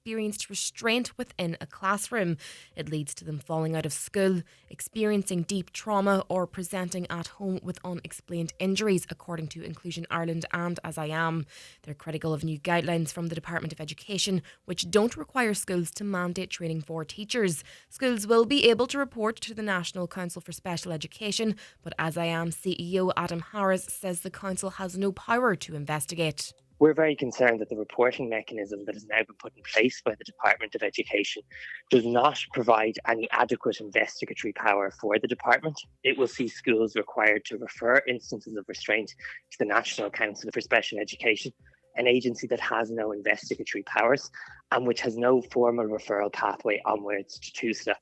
experienced restraint within a classroom. It leads to them falling out of school, experiencing deep trauma, or presenting at home with unexplained injuries, according to Inclusion Ireland and As I Am. They're critical of new guidelines from the Department of Education, which don't require schools to mandate training for teachers. Schools will be able to report to the National Council for Special Education, but As I Am CEO Adam Harris says the council has no power to investigate. We're very concerned that the reporting mechanism that has now been put in place by the Department of Education does not provide any adequate investigatory power for the department. It will see schools required to refer instances of restraint to the National Council for Special Education, an agency that has no investigatory powers and which has no formal referral pathway onwards to TUSLA.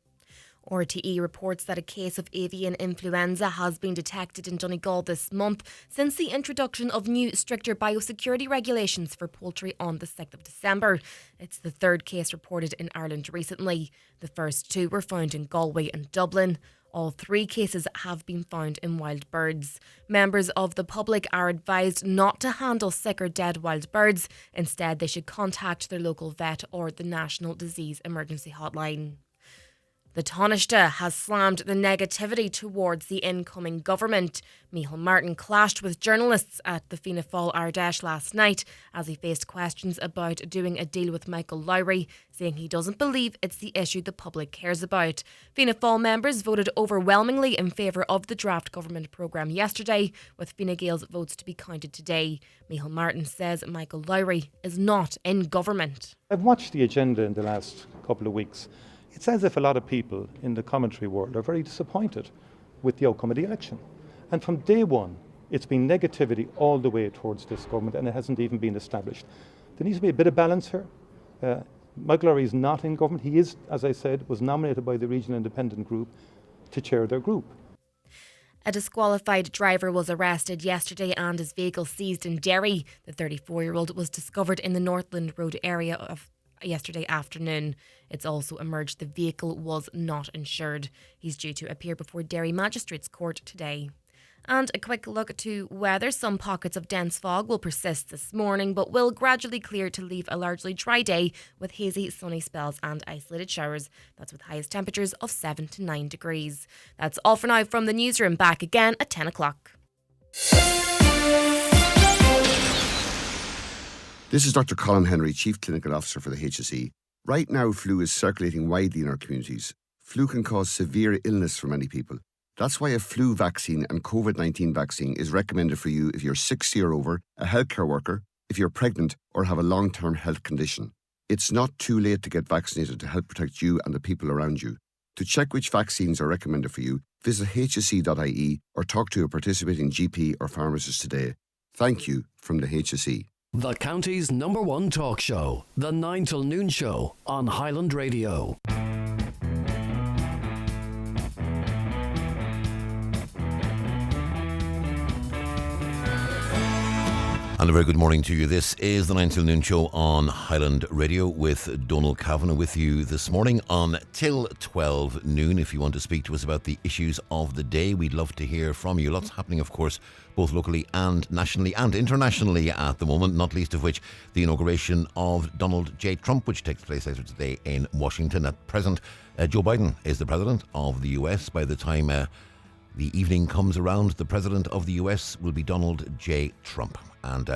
RTE reports that a case of avian influenza has been detected in Donegal this month since the introduction of new stricter biosecurity regulations for poultry on the 6th of December. It's the third case reported in Ireland recently. The first two were found in Galway and Dublin. All three cases have been found in wild birds. Members of the public are advised not to handle sick or dead wild birds. Instead, they should contact their local vet or the National Disease Emergency Hotline. The Taoiseach has slammed the negativity towards the incoming government. Micheál Martin clashed with journalists at the Fianna Fáil Ardèche last night as he faced questions about doing a deal with Michael Lowry, saying he doesn't believe it's the issue the public cares about. Fianna Fáil members voted overwhelmingly in favour of the draft government programme yesterday, with Fine Gael's votes to be counted today. Micheál Martin says Michael Lowry is not in government. I've watched the agenda in the last couple of weeks. It's as if a lot of people in the commentary world are very disappointed with the outcome of the election. And from day one, it's been negativity all the way towards this government, and it hasn't even been established. There needs to be a bit of balance here. Michael Lowry is not in government. He is, as I said, was nominated by the Regional Independent Group to chair their group. A disqualified driver was arrested yesterday and his vehicle seized in Derry. The 34-year-old was discovered in the Northland Road area of yesterday afternoon. It's also emerged the vehicle was not insured. He's due to appear before Derry Magistrates Court today. And a quick look to weather. Some pockets of dense fog will persist this morning, but will gradually clear to leave a largely dry day with hazy, sunny spells and isolated showers. That's with highest temperatures of 7 to 9 degrees. That's all for now from the newsroom. Back again at 10 o'clock. This is Dr. Colin Henry, Chief Clinical Officer for the HSE. Right now, flu is circulating widely in our communities. Flu can cause severe illness for many people. That's why a flu vaccine and COVID-19 vaccine is recommended for you if you're 60 or over, a healthcare worker, if you're pregnant or have a long-term health condition. It's not too late to get vaccinated to help protect you and the people around you. To check which vaccines are recommended for you, visit hse.ie or talk to a participating GP or pharmacist today. Thank you from the HSE. The county's #1 talk show, The 9 till Noon Show on Highland Radio. And a very good morning to you. This is the 9 till Noon Show on Highland Radio with Donal Kavanagh with you this morning on till 12 noon. If you want to speak to us about the issues of the day, we'd love to hear from you. Lots happening, of course, both locally and nationally and internationally at the moment, not least of which the inauguration of Donald J. Trump, which takes place later today in Washington. At present, Joe Biden is the president of the US. By the time the evening comes around, the president of the US will be Donald J. Trump. And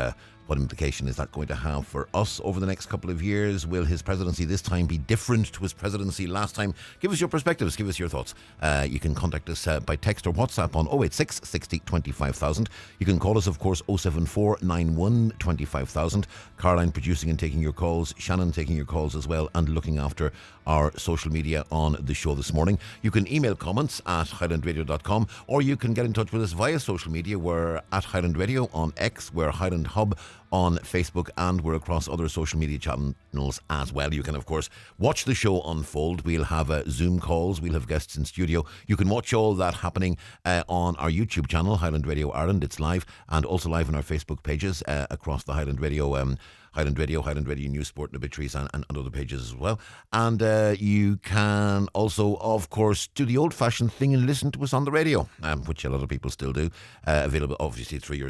what implication is that going to have for us over the next couple of years? Will his presidency this time be different to his presidency last time? Give us your perspectives, give us your thoughts. You can contact us by text or WhatsApp on 086 60 25,000. You can call us, of course, 074 91 25,000. Caroline producing and taking your calls, Shannon taking your calls as well, and looking after our social media on the show this morning. You can email comments at highlandradio.com, or you can get in touch with us via social media. We're at Highland Radio on X, we're Highland Hub on Facebook, and we're across other social media channels as well. You can, of course, watch the show unfold. We'll have Zoom calls, we'll have guests in studio. You can watch all that happening on our YouTube channel, Highland Radio Ireland. It's live, and also live on our Facebook pages across the Highland Radio Highland Radio News, Sport and Obituaries, and other pages as well. And you can also, of course, do the old-fashioned thing and listen to us on the radio, which a lot of people still do. Available, obviously, through your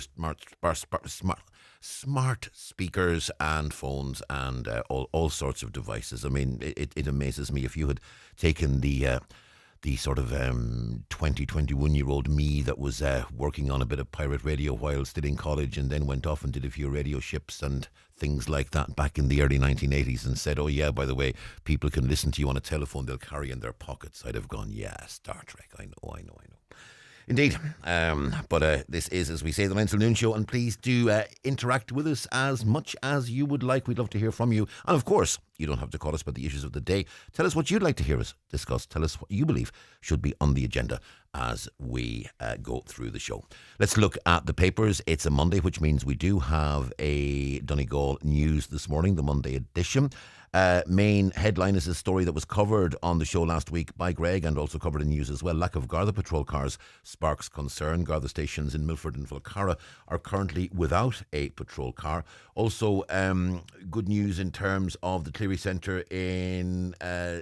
smart speakers and phones and all sorts of devices. I mean, it amazes me. If you had taken the sort of 20, 21-year-old me that was working on a bit of pirate radio while still in college, and then went off and did a few radio ships and things like that back in the early 1980s, and said, oh yeah, by the way, people can listen to you on a telephone they'll carry in their pockets, I'd have gone, yeah, Star Trek, I know. Indeed. But this is, as we say, the 9 till Noon show, and please do interact with us as much as you would like. We'd love to hear from you. And of course, you don't have to call us about the issues of the day. Tell us what you'd like to hear us discuss. Tell us what you believe should be on the agenda as we go through the show. Let's look at the papers. It's a Monday, which means we do have a Donegal news this morning, the Monday edition. Main headline is a story that was covered on the show last week by Greg and also covered in news as well. Lack of Garda patrol cars sparks concern. Garda stations in Milford and Falcarra are currently without a patrol car. Also, good news in terms of the Cleary Centre in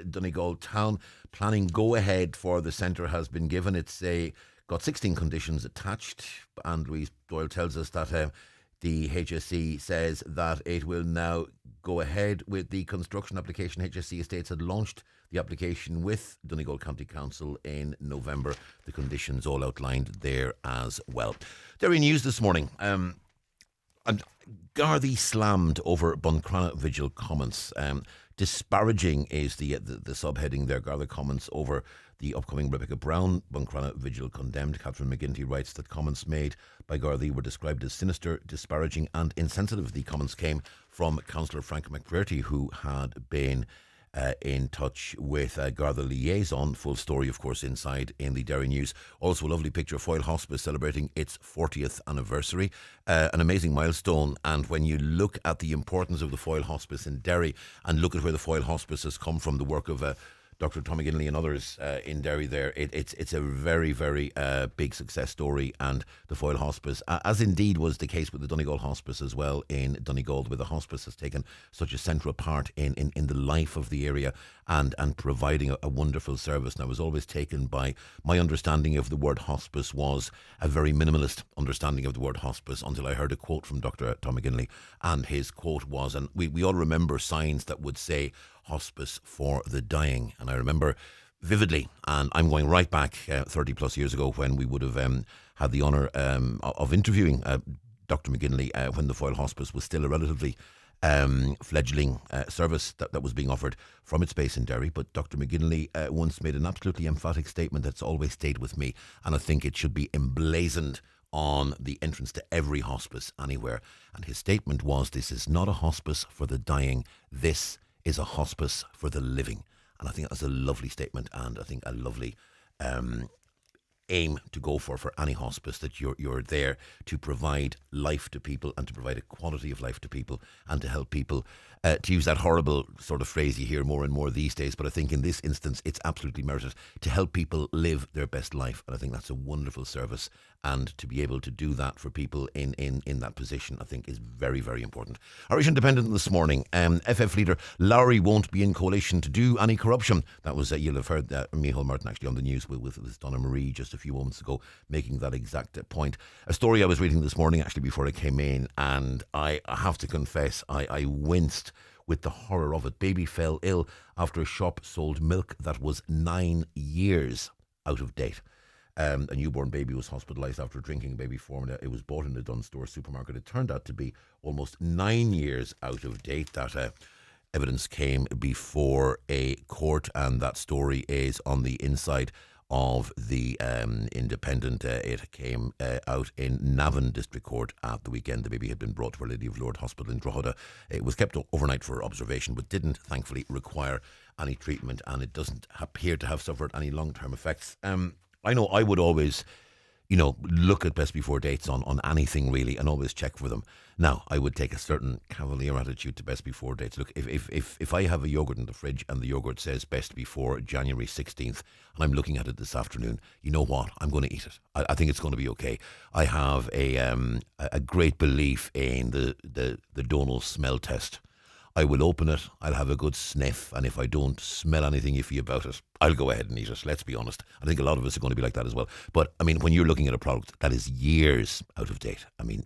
Donegal town. Planning go-ahead for the centre has been given. It's got 16 conditions attached, and Louise Doyle tells us that the HSE says that it will now go ahead with the construction application. HSE Estates had launched the application with Donegal County Council in November. The conditions all outlined there as well. Derry News this morning. Gardaí slammed over Buncrana Vigil comments. Disparaging is the subheading there. Garda comments over the upcoming Rebecca Brown Buncrana Vigil condemned. Catherine McGinty writes that comments made by Gardaí were described as sinister, disparaging and insensitive. The comments came from Councillor Frank McBrearty, who had been in touch with Garda liaison. Full story, of course, inside in the Derry News. Also a lovely picture of Foyle Hospice celebrating its 40th anniversary. An amazing milestone. And when you look at the importance of the Foyle Hospice in Derry and look at where the Foyle Hospice has come from, the work of Dr. Tommy Ginley and others in Derry there, it's a very, very big success story. And the Foyle Hospice, as indeed was the case with the Donegal Hospice as well in Donegal, where the hospice has taken such a central part in the life of the area and providing a wonderful service. And I was always taken by my understanding of the word hospice was a very minimalist understanding of the word hospice until I heard a quote from Dr. Tommy Ginley. And his quote was, and we all remember signs that would say hospice for the dying. And I remember vividly, and I'm going right back 30 plus years ago when we would have had the honour of interviewing Dr. McGinley when the Foyle Hospice was still a relatively fledgling service that was being offered from its base in Derry. But Dr. McGinley once made an absolutely emphatic statement that's always stayed with me, and I think it should be emblazoned on the entrance to every hospice anywhere. And his statement was, this is not a hospice for the dying, this is a hospice for the living. And I think that's a lovely statement, and I think a lovely aim to go for any hospice, that you're there to provide life to people and to provide a quality of life to people and to help people, to use that horrible sort of phrase you hear more and more these days, but I think in this instance it's absolutely merited, to help people live their best life. And I think that's a wonderful service, and to be able to do that for people in that position, I think is very, very important. Irish Independent this morning, FF leader Lowry won't be in coalition to do any corruption. That was, you'll have heard Micheál Martin actually on the news with Donna Marie just a few moments ago making that exact point. A story I was reading this morning actually before I came in, and I have to confess I winced with the horror of it. Baby fell ill after a shop sold milk that was 9 years out of date. A newborn baby was hospitalised after drinking baby formula. It was bought in the Dunnes Stores supermarket. It turned out to be almost 9 years out of date. That evidence came before a court, and that story is on the inside of the Independent. It came out in Navan District Court at the weekend. The baby had been brought to Our Lady of Lourdes Hospital in Drogheda. It was kept overnight for observation, but didn't thankfully require any treatment, and it doesn't appear to have suffered any long-term effects. I know I would always, look at best before dates on anything really, and always check for them. Now, I would take a certain cavalier attitude to best before dates. Look, if I have a yogurt in the fridge and the yogurt says best before January 16th, and I'm looking at it this afternoon, you know what? I'm going to eat it. I think it's going to be okay. I have a great belief in the Donal smell test. I will open it, I'll have a good sniff, and if I don't smell anything iffy about it, I'll go ahead and eat it. Let's be honest. I think a lot of us are going to be like that as well. But, I mean, when you're looking at a product that is years out of date, I mean,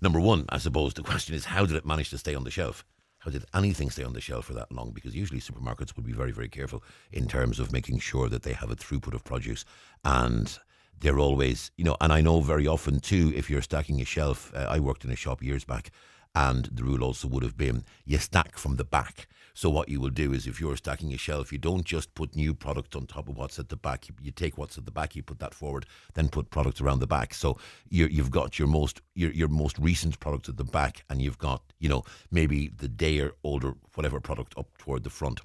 Number one, I suppose the question is, how did it manage to stay on the shelf? How did anything stay on the shelf for that long? Because usually supermarkets would be very, very careful in terms of making sure that they have a throughput of produce, and they're always, and I know very often too, if you're stacking a shelf, I worked in a shop years back, and the rule also would have been you stack from the back. So what you will do is, if you're stacking a shelf, you don't just put new product on top of what's at the back. You take what's at the back, you put that forward, then put products around the back. So you've got your most recent product at the back, and you've got maybe the day or older whatever product up toward the front.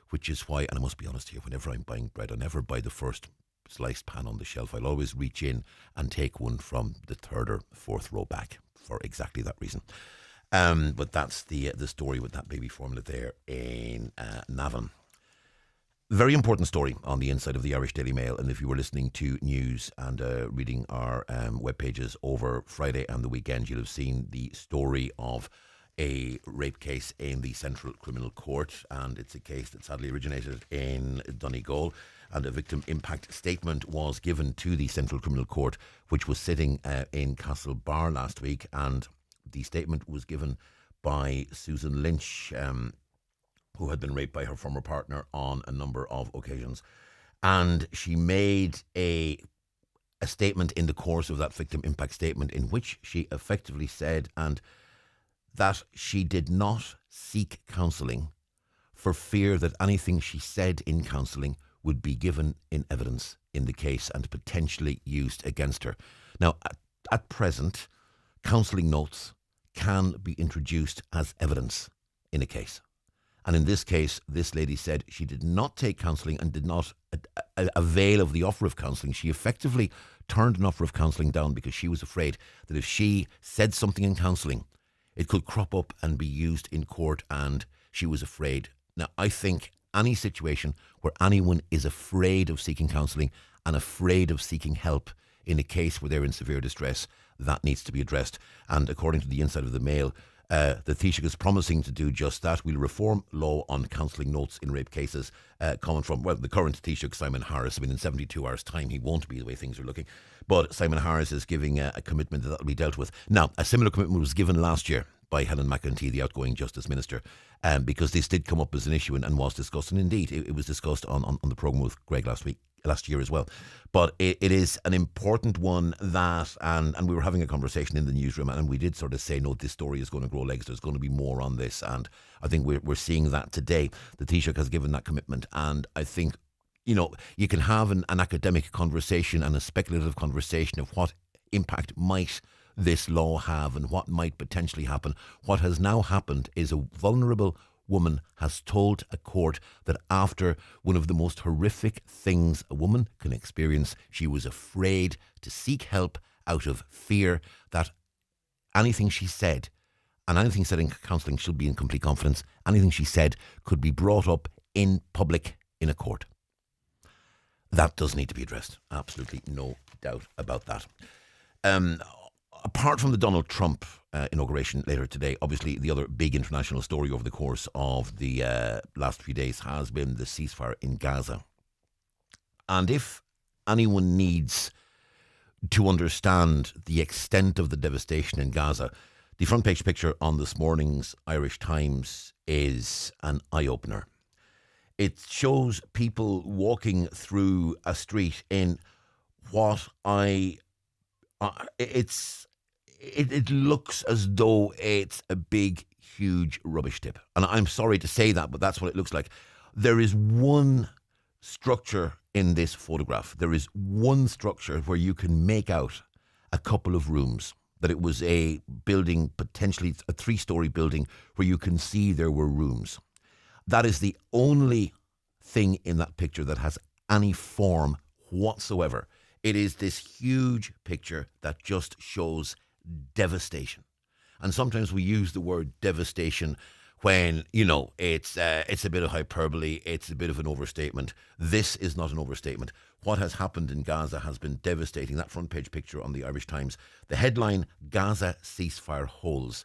Which is why, and I must be honest here, whenever I'm buying bread, I never buy the first sliced pan on the shelf. I'll always reach in and take one from the third or fourth row back for exactly that reason. But that's the story with that baby formula there in Navan. Very important story on the inside of the Irish Daily Mail. And if you were listening to news and reading our web pages over Friday and the weekend, you'll have seen the story of a rape case in the Central Criminal Court. And it's a case that sadly originated in Donegal. And a victim impact statement was given to the Central Criminal Court, which was sitting in Castlebar last week. And the statement was given by Susan Lynch, who had been raped by her former partner on a number of occasions. And she made a statement in the course of that victim impact statement in which she effectively said that she did not seek counselling for fear that anything she said in counselling would be given in evidence in the case and potentially used against her. Now, at present, counselling notes can be introduced as evidence in a case. And in this case, this lady said she did not take counselling and did not avail of the offer of counselling. She effectively turned an offer of counselling down because she was afraid that if she said something in counselling, it could crop up and be used in court, and she was afraid. Now, I think any situation where anyone is afraid of seeking counselling and afraid of seeking help in a case where they're in severe distress, that needs to be addressed. And according to the inside of the Mail, the Taoiseach is promising to do just that. We'll reform law on counselling notes in rape cases, coming from, the current Taoiseach, Simon Harris. I mean, in 72 hours' time, he won't be the way things are looking. But Simon Harris is giving a commitment that will be dealt with. Now, a similar commitment was given last year by Helen McEntee, the outgoing Justice Minister, because this did come up as an issue and was discussed. And indeed, it was discussed on the programme with Greg last year as well. But it is an important one that, and we were having a conversation in the newsroom, and we did sort of say, no, this story is going to grow legs. There's going to be more on this. And I think we're seeing that today. The Taoiseach has given that commitment. And I think, you can have an academic conversation and a speculative conversation of what impact might this law have and what might potentially happen. What has now happened is a vulnerable woman has told a court that after one of the most horrific things a woman can experience, she was afraid to seek help out of fear that anything she said, and anything said in counselling should be in complete confidence, anything she said could be brought up in public in a court. That does need to be addressed. Absolutely no doubt about that. Apart from the Donald Trump inauguration later today, obviously the other big international story over the course of the last few days has been the ceasefire in Gaza. And if anyone needs to understand the extent of the devastation in Gaza, the front page picture on this morning's Irish Times is an eye-opener. It shows people walking through a street in what it looks as though it's a big, huge rubbish tip. And I'm sorry to say that, but that's what it looks like. There is one structure in this photograph. There is one structure where you can make out a couple of rooms, that it was a building, potentially a 3-story building, where you can see there were rooms. That is the only thing in that picture that has any form whatsoever. It is this huge picture that just shows devastation. And sometimes we use the word devastation when, it's a bit of hyperbole, it's a bit of an overstatement. This is not an overstatement. What has happened in Gaza has been devastating. That front page picture on the Irish Times, the headline, Gaza ceasefire holds.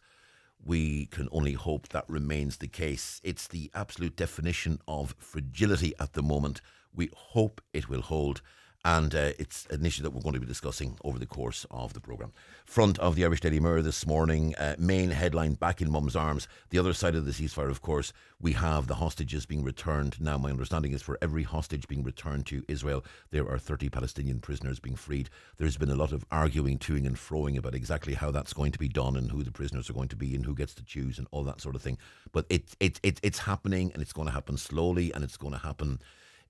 We can only hope that remains the case. It's the absolute definition of fragility at the moment. We hope it will hold. And it's an issue that we're going to be discussing over the course of the programme. Front of the Irish Daily Mirror this morning, main headline, back in mum's arms. The other side of the ceasefire, of course, we have the hostages being returned. Now, my understanding is for every hostage being returned to Israel, there are 30 Palestinian prisoners being freed. There's been a lot of arguing, toing and froing about exactly how that's going to be done and who the prisoners are going to be and who gets to choose and all that sort of thing. But it's happening, and it's going to happen slowly, and it's going to happen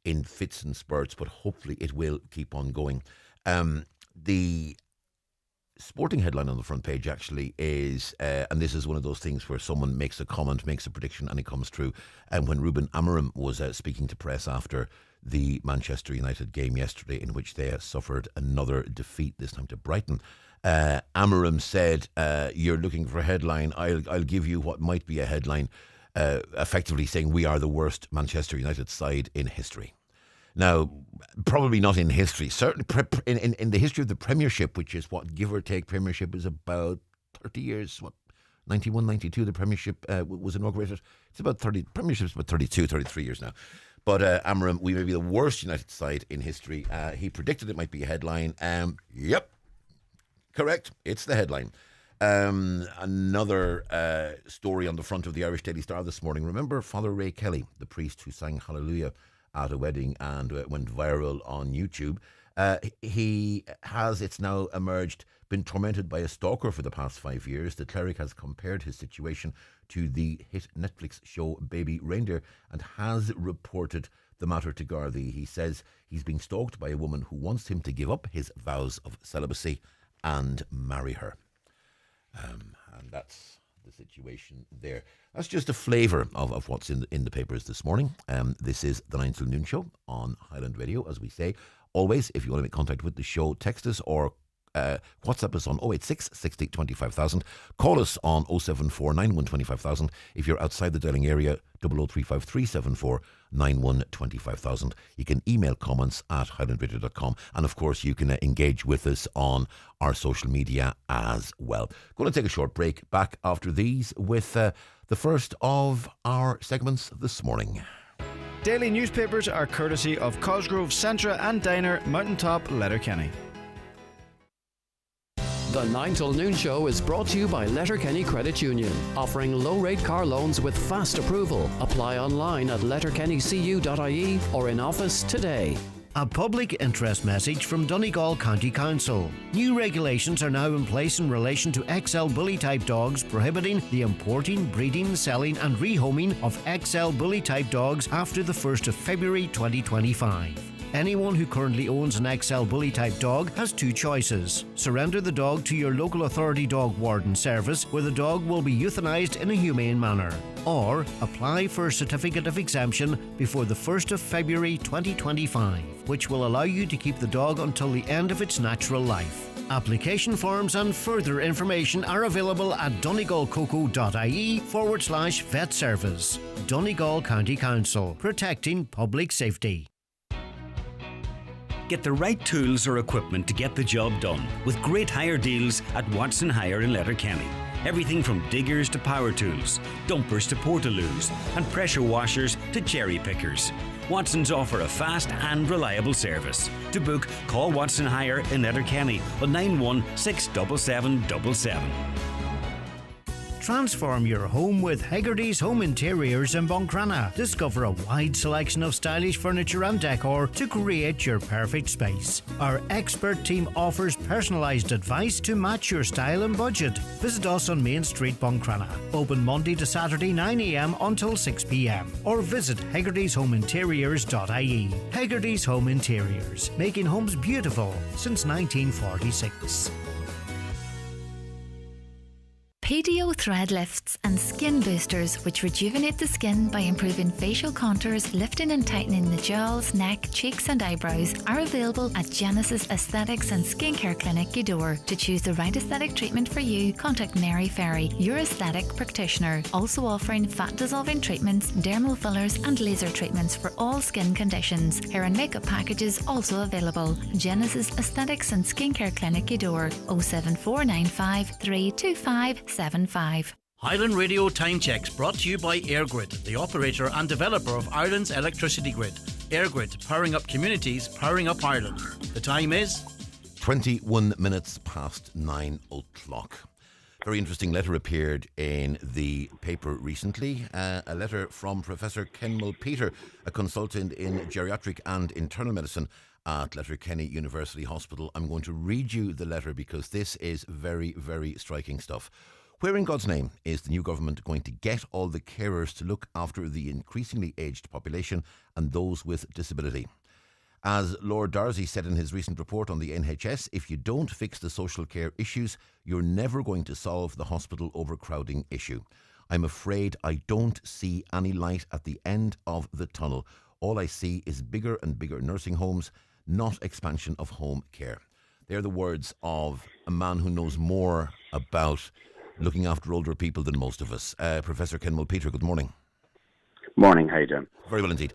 in fits and spurts, but hopefully it will keep on going. The sporting headline on the front page actually is, and this is one of those things where someone makes a comment, makes a prediction, and it comes true. And when Ruben Amorim was speaking to press after the Manchester United game yesterday, in which they suffered another defeat, this time to Brighton, Amorim said, you're looking for a headline, I'll give you what might be a headline, effectively saying we are the worst Manchester United side in history. Now, probably not in history, certainly in the history of the Premiership, which is what, give or take, Premiership is about 30 years, 91, 92, the Premiership was inaugurated. It's about 30, Premiership's about 32, 33 years now. But Amorim, we may be the worst United side in history. He predicted it might be a headline. Yep, correct, it's the headline. Another story on the front of the Irish Daily Star this morning. Remember Father Ray Kelly, the priest who sang Hallelujah at a wedding and went viral on YouTube? He has, it's now emerged, been tormented by a stalker for the past 5 years. The cleric has compared his situation to the hit Netflix show Baby Reindeer and has reported the matter to Gardaí. He says he's being stalked by a woman who wants him to give up his vows of celibacy and marry her. And that's the situation there. That's just a flavour of what's in the papers this morning. This is the 9 till noon show on Highland Radio, as we say. Always, if you want to make contact with the show, text us or WhatsApp us on 086 60 25,000. Call us on 074 91 25,000. If you're outside the dialing area, 0035 374 91 25,000. You can email comments at highlandradio.com. And of course, you can engage with us on our social media as well. Going to take a short break. Back after these with the first of our segments this morning. Daily newspapers are courtesy of Cosgrove, Centra and Diner, Mountaintop, Letterkenny. The 9 till noon show is brought to you by Letterkenny Credit Union, offering low-rate car loans with fast approval. Apply online at letterkennycu.ie or in office today. A public interest message from Donegal County Council. New regulations are now in place in relation to XL bully-type dogs, prohibiting the importing, breeding, selling and rehoming of XL bully-type dogs after the 1st of February 2025. Anyone who currently owns an XL bully-type dog has two choices. Surrender the dog to your local authority dog warden service, where the dog will be euthanized in a humane manner. Or apply for a certificate of exemption before the 1st of February 2025, which will allow you to keep the dog until the end of its natural life. Application forms and further information are available at donegalcoco.ie/vet service. Donegal County Council, protecting public safety. Get the right tools or equipment to get the job done with great hire deals at Watson Hire in Letterkenny. Everything from diggers to power tools, dumpers to portaloos, and pressure washers to cherry pickers. Watson's offer a fast and reliable service. To book, call Watson Hire in Letterkenny on 9167777. Transform your home with Hegarty's Home Interiors in Buncrana. Discover a wide selection of stylish furniture and decor to create your perfect space. Our expert team offers personalised advice to match your style and budget. Visit us on Main Street, Buncrana. Open Monday to Saturday 9 a.m. until 6 p.m. Or visit hegartyshomeinteriors.ie. Hegarty's Home Interiors, making homes beautiful since 1946. PDO thread lifts and skin boosters, which rejuvenate the skin by improving facial contours, lifting and tightening the jowls, neck, cheeks and eyebrows, are available at Genesis Aesthetics and Skincare Clinic, Gidor. To choose the right aesthetic treatment for you, contact Mary Ferry, your aesthetic practitioner. Also offering fat dissolving treatments, dermal fillers and laser treatments for all skin conditions. Hair and makeup packages also available. Genesis Aesthetics and Skincare Clinic, Gidor, 07495 325 75. Highland Radio Time Checks brought to you by EirGrid, the operator and developer of Ireland's electricity grid. EirGrid, powering up communities, powering up Ireland. The time is 21 minutes past 9 o'clock. Very interesting letter appeared in the paper recently. A letter from Professor Kenmul Peter, a consultant in geriatric and internal medicine at Letterkenny University Hospital. I'm going to read you the letter because this is very, very striking stuff. Where in God's name is the new government going to get all the carers to look after the increasingly aged population and those with disability? As Lord Darcy said in his recent report on the NHS, if you don't fix the social care issues, you're never going to solve the hospital overcrowding issue. I'm afraid I don't see any light at the end of the tunnel. All I see is bigger and bigger nursing homes, not expansion of home care. They're the words of a man who knows more about looking after older people than most of us. Professor Kenmul Peter, good morning. Morning, how you doing? Very well indeed.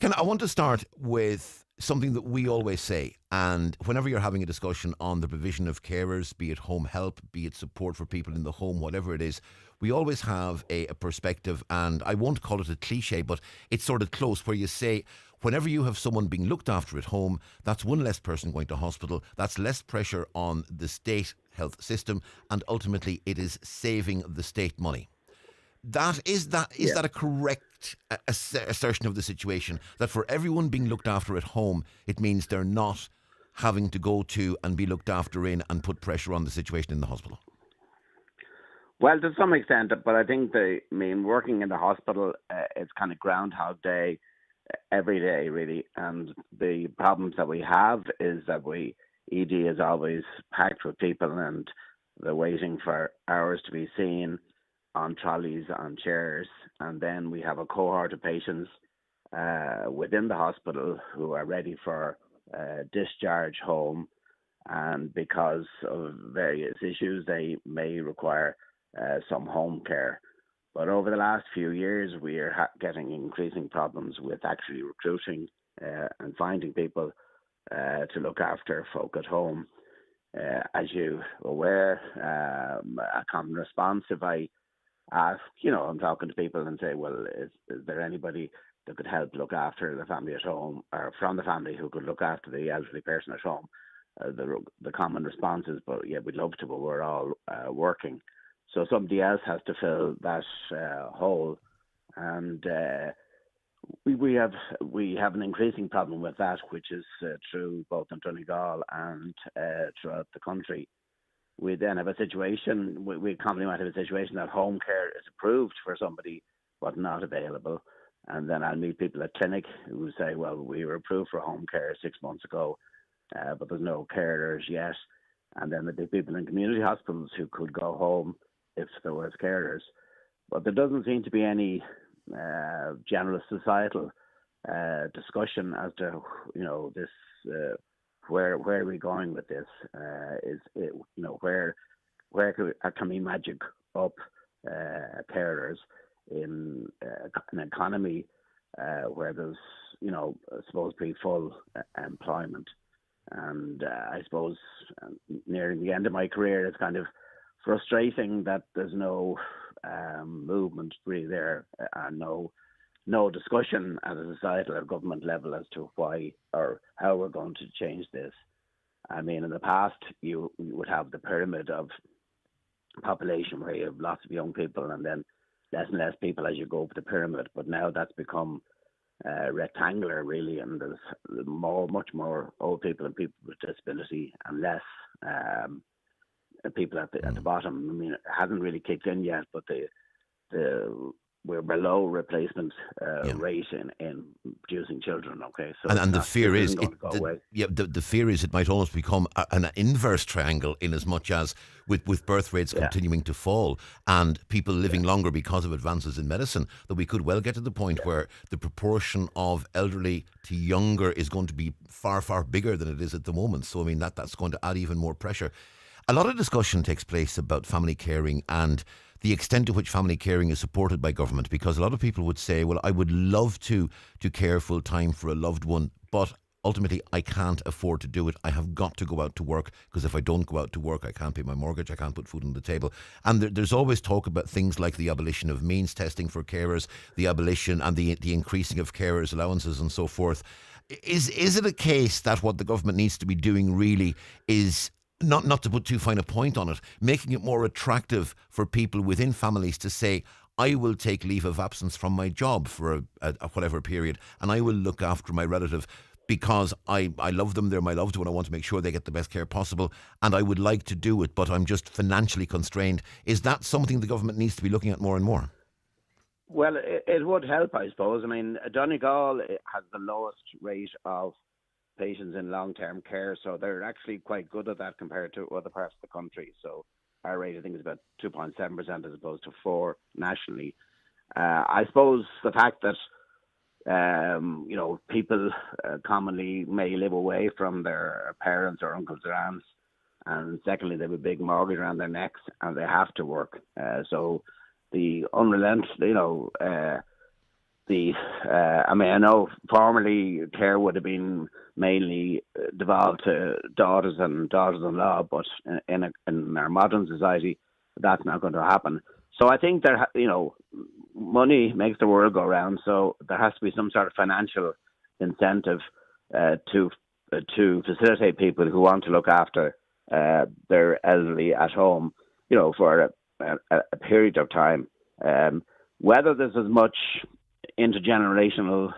I want to start with something that we always say, and whenever you're having a discussion on the provision of carers, be it home help, be it support for people in the home, whatever it is, we always have a perspective, and I won't call it a cliche, but it's sort of close, where you say, whenever you have someone being looked after at home, that's one less person going to hospital, that's less pressure on the state health system, and ultimately it is saving the state money. Is that a correct assertion of the situation? That for everyone being looked after at home, it means they're not having to go to and be looked after in and put pressure on the situation in the hospital? Well, to some extent, but I think working in the hospital, it's kind of Groundhog Day every day, really. And the problems that we have is that ED is always packed with people and they're waiting for hours to be seen on trolleys, on chairs, and then we have a cohort of patients within the hospital who are ready for discharge home, and because of various issues they may require some home care. But over the last few years we are getting increasing problems with actually recruiting and finding people to look after folk at home. As you are aware, a common response if I ask, I'm talking to people and say, well, is there anybody that could help look after the family at home, or from the family who could look after the elderly person at home? The common response is, but yeah, we'd love to, but we're all working. So somebody else has to fill that hole, and we have an increasing problem with that, which is true both in Donegal and throughout the country. We then have a situation, we commonly might have a situation that home care is approved for somebody but not available. And then I'll meet people at clinic who say, well, we were approved for home care 6 months ago, but there's no carers yet. And then there'd be people in community hospitals who could go home if there was carers. But there doesn't seem to be any general societal discussion as to, this where are we going with this? Where can we magic up carers in an economy where there's supposed to be full employment? And I suppose nearing the end of my career, it's kind of frustrating that there's no movement really there, and no discussion at a societal or government level as to why or how we're going to change this. I mean, in the past, you would have the pyramid of population where you have lots of young people and then less and less people as you go up the pyramid. But now that's become rectangular, really, and there's much more old people and people with disability and less people at the bottom. I mean, it hasn't really kicked in yet, but we're below replacement rate in producing children. Okay, so and the fear is the fear is it might almost become an inverse triangle, in as much as with birth rates continuing to fall and people living longer because of advances in medicine, that we could well get to the point where the proportion of elderly to younger is going to be far, far bigger than it is at the moment. So I mean that's going to add even more pressure. A lot of discussion takes place about family caring and the extent to which family caring is supported by government, because a lot of people would say, well, I would love to care full time for a loved one, but ultimately I can't afford to do it. I have got to go out to work, because if I don't go out to work, I can't pay my mortgage, I can't put food on the table. And there's always talk about things like the abolition of means testing for carers, the abolition and the increasing of carers' allowances and so forth. Is it a case that what the government needs to be doing really is, not to put too fine a point on it, making it more attractive for people within families to say, I will take leave of absence from my job for a whatever period, and I will look after my relative because I love them, they're my loved one, I want to make sure they get the best care possible, and I would like to do it, but I'm just financially constrained. Is that something the government needs to be looking at more and more? Well, it would help, I suppose. I mean, Donegal has the lowest rate of patients in long-term care, so they're actually quite good at that compared to other parts of the country. So our rate, I think, is about 2.7% as opposed to 4% nationally. I suppose the fact that people commonly may live away from their parents or uncles or aunts, and secondly, they have a big mortgage around their necks and they have to work. So the unrelenting, I know formerly care would have been mainly devolved to daughters and daughters-in-law, but in our modern society, that's not going to happen. So I think money makes the world go round. So there has to be some sort of financial incentive to facilitate people who want to look after their elderly at home, for a period of time. Whether there's as much intergenerational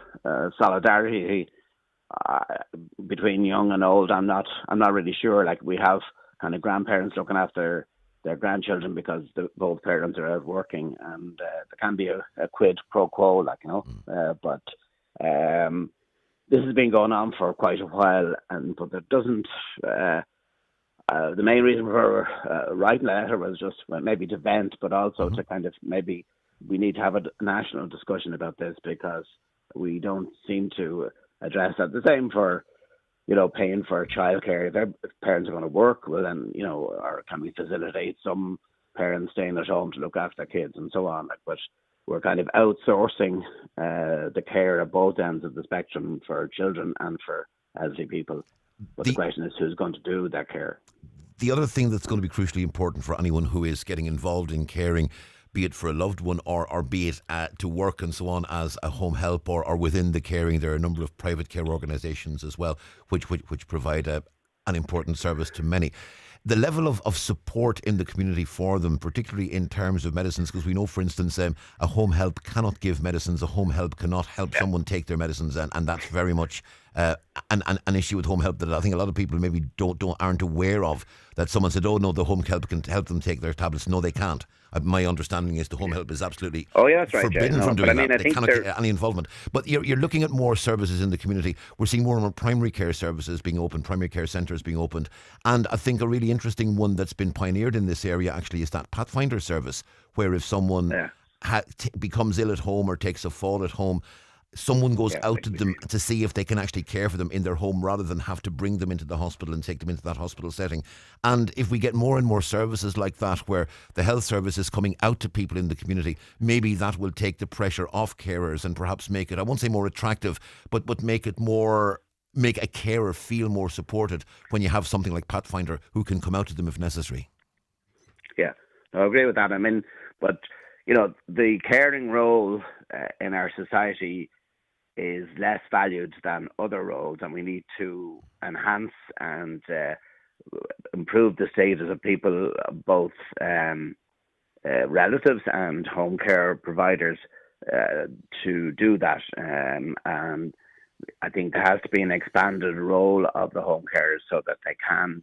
solidarity between young and old, I'm not really sure. Like, we have kind of grandparents looking after their grandchildren because both parents are out working, and there can be a quid pro quo, but this has been going on for quite a while, but it doesn't. The main reason for writing the letter was just maybe to vent, but also to kind of maybe we need to have a national discussion about this, because we don't seem to address that. The same for, paying for childcare. If parents are going to work, well then, or can we facilitate some parents staying at home to look after their kids and so on. But we're kind of outsourcing the care at both ends of the spectrum for children and for elderly people. But the question is, who's going to do that care? The other thing that's going to be crucially important for anyone who is getting involved in caring, be it for a loved one or be it to work and so on as a home help or within the caring, there are a number of private care organisations as well which provide an important service to many. The level of support in the community for them, particularly in terms of medicines, because we know, for instance, a home help cannot give medicines, a home help cannot help someone take their medicines, and that's very much an issue with home help that I think a lot of people maybe aren't aware of, that someone said, oh no, the home help can help them take their tablets. No, they can't. My understanding is the home help is absolutely forbidden from doing that. They cannot get any involvement. But you're looking at more services in the community. We're seeing more and more primary care services being opened, primary care centres being opened. And I think a really interesting one that's been pioneered in this area actually is that Pathfinder service, where if someone becomes ill at home or takes a fall at home, someone goes out to them to see if they can actually care for them in their home rather than have to bring them into the hospital and take them into that hospital setting. And if we get more and more services like that, where the health service is coming out to people in the community, maybe that will take the pressure off carers and perhaps make it, I won't say more attractive, but make a carer feel more supported when you have something like Pathfinder who can come out to them if necessary. Yeah, I agree with that. I mean, but, the caring role in our society is less valued than other roles, and we need to enhance and improve the status of people, both relatives and home care providers, to do that. And I think there has to be an expanded role of the home carers so that they can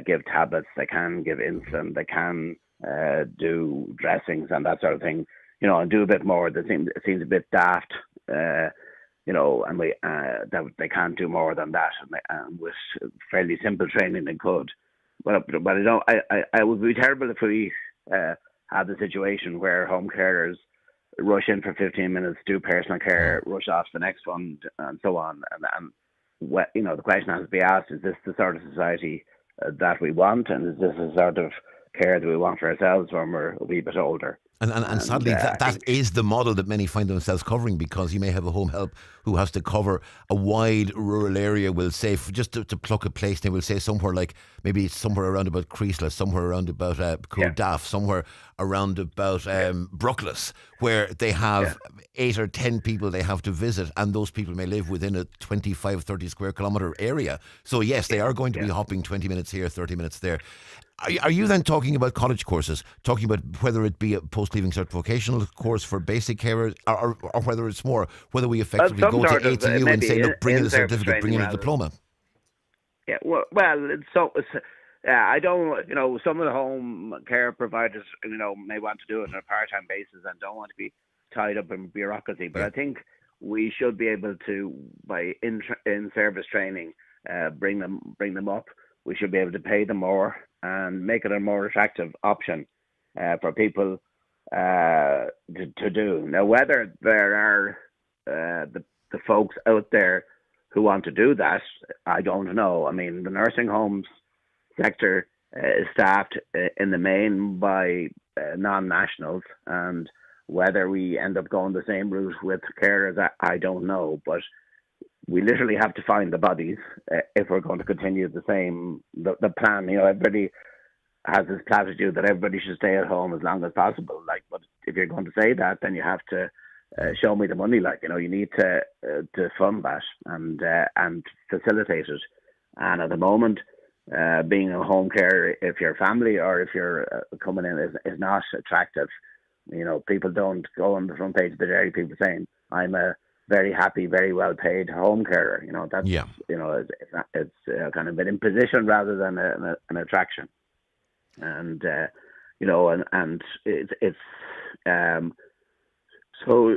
give tablets, they can give insulin, they can do dressings and that sort of thing, and do a bit more. It seems a bit daft, and that they can't do more than that. And with fairly simple training, they could. But I would be terrible if we had the situation where home carers rush in for 15 minutes, do personal care, rush off to the next one, and so on. And the question has to be asked: is this the sort of society that we want, and is this the sort of care that we want for ourselves when we're a wee bit older? And sadly, that is the model that many find themselves covering, because you may have a home help who has to cover a wide rural area, will say, just to pluck a place, they will say somewhere like, maybe it's somewhere around about Creasla, somewhere around about Culdaff, somewhere around about Brooklas, where they have 8 or 10 people they have to visit, and those people may live within a 25, 30 square kilometre area. So yes, they are going to be hopping 20 minutes here, 30 minutes there. Are you then talking about college courses, talking about whether it be a post-leaving certificational course for basic carers, or whether it's more, whether we effectively go to ATU and say, look, bring in a certificate, bring in a diploma? Yeah, well, I don't, some of the home care providers, may want to do it on a part-time basis and don't want to be tied up in bureaucracy. But I think we should be able to, by in-service training, bring them up. We should be able to pay them more and make it a more attractive option for people to do. Now, whether there are the folks out there who want to do that, I don't know. I mean, the nursing homes sector is staffed in the main by non-nationals, and whether we end up going the same route with carers, I don't know. But we literally have to find the bodies if we're going to continue the plan. Everybody has this platitude that everybody should stay at home as long as possible. But if you're going to say that, then you have to show me the money. You need to fund that and facilitate it. And at the moment, being a home care, if you're family or if you're coming in, is not attractive. People don't go on the front page of the Dairy People saying, I'm a very happy, very well paid home carer. It's kind of an imposition rather than an attraction. And it's so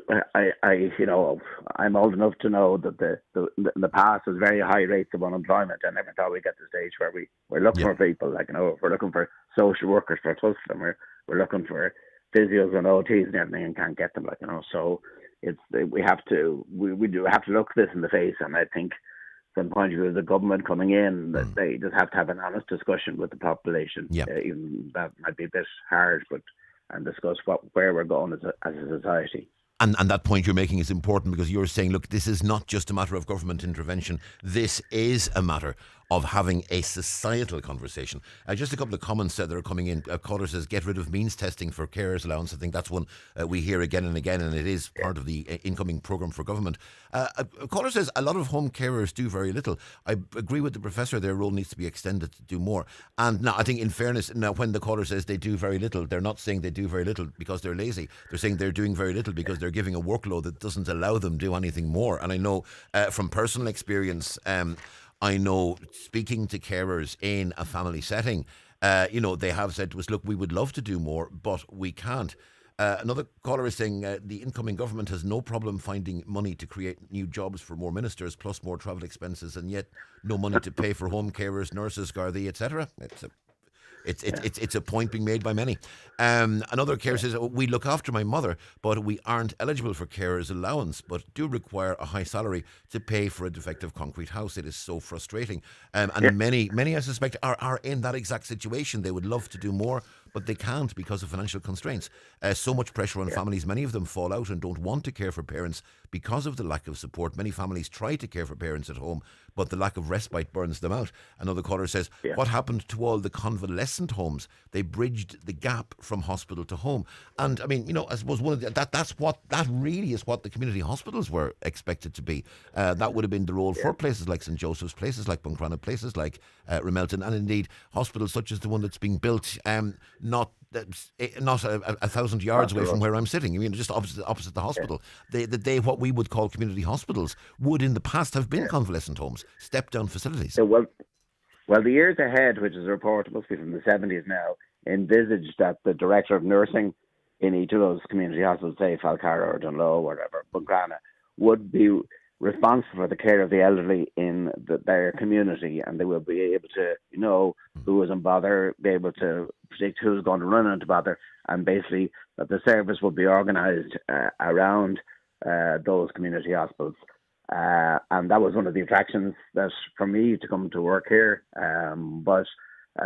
I'm old enough to know that the past was very high rates of unemployment. I never thought we'd get to the stage where we're looking for people. If we're looking for social workers for us, and we're looking for physios and OTs and everything, and can't get them. So we do have to look this in the face. And I think from the point of view of the government coming in, that they just have to have an honest discussion with the population. Even that might be a bit hard, and discuss where we're going as a society. And that point you're making is important, because you're saying, look, this is not just a matter of government intervention. This is a matter of having a societal conversation. Just a couple of comments that are coming in. A caller says, get rid of means testing for carers allowance. I think that's one we hear again and again, and it is part of the incoming programme for government. A caller says, a lot of home carers do very little. I agree with the professor, their role needs to be extended to do more. And now, I think in fairness, now when the caller says they do very little, they're not saying they do very little because they're lazy. They're saying they're doing very little because they're giving a workload that doesn't allow them to do anything more. And I know from personal experience, I know speaking to carers in a family setting, they have said to us, look, we would love to do more, but we can't. Another caller is saying the incoming government has no problem finding money to create new jobs for more ministers, plus more travel expenses, and yet no money to pay for home carers, nurses, Gardaí, etc. It's a point being made by many. Another carer says, we look after my mother, but we aren't eligible for carers allowance, but do require a high salary to pay for a defective concrete house. It is so frustrating. Many, I suspect, are in that exact situation. They would love to do more, but they can't because of financial constraints. So much pressure on families. Many of them fall out and don't want to care for parents because of the lack of support. Many families try to care for parents at home, but the lack of respite burns them out. Another caller says, what happened to all the convalescent homes? They bridged the gap from hospital to home. And I mean, I suppose that really is what the community hospitals were expected to be. That would have been the role for places like St. Joseph's, places like Buncrana, places like Remelton, and indeed hospitals such as the one that's being built not 1,000 yards away from where I'm sitting. I mean, just opposite the hospital. What we would call community hospitals would in the past have been convalescent homes, step-down facilities. Well, the Years Ahead, which is a report, must be from the 70s now, envisaged that the director of nursing in each of those community hospitals, say Falcarra or Dunlow or whatever, Buncrana, would be responsible for the care of the elderly in their community, and they will be able to know who is in bother, be able to predict who's going to run into bother, and basically that the service will be organised around those community hospitals. And that was one of the attractions that for me to come to work here. But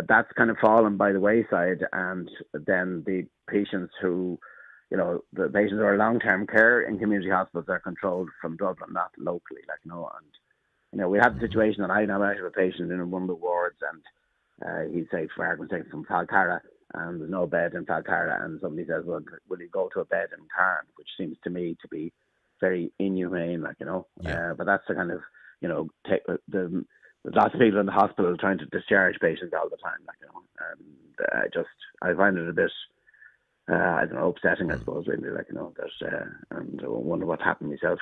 that's kind of fallen by the wayside, and then the patients who the patients who are long-term care in community hospitals are controlled from Dublin, not locally, and, we have the situation that I now have a patient in one of the wards, and he'd say, for argument's sake, from Falcarra, and there's no bed in Falcarra, and somebody says, well, will he go to a bed in Cairn, which seems to me to be very inhumane, but that's the kind of, there's lots of people in the hospital trying to discharge patients all the time, and I find it a bit, upsetting, I suppose, really, and I wonder what happened myself.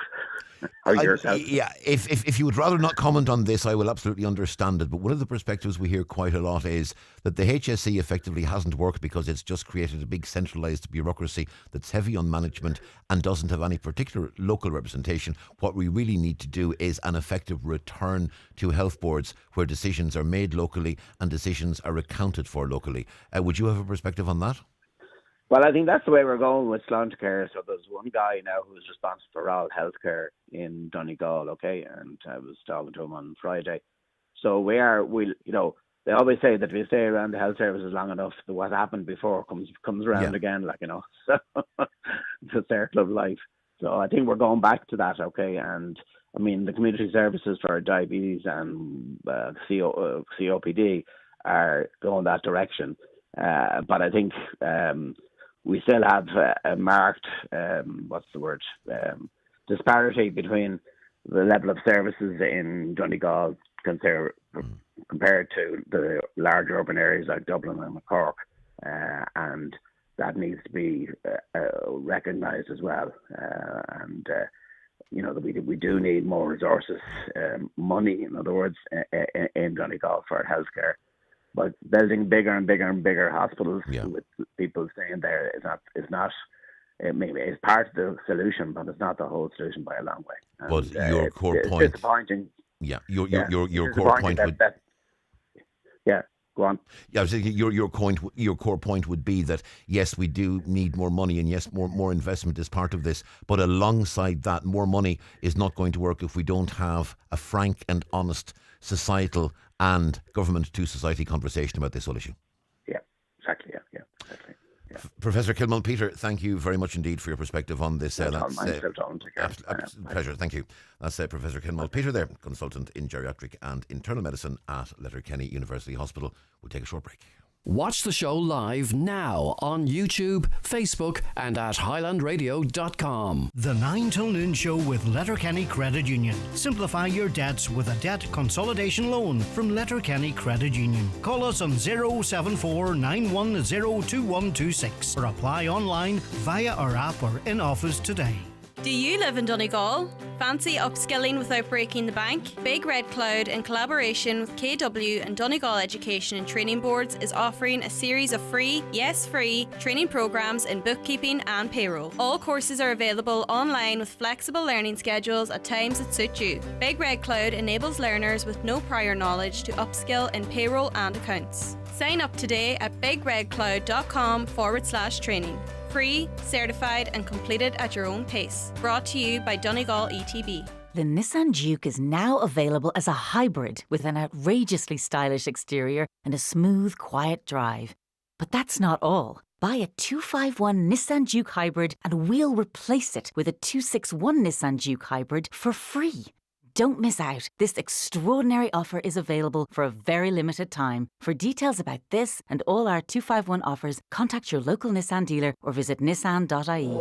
Or yourself. If you would rather not comment on this, I will absolutely understand it. But one of the perspectives we hear quite a lot is that the HSE effectively hasn't worked because it's just created a big centralised bureaucracy that's heavy on management and doesn't have any particular local representation. What we really need to do is an effective return to health boards where decisions are made locally and decisions are accounted for locally. Would you have a perspective on that? Well, I think that's the way we're going with Slump Care. So there's one guy now who's responsible for all healthcare in Donegal, okay? And I was talking to him on Friday. So they always say that if you stay around the health services long enough, what happened before comes around again, so it's a circle of life. So I think we're going back to that, okay? And I mean, the community services for diabetes and COPD are going that direction. But I think we still have a marked, disparity between the level of services in Donegal compared to the larger urban areas like Dublin and Cork, and that needs to be recognised as well. We do need more resources, money, in other words, in Donegal for healthcare. But building bigger and bigger and bigger hospitals with people staying there is not. Maybe it's part of the solution, but it's not the whole solution by a long way. And, but your core point, it's disappointing. Yeah, your core point would. Go on. Yeah, I was thinking your core point would be that yes, we do need more money, and yes, more investment is part of this. But alongside that, more money is not going to work if we don't have a frank and honest societal and government to society conversation about this whole issue. Yeah, exactly. Yeah, exactly. Yeah. Professor Kilmall, Peter, thank you very much indeed for your perspective on this. That's pleasure. Thank you. That's Professor Kilmall, Peter there, consultant in geriatric and internal medicine at Letterkenny University Hospital. We'll take a short break. Watch the show live now on YouTube, Facebook and at highlandradio.com. The 9 till noon show with Letterkenny Credit Union. Simplify your debts with a debt consolidation loan from Letterkenny Credit Union. Call us on 074 910 2126 or apply online via our app or in office today. Do you live in Donegal? Fancy upskilling without breaking the bank? Big Red Cloud, in collaboration with KW and Donegal Education and Training Boards, is offering a series of free training programs in bookkeeping and payroll. All courses are available online with flexible learning schedules at times that suit you. Big Red Cloud enables learners with no prior knowledge to upskill in payroll and accounts. Sign up today at bigredcloud.com/training. Free, certified and completed at your own pace. Brought to you by Donegal ETB. The Nissan Juke is now available as a hybrid with an outrageously stylish exterior and a smooth, quiet drive. But that's not all. Buy a 251 Nissan Juke Hybrid and we'll replace it with a 261 Nissan Juke Hybrid for free. Don't miss out. This extraordinary offer is available for a very limited time. For details about this and all our 251 offers, contact your local Nissan dealer or visit nissan.ie.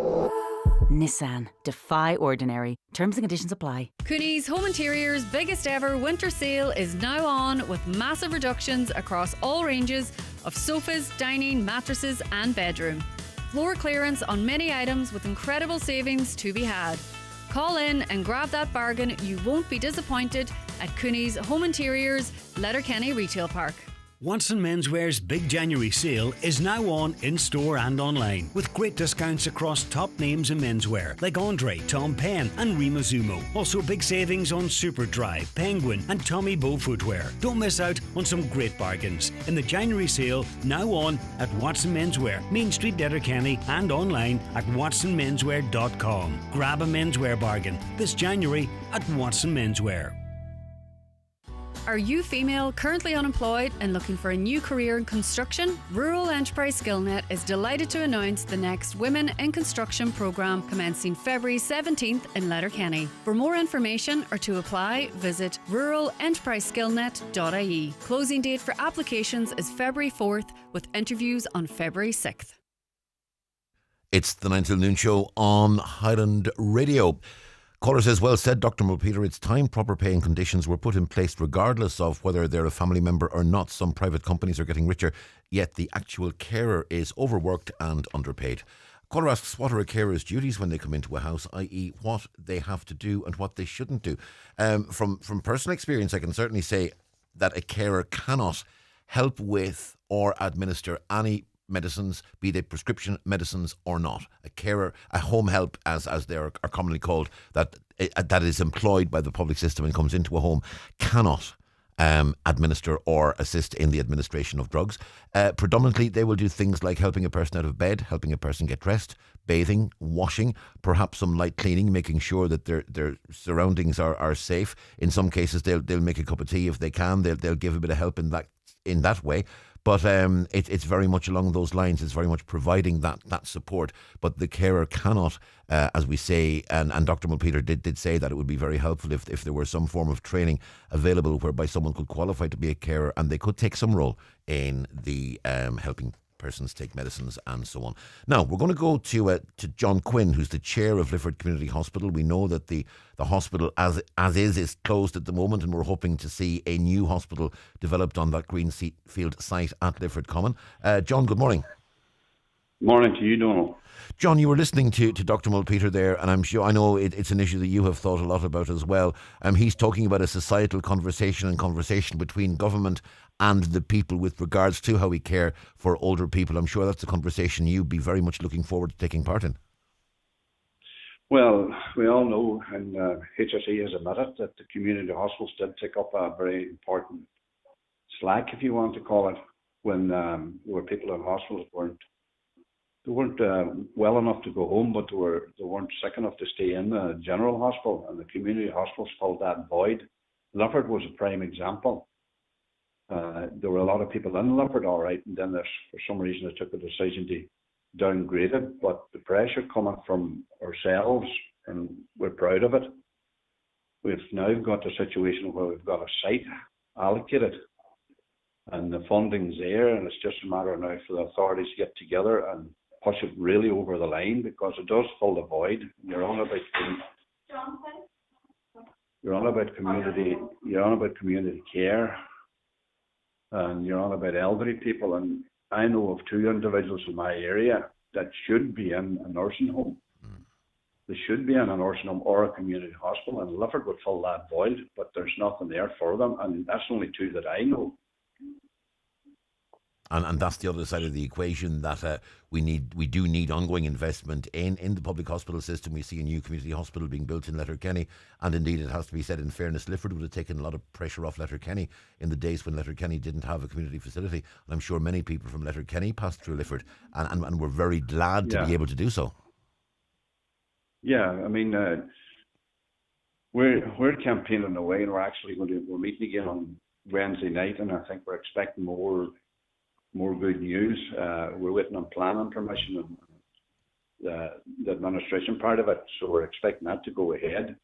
Nissan. Defy ordinary. Terms and conditions apply. Cooney's Home Interior's biggest ever winter sale is now on with massive reductions across all ranges of sofas, dining, mattresses and bedroom. Floor clearance on many items with incredible savings to be had. Call in and grab that bargain. You won't be disappointed at Cooney's Home Interiors, Letterkenny Retail Park. Watson Menswear's Big January sale is now on in-store and online with great discounts across top names in menswear like Andre, Tom Penn and Rima Zumo. Also big savings on Superdry, Penguin and Tommy Bow footwear. Don't miss out on some great bargains in the January sale now on at Watson Menswear, Main Street, Letterkenny and online at watsonmenswear.com. Grab a menswear bargain this January at Watson Menswear. Are you female, currently unemployed and looking for a new career in construction? Rural Enterprise SkillNet is delighted to announce the next Women in Construction programme commencing February 17th in Letterkenny. For more information or to apply, visit ruralenterpriseskillnet.ie. Closing date for applications is February 4th with interviews on February 6th. It's the 9 till noon show on Highland Radio. Caller says, well said, Dr. Mulpeter, it's time proper pay and conditions were put in place regardless of whether they're a family member or not. Some private companies are getting richer, yet the actual carer is overworked and underpaid. Caller asks, what are a carer's duties when they come into a house, i.e. what they have to do and what they shouldn't do? From personal experience, I can certainly say that a carer cannot help with or administer any medicines, be they prescription medicines or not. A carer, a home help, as they are commonly called, that is employed by the public system and comes into a home, cannot administer or assist in the administration of drugs. Predominantly, they will do things like helping a person out of bed, helping a person get dressed, bathing, washing, perhaps some light cleaning, making sure that their surroundings are safe. In some cases, they'll make a cup of tea if they can. They'll give a bit of help in that way. But it's very much along those lines. It's very much providing that support. But the carer cannot, as we say, and Dr. Mulpeter did say that it would be very helpful if there were some form of training available whereby someone could qualify to be a carer and they could take some role in the helping persons take medicines and so on. Now, we're going to go to John Quinn, who's the chair of Lifford Community Hospital. We know that the hospital as is closed at the moment, and we're hoping to see a new hospital developed on that greenfield site at Lifford Common. John, good morning. Morning to you, Donal. John, you were listening to Dr. Mulpeter there, and I know it's an issue that you have thought a lot about as well. He's talking about a societal conversation between government and the people with regards to how we care for older people. I'm sure that's a conversation you'd be very much looking forward to taking part in. Well, we all know, and HSE has admitted, that the community hospitals did take up a very important slack, if you want to call it, when where people in hospitals weren't well enough to go home, but they weren't sick enough to stay in the general hospital, and the community hospitals filled that void. Lifford was a prime example. There were a lot of people in Lifford, all right, and then for some reason they took a decision to downgrade it, but the pressure coming from ourselves, and we're proud of it. We've now got a situation where we've got a site allocated and the funding's there, and it's just a matter now for the authorities to get together and push it really over the line, because it does fill the void. You're on about community care, and you're on about elderly people, and I know of 2 individuals in my area that should be in a nursing home. They should be in a nursing home or a community hospital, and Lifford would fill that void, but there's nothing there for them, and that's only 2 that I know. And that's the other side of the equation, that we do need ongoing investment in the public hospital system. We see a new community hospital being built in Letterkenny, and indeed it has to be said, in fairness, Lifford would have taken a lot of pressure off Letterkenny in the days when Letterkenny didn't have a community facility. And I'm sure many people from Letterkenny passed through Lifford and were very glad to be able to do so. Yeah, I mean, we're campaigning away, and we're meeting again on Wednesday night, and I think we're expecting more good news. We're waiting on planning permission and the administration part of it, so we're expecting that to go ahead.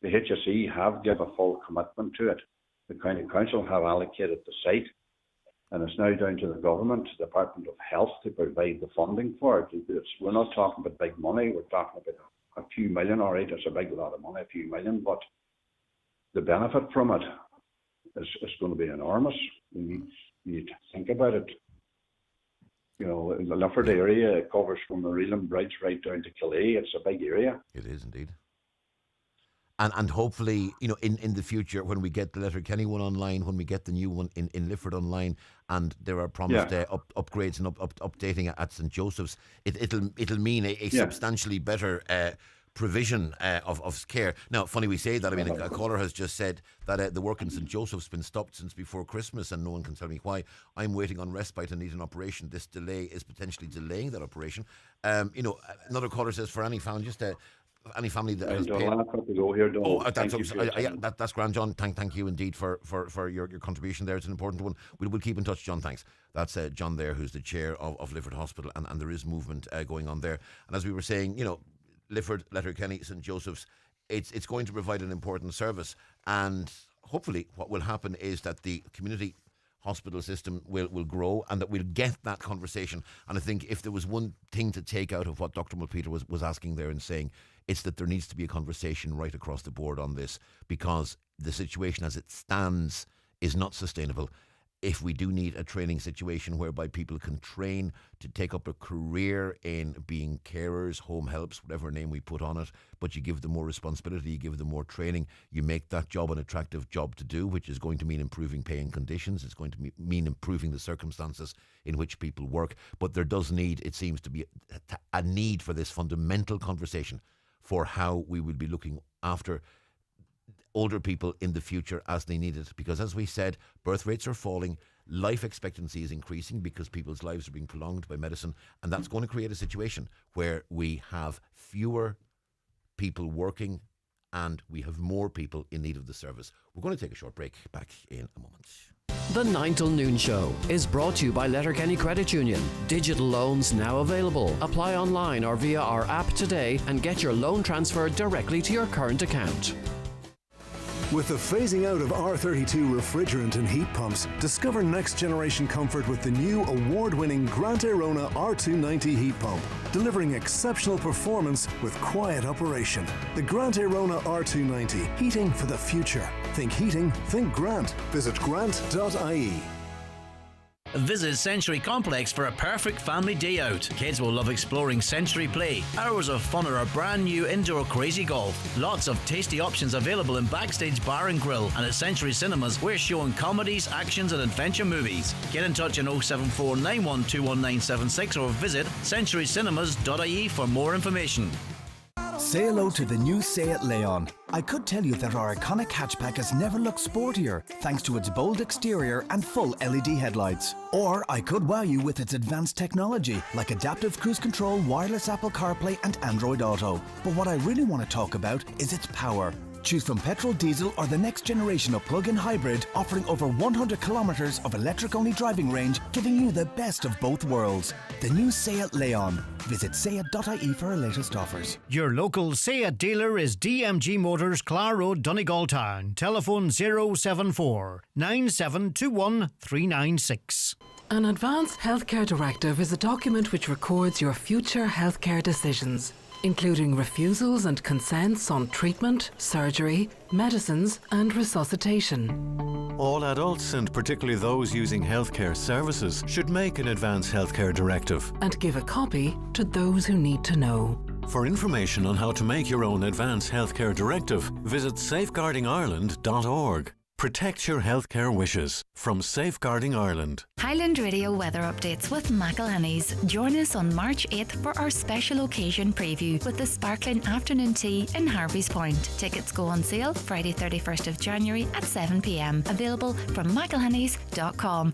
The HSE have given a full commitment to it. The County Council have allocated the site, and it's now down to the government, the Department of Health, to provide the funding for it. We're not talking about big money, we're talking about a few million. All right, it's a big lot of money, a few million, but the benefit from it is going to be enormous. You need to think about it. You know, the Lifford area covers from the Reelan Bridge right down to Calais. It's a big area. It is indeed. And hopefully, you know, in the future, when we get the Letterkenny one online, when we get the new one in Lifford online, and there are promised upgrades and updating at St. Joseph's, it'll mean a substantially better provision of care. Now, funny we say that. I mean, a caller has just said that the work in St. Joseph's been stopped since before Christmas, and no one can tell me why. I'm waiting on respite and need an operation. This delay is potentially delaying that operation. You know, another caller says, for any found just any family that has John, paid. I'll have to go here, Donal. That's grand, John. Thank you indeed for your contribution there. It's an important one. We'll keep in touch, John. Thanks. That's John there, who's the chair of Lifford Hospital, and there is movement going on there. And as we were saying, Lifford, Letterkenny, St Joseph's, it's going to provide an important service, and hopefully what will happen is that the community hospital system will grow, and that we'll get that conversation. And I think if there was one thing to take out of what Dr. Mulpeter was asking there and saying, it's that there needs to be a conversation right across the board on this, because the situation as it stands is not sustainable. If we do need a training situation whereby people can train to take up a career in being carers, home helps, whatever name we put on it, but you give them more responsibility, you give them more training, you make that job an attractive job to do, which is going to mean improving pay and conditions, it's going to mean improving the circumstances in which people work. But there does need, it seems to be a need for this fundamental conversation for how we will be looking after older people in the future as they need it. Because as we said, birth rates are falling, life expectancy is increasing because people's lives are being prolonged by medicine, and that's going to create a situation where we have fewer people working and we have more people in need of the service. We're going to take a short break. Back in a moment. The 9 till noon show is brought to you by Letterkenny Credit Union. Digital loans now available. Apply online or via our app today and get your loan transferred directly to your current account. With the phasing out of R32 refrigerant and heat pumps, discover next generation comfort with the new award-winning Grant Airona R290 heat pump, delivering exceptional performance with quiet operation. The Grant Airona R290, heating for the future. Think heating, think Grant. Visit grant.ie. Visit Century Complex for a perfect family day out. Kids will love exploring Century Play. Hours of fun at our brand new indoor Crazy Golf. Lots of tasty options available in Backstage Bar and Grill. And at Century Cinemas, we're showing comedies, actions and adventure movies. Get in touch on 074 9121 or visit centurycinemas.ie for more information. Say hello to the new Seat Leon. I could tell you that our iconic hatchback has never looked sportier thanks to its bold exterior and full LED headlights. Or I could wow you with its advanced technology like adaptive cruise control, wireless Apple CarPlay and Android Auto. But what I really want to talk about is its power. Choose from petrol, diesel or the next generation of plug-in hybrid, offering over 100 kilometres of electric-only driving range, giving you the best of both worlds. The new Seat Leon. Visit seat.ie for our latest offers. Your local Seat dealer is DMG Motors, Clar Road, Donegal Town. Telephone 074 9721 396. An Advanced Healthcare Directive is a document which records your future healthcare decisions, including refusals and consents on treatment, surgery, medicines and resuscitation. All adults, and particularly those using healthcare services, should make an Advanced Healthcare Directive and give a copy to those who need to know. For information on how to make your own Advanced Healthcare Directive, visit safeguardingireland.org. Protect your healthcare wishes from Safeguarding Ireland. Highland Radio weather updates with McElhenney's. Join us on March 8th for our special occasion preview with the sparkling afternoon tea in Harvey's Point. Tickets go on sale Friday 31st of January at 7 p.m. Available from mcelhenneys.com.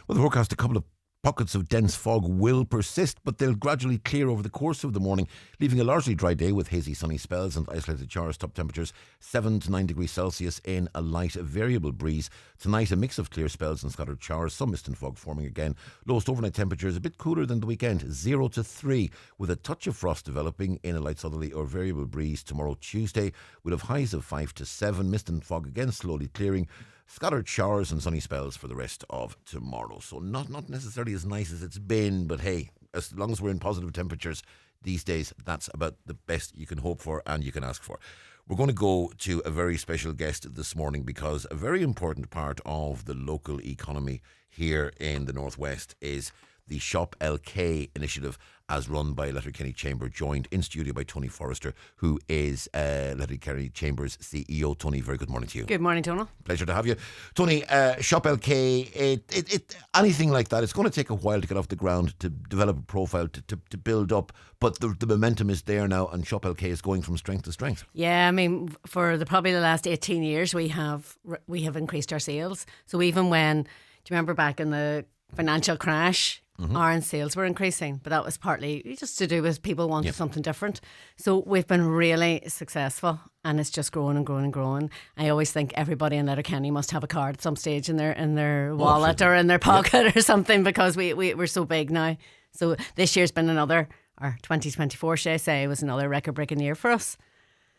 Well, the forecast, a couple of pockets of dense fog will persist, but they'll gradually clear over the course of the morning, leaving a largely dry day with hazy sunny spells and isolated showers. Top temperatures 7 to 9 degrees Celsius in a light variable breeze. Tonight a mix of clear spells and scattered showers, some mist and fog forming again. Lowest overnight temperatures a bit cooler than the weekend, 0 to 3, with a touch of frost developing in a light southerly or variable breeze. Tomorrow Tuesday we'll have highs of 5 to 7, mist and fog again slowly clearing. Scattered showers and sunny spells for the rest of tomorrow. So not necessarily as nice as it's been, but hey, as long as we're in positive temperatures these days, that's about the best you can hope for and you can ask for. We're going to go to a very special guest this morning because a very important part of the local economy here in the Northwest is the Shop LK initiative, as run by Letterkenny Chamber, joined in studio by Tony Forrester, who is Letterkenny Chamber's CEO. Tony, very good morning to you. Good morning, Donal. Pleasure to have you. Tony, Shop LK, anything like that, it's going to take a while to get off the ground, to develop a profile, to build up, but the momentum is there now and Shop LK is going from strength to strength. Yeah, I mean, for probably the last 18 years, we have increased our sales. So even when, do you remember back in the financial crash, our sales were increasing, but that was partly just to do with people wanting something different. So we've been really successful, and it's just growing and growing and growing. I always think everybody in Letterkenny must have a card at some stage in their wallet or in their pocket or something, because we're so big now. So this year's been another, or 2024, should I say, was another record-breaking year for us.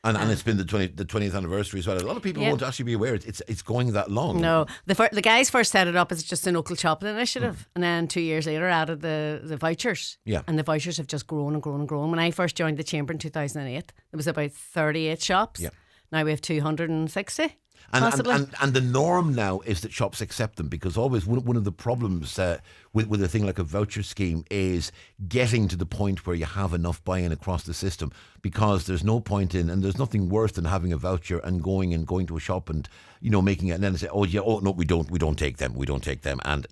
And it's been the 20th anniversary as well. A lot of people won't actually be aware it's going that long. No, the guys first set it up as just a local shopping initiative, and then 2 years later added the vouchers. Yeah. And the vouchers have just grown and grown and grown. When I first joined the chamber in 2008, there was about 38 shops. Yeah. Now we have 260. And the norm now is that shops accept them, because always one of the problems with a thing like a voucher scheme is getting to the point where you have enough buy-in across the system, because there's no point in, and there's nothing worse than having a voucher and going to a shop and making it, and then say, oh no, we don't take them, and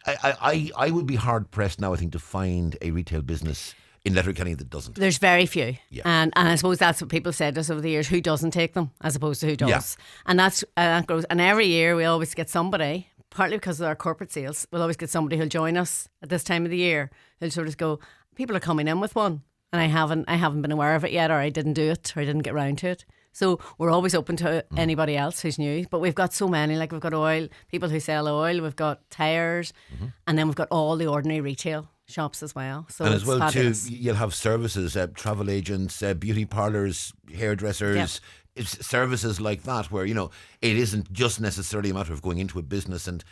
I would be hard pressed now, I think, to find a retail business in Letterkenny that doesn't. There's very few. Yeah. And I suppose that's what people said to us over the years, who doesn't take them as opposed to who does. Yeah. And that grows. And every year we always get somebody, partly because of our corporate sales, we'll always get somebody who'll join us at this time of the year, who'll sort of go, people are coming in with one, and I haven't been aware of it yet, or I didn't do it, or I didn't get round to it. So we're always open to anybody else who's new. But we've got so many, like we've got oil, people who sell oil, we've got tyres, and then we've got all the ordinary retail shops as well. So and as well fabulous. too, you'll have services, travel agents, beauty parlours, hairdressers, it's services like that, where it isn't just necessarily a matter of going into a business and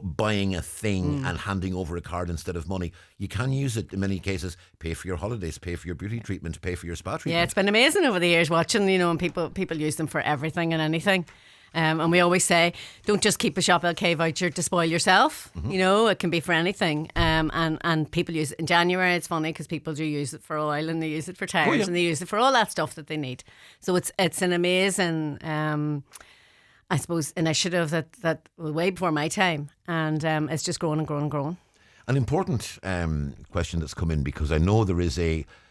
buying a thing and handing over a card instead of money. You can use it in many cases, pay for your holidays, pay for your beauty treatment, pay for your spa treatment. Yeah, it's been amazing over the years watching, and people use them for everything and anything. And we always say, don't just keep a Shop LK voucher to spoil yourself. It can be for anything. And people use it in January. It's funny because people do use it for oil, and they use it for tyres, and they use it for all that stuff that they need. So it's an amazing, I suppose, initiative that was way before my time, and it's just growing and growing and growing. An important question that's come in, because I know there is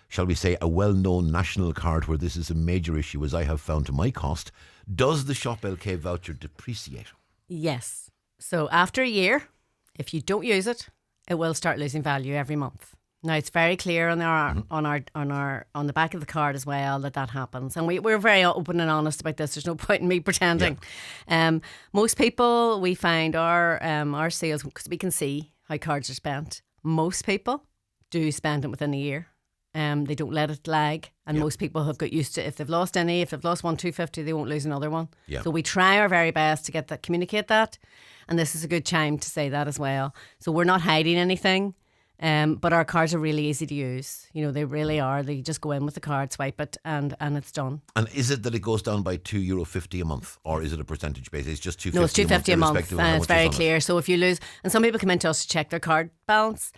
shall we say, a well-known national card where this is a major issue, as I have found to my cost. Does the Shop LK voucher depreciate? Yes. So after a year, if you don't use it, it will start losing value every month. Now it's very clear on the back of the card as well that happens, and we're very open and honest about this. There's no point in me pretending. Yeah. Most people, we find our sales, because we can see how cards are spent. Most people do spend it within a year. They don't let it lag, and most people have got used to, if they've lost one 250, they won't lose another one. So we try our very best to communicate that, and this is a good time to say that as well. So we're not hiding anything, but our cards are really easy to use. They really are. They just go in with the card, swipe it, and it's done. And is it that it goes down by €2.50 a month, or is it a percentage base? It's just €2.50. No, it's €2.50 a month, and it's very clear. So if you lose, and some people come in to us to check their card balance.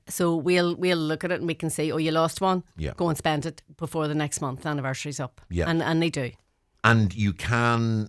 So we'll look at it and we can say, oh, you lost one. Yeah. Go and spend it before the next month anniversary's up. Yeah. And they do. And you can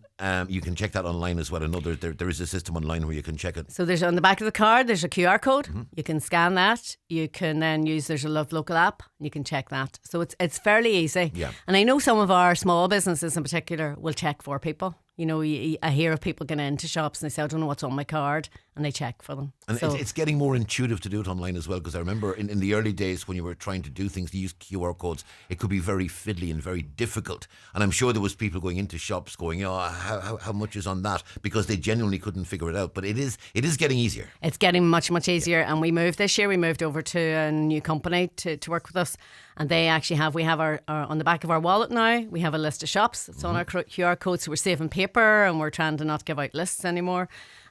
check that online as well. I know there is a system online where you can check it. So there's on the back of the card, there's a QR code. You can scan that. You can then there's a local app. You can check that. So it's fairly easy. Yeah. And I know some of our small businesses in particular will check for people. I hear of people going into shops and they say, I don't know what's on my card, and they check for them. And it's getting more intuitive to do it online as well, because I remember in the early days when you were trying to do things, to use QR codes, it could be very fiddly and very difficult. And I'm sure there was people going into shops going, how much is on that? Because they genuinely couldn't figure it out. But it is getting easier. It's getting much, much easier. And we moved this year, we moved over to a new company to work with us. And they actually we have our on the back of our wallet now, we have a list of shops. It's on our QR code, so we're saving paper and we're trying to not give out lists anymore.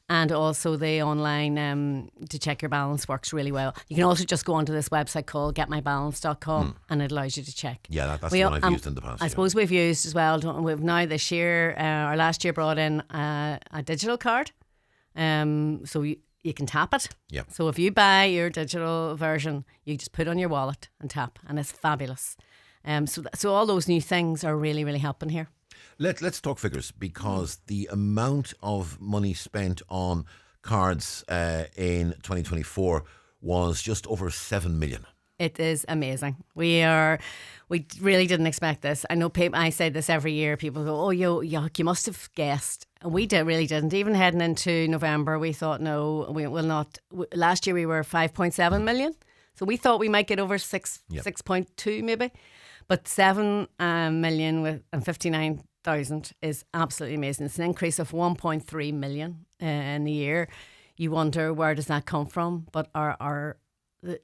And also the online to check your balance works really well. You can also just go onto this website called getmybalance.com and it allows you to check. Yeah, that's the one I've used in the past. I suppose we've used as well, we've now this year, or last year brought in a digital card. So you can tap it. Yeah. So if you buy your digital version, you just put it on your wallet and tap, and it's fabulous. So all those new things are really, really helping here. Let's talk figures, because the amount of money spent on cards in 2024 was just over 7 million. It is amazing. We really didn't expect this. I know I say this every year. People go, "Oh, you must have guessed." And we really didn't. Even heading into November, we thought, no, we will not. Last year we were 5.7 million. So we thought we might get over 6.2 maybe. But 7 million and 59,000 is absolutely amazing. It's an increase of 1.3 million in the year. You wonder, where does that come from? But the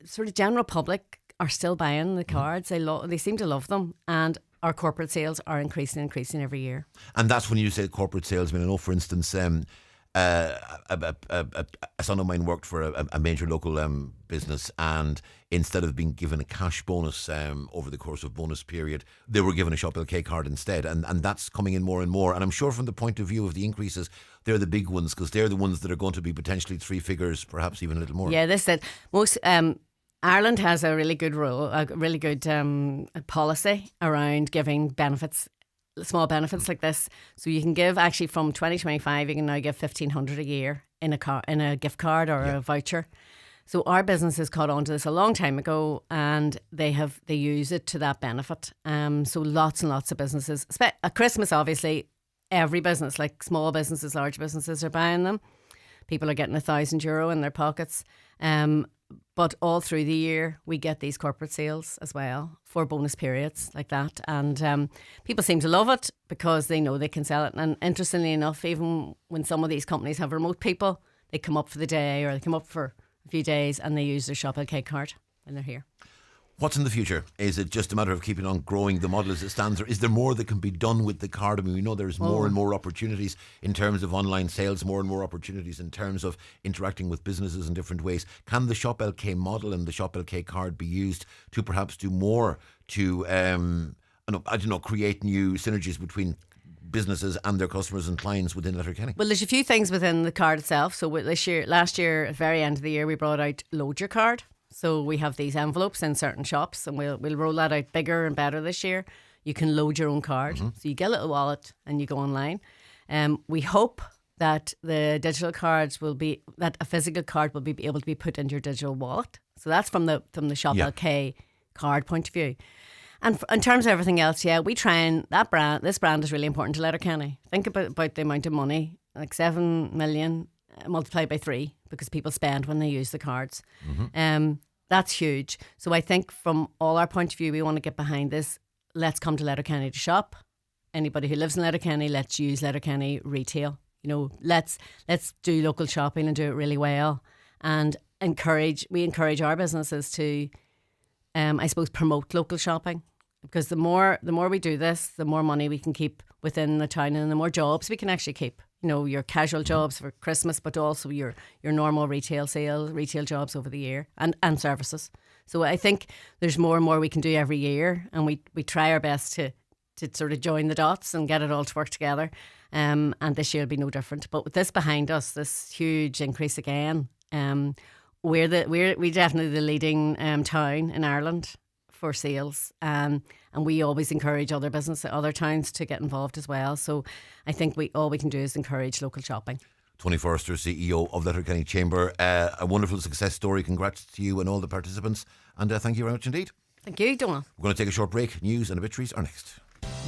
sort of general public are still buying the cards. They seem to love them. And our corporate sales are increasing every year. And that's when you say corporate sales. I mean, I know, for instance, a son of mine worked for a major local business, and instead of being given a cash bonus over the course of bonus period, they were given a Shop LK card instead, and that's coming in more and more. And I'm sure from the point of view of the increases, they're the big ones, because they're the ones that are going to be potentially 3 figures, perhaps even a little more. Yeah, this said most. Ireland has a really good rule, a really good policy around giving benefits, small benefits like this. So you can give, actually from 2025, you can now give $1,500 a year in a gift card or a voucher. So our business has caught on to this a long time ago, and they use it to that benefit. So lots and lots of businesses, at Christmas, obviously, every business, like small businesses, large businesses, are buying them. People are getting €1,000 in their pockets. But all through the year, we get these corporate sales as well for bonus periods like that. And people seem to love it because they know they can sell it. And interestingly enough, even when some of these companies have remote people, they come up for the day or they come up for a few days and they use their Shop LK card when they're here. What's in the future? Is it just a matter of keeping on growing the model as it stands, or is there more that can be done with the card? I mean, we know there's more and more opportunities in terms of online sales, more and more opportunities in terms of interacting with businesses in different ways. Can the Shop LK model and the Shop LK card be used to perhaps do more to, create new synergies between businesses and their customers and clients within Letterkenny? Well, there's a few things within the card itself. So last year, at the very end of the year, we brought out Load Your Card. So we have these envelopes in certain shops, and we'll roll that out bigger and better this year. You can load your own card. So you get a little wallet and you go online. We hope that the digital cards that a physical card will be able to be put into your digital wallet. So that's from the Shop LK card point of view. And in terms of everything else, we try and this brand is really important to Letterkenny. Think about the amount of money, like 7 million multiplied by 3, because people spend when they use the cards. That's huge. So I think from all our point of view, we want to get behind this. Let's come to Letterkenny to shop. Anybody who lives in Letterkenny, let's use Letterkenny retail. Let's do local shopping and do it really well. And we encourage our businesses to, I suppose, promote local shopping. Because the more we do this, the more money we can keep within the town, and the more jobs we can actually keep. Your casual jobs for Christmas, but also your normal retail jobs over the year, and services. So I think there's more and more we can do every year, and we try our best to sort of join the dots and get it all to work together. And this year will be no different. But with this behind us, this huge increase again, we're definitely the leading town in Ireland for sales, and we always encourage other towns to get involved as well. So I think all we can do is encourage local shopping. Tony Forrester, CEO of Letterkenny Chamber, a wonderful success story. Congrats to you and all the participants, and thank you very much indeed. Thank you, Donal. We're going to take a short break. News and obituaries are next.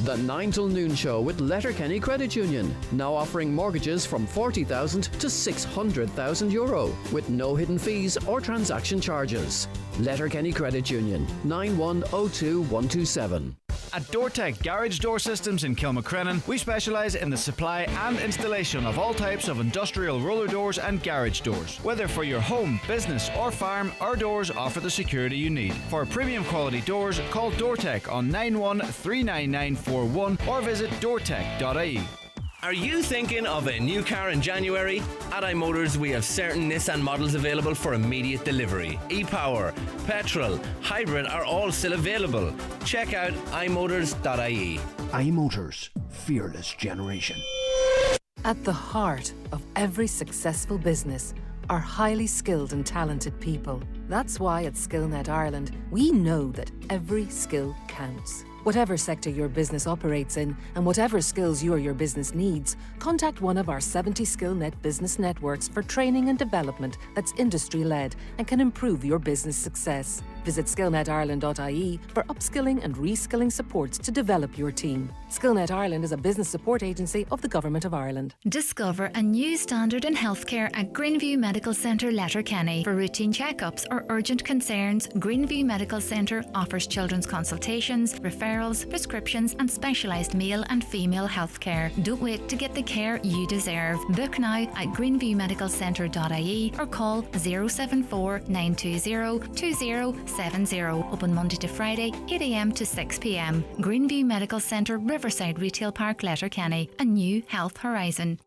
The 9 till noon show with Letterkenny Credit Union, now offering mortgages from €40,000 to €600,000 with no hidden fees or transaction charges. Letterkenny Credit Union, 9102127. At DoorTech Garage Door Systems in Kilmacrennan, we specialise in the supply and installation of all types of industrial roller doors and garage doors. Whether for your home, business or farm, our doors offer the security you need. For premium quality doors, call DoorTech on 9139941 or visit doortech.ie. Are you thinking of a new car in January? At iMotors, we have certain Nissan models available for immediate delivery. E-Power, petrol, hybrid are all still available. Check out imotors.ie. iMotors, fearless generation. At the heart of every successful business are highly skilled and talented people. That's why at SkillNet Ireland, we know that every skill counts. Whatever sector your business operates in and whatever skills you or your business needs, contact one of our 70 SkillNet business networks for training and development that's industry-led and can improve your business success. Visit skillnetireland.ie for upskilling and reskilling supports to develop your team. Skillnet Ireland is a business support agency of the Government of Ireland. Discover a new standard in healthcare at Greenview Medical Centre, Letterkenny. For routine checkups or urgent concerns, Greenview Medical Centre offers children's consultations, referrals, prescriptions and specialised male and female healthcare. Don't wait to get the care you deserve. Book now at greenviewmedicalcentre.ie or call 074 920 2070. Open Monday to Friday, 8 a.m. to 6 p.m. Greenview Medical Centre, Riverside Retail Park, Letterkenny. A new health horizon.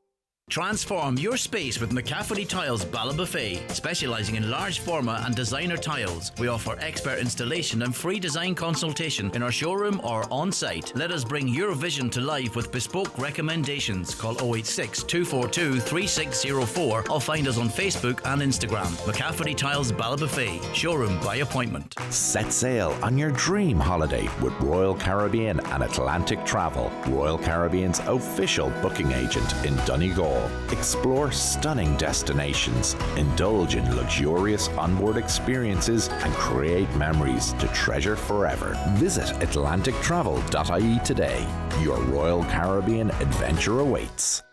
Transform your space with McCafferty Tiles Buffet, specialising in large format and designer tiles. We offer expert installation and free design consultation in our showroom or on site. Let us bring your vision to life with bespoke recommendations. Call 086 242 3604 or find us on Facebook and Instagram. McCafferty Tiles Buffet, showroom by appointment. Set sail on your dream holiday with Royal Caribbean and Atlantic Travel, Royal Caribbean's official booking agent in Donegal. Explore stunning destinations, indulge in luxurious onboard experiences and create memories to treasure forever. Visit atlantictravel.ie today. Your Royal Caribbean adventure awaits.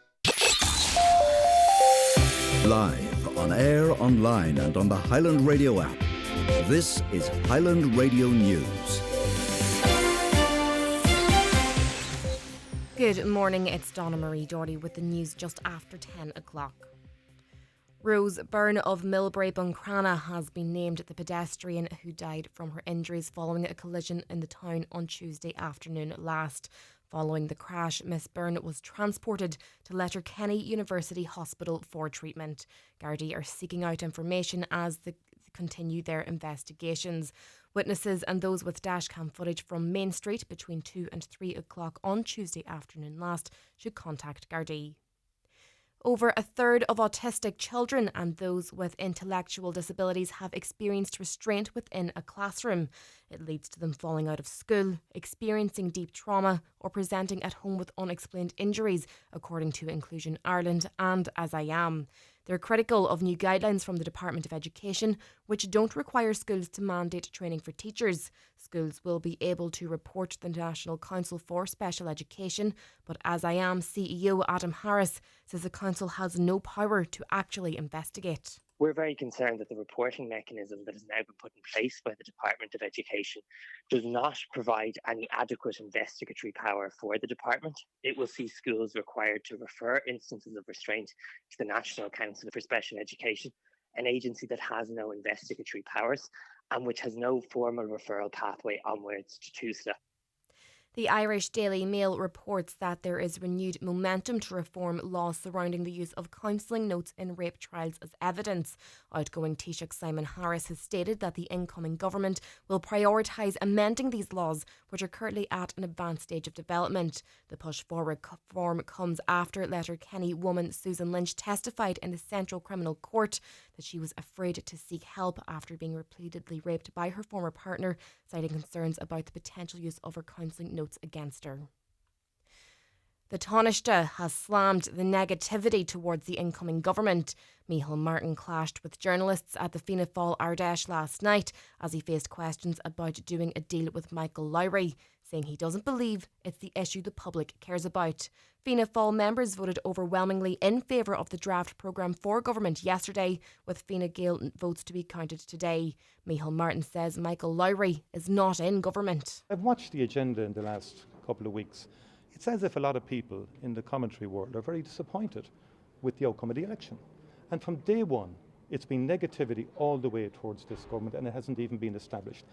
Live, on air, online and on the Highland Radio app. This is Highland Radio News. Good morning, it's Donna Marie Doherty with the news just after 10 o'clock. Rose Byrne of Millbrae Buncrana has been named the pedestrian who died from her injuries following a collision in the town on Tuesday afternoon last. Following the crash, Miss Byrne was transported to Letterkenny University Hospital for treatment. Gardaí are seeking out information as they continue their investigations. Witnesses and those with dashcam footage from Main Street between 2 and 3 o'clock on Tuesday afternoon last should contact Gardaí. Over a third of autistic children and those with intellectual disabilities have experienced restraint within a classroom. It leads to them falling out of school, experiencing deep trauma or presenting at home with unexplained injuries, according to Inclusion Ireland and As I Am. They're critical of new guidelines from the Department of Education, which don't require schools to mandate training for teachers. Schools will be able to report to the National Council for Special Education, but As I Am CEO Adam Harris says the council has no power to actually investigate. We're very concerned that the reporting mechanism that has now been put in place by the Department of Education does not provide any adequate investigatory power for the department. It will see schools required to refer instances of restraint to the National Council for Special Education, an agency that has no investigatory powers and which has no formal referral pathway onwards to TUSLA. The Irish Daily Mail reports that there is renewed momentum to reform laws surrounding the use of counselling notes in rape trials as evidence. Outgoing Taoiseach Simon Harris has stated that the incoming government will prioritise amending these laws, which are currently at an advanced stage of development. The push forward reform comes after Letterkenny woman Susan Lynch testified in the Central Criminal Court that she was afraid to seek help after being repeatedly raped by her former partner, citing concerns about the potential use of her counselling notes against her. The Taoiseach has slammed the negativity towards the incoming government. Micheál Martin clashed with journalists at the Fianna Fáil Ardèche last night as he faced questions about doing a deal with Michael Lowry, saying he doesn't believe it's the issue the public cares about. Fianna Fáil members voted overwhelmingly in favour of the draft programme for government yesterday, with Fine Gael votes to be counted today. Micheál Martin says Michael Lowry is not in government. I've watched the agenda in the last couple of weeks. It's as if a lot of people in the commentary world are very disappointed with the outcome of the election. And from day one, it's been negativity all the way towards this government, and it hasn't even been established.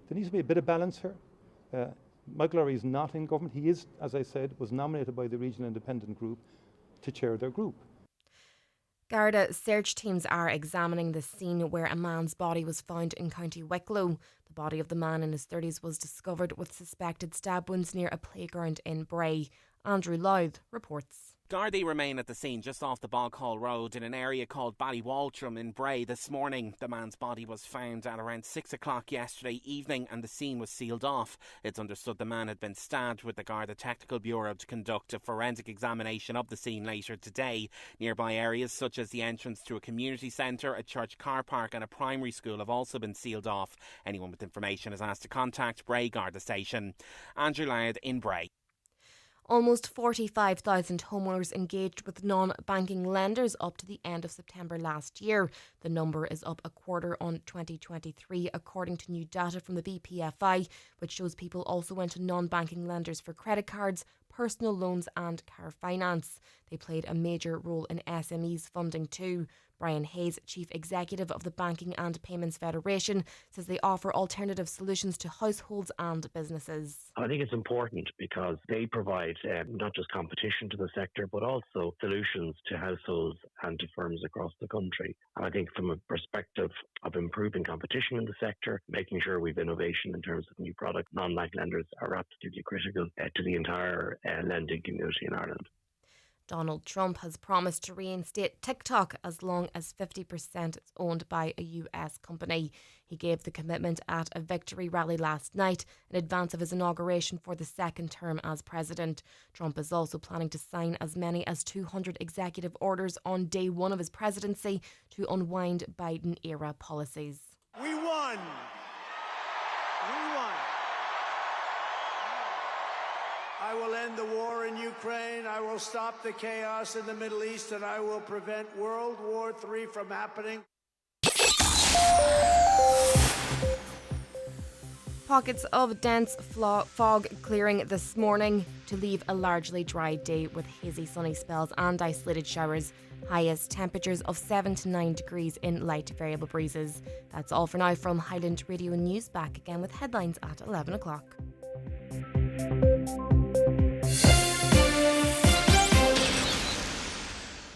There needs to be a bit of balance here. Michael Lowry is not in government. He is, as I said, was nominated by the Regional Independent Group to chair their group. Garda search teams are examining the scene where a man's body was found in County Wicklow. The body of the man in his 30s was discovered with suspected stab wounds near a playground in Bray. Andrew Louth reports. Gardaí remain at the scene just off the Boghall Road in an area called Ballywaltrim in Bray this morning. The man's body was found at around 6 o'clock yesterday evening and the scene was sealed off. It's understood the man had been stabbed, with the Garda Technical Bureau to conduct a forensic examination of the scene later today. Nearby areas such as the entrance to a community centre, a church car park and a primary school have also been sealed off. Anyone with information is asked to contact Bray Garda Station. Andrew Laird in Bray. Almost 45,000 homeowners engaged with non-banking lenders up to the end of September last year. The number is up a quarter on 2023, according to new data from the BPFI, which shows people also went to non-banking lenders for credit cards, personal loans and car finance. They played a major role in SMEs funding too. Brian Hayes, Chief Executive of the Banking and Payments Federation, says they offer alternative solutions to households and businesses. I think it's important because they provide not just competition to the sector, but also solutions to households and to firms across the country. And I think from a perspective of improving competition in the sector, making sure we've innovation in terms of new products, non-bank lenders are absolutely critical to the entire lending community in Ireland. Donald Trump has promised to reinstate TikTok as long as 50% is owned by a US company. He gave the commitment at a victory rally last night in advance of his inauguration for the second term as president. Trump is also planning to sign as many as 200 executive orders on day one of his presidency to unwind Biden-era policies. We won! I will end the war in Ukraine, I will stop the chaos in the Middle East, and I will prevent World War III from happening. Pockets of dense fog clearing this morning to leave a largely dry day with hazy sunny spells and isolated showers. Highest temperatures of 7 to 9 degrees in light variable breezes. That's all for now from Highland Radio News. Back again with headlines at 11 o'clock.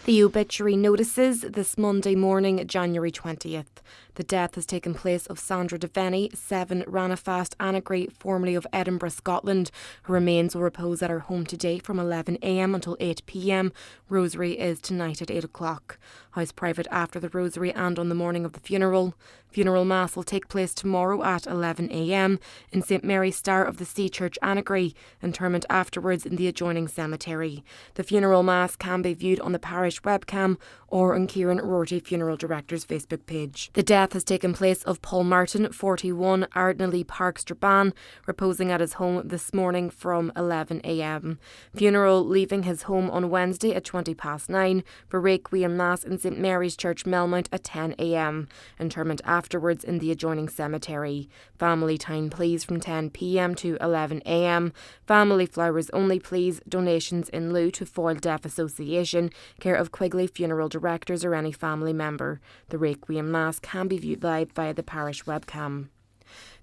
The obituary notices this Monday morning, January 20th. The death has taken place of Sandra Devaney, 7, Ranafast Annagry, formerly of Edinburgh, Scotland. Her remains will repose at her home today from 11 a.m. until 8 p.m. Rosary is tonight at 8 o'clock. House private after the rosary and on the morning of the funeral. Funeral Mass will take place tomorrow at 11 a.m. in St Mary's Star of the Sea Church, Annagry. Interment afterwards in the adjoining cemetery. The Funeral Mass can be viewed on the parish webcam or on Kieran Rorty, Funeral Director's Facebook page. The death has taken place of Paul Martin, 41, Ardnally Park, Strabane, reposing at his home this morning from 11 a.m. Funeral leaving his home on Wednesday at 9:20 for Requiem Mass in St Mary's Church, Melmount at 10 a.m. Interment afterwards in the adjoining cemetery. Family time please from 10 p.m. to 11 a.m. Family flowers only please. Donations in lieu to Foyle Deaf Association, care of Quigley Funeral Directors or any family member. The Requiem Mass can be viewed live via the parish webcam.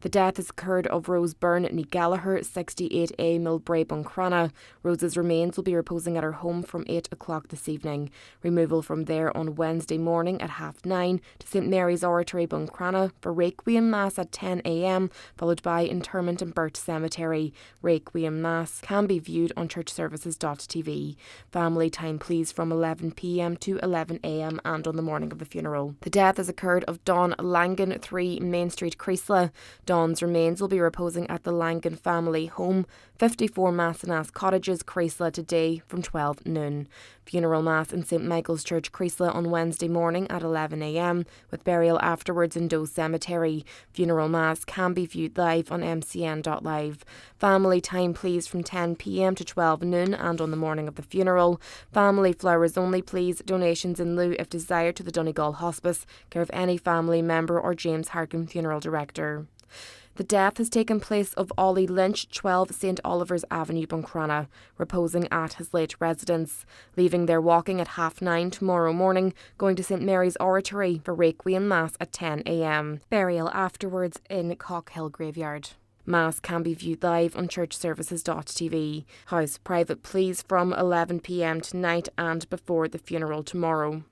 The death has occurred of Rose Byrne ní Gallagher, 68A Millbrae Buncrana. Rose's remains will be reposing at her home from 8 o'clock this evening. Removal from there on Wednesday morning at 9:30 to St Mary's Oratory, Buncrana for Requiem Mass at 10 a.m, followed by interment in Burt Cemetery. Requiem Mass can be viewed on churchservices.tv. Family time please from 11 p.m. to 11 a.m. and on the morning of the funeral. The death has occurred of Don Langan, 3 Main Street, Creasla. Don's remains will be reposing at the Langan family home, 54 Massanas Cottages, Creasla, today from 12 noon. Funeral Mass in St Michael's Church, Creasla on Wednesday morning at 11 a.m, with burial afterwards in Doe Cemetery. Funeral Mass can be viewed live on mcn.live. Family time please from 10 p.m. to 12 noon and on the morning of the funeral. Family flowers only please. Donations in lieu if desired to the Donegal Hospice, care of any family member or James Harkin Funeral Director. The death has taken place of Ollie Lynch, 12 St Oliver's Avenue, Buncrana, reposing at his late residence, leaving there walking at 9:30 tomorrow morning, going to St Mary's Oratory for Requiem Mass at 10 a.m. Burial afterwards in Cockhill Graveyard. Mass can be viewed live on churchservices.tv. House private please from 11 p.m. tonight and before the funeral tomorrow.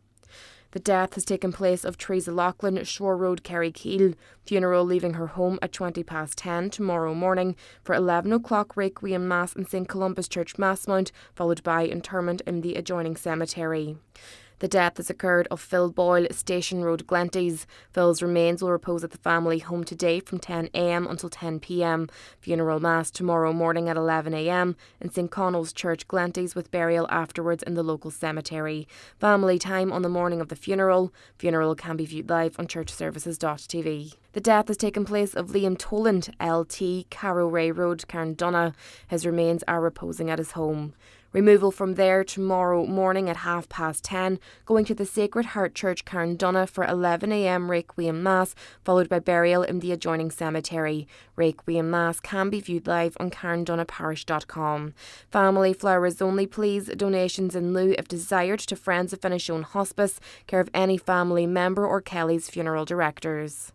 The death has taken place of Teresa Loughlin, Shore Road, Kerrykeel. Funeral leaving her home at 10:20 tomorrow morning for 11 o'clock Requiem Mass in St Columba's Church Massmount, followed by interment in the adjoining cemetery. The death has occurred of Phil Boyle, Station Road, Glenties. Phil's remains will repose at the family home today from 10 a.m. until 10 p.m. Funeral Mass tomorrow morning at 11 a.m. in St Connell's Church, Glenties, with burial afterwards in the local cemetery. Family time on the morning of the funeral. Funeral can be viewed live on churchservices.tv. The death has taken place of Liam Toland, LT, Carrow Ray Road, Carndonagh. His remains are reposing at his home. Removal from there tomorrow morning at 10:30, going to the Sacred Heart Church, Carndonagh, for 11 a.m. Requiem Mass, followed by burial in the adjoining cemetery. Requiem Mass can be viewed live on carndonaghparish.com. Family flowers only, please. Donations in lieu, if desired, to Friends of Finishone Hospice, care of any family member or Kelly's funeral directors.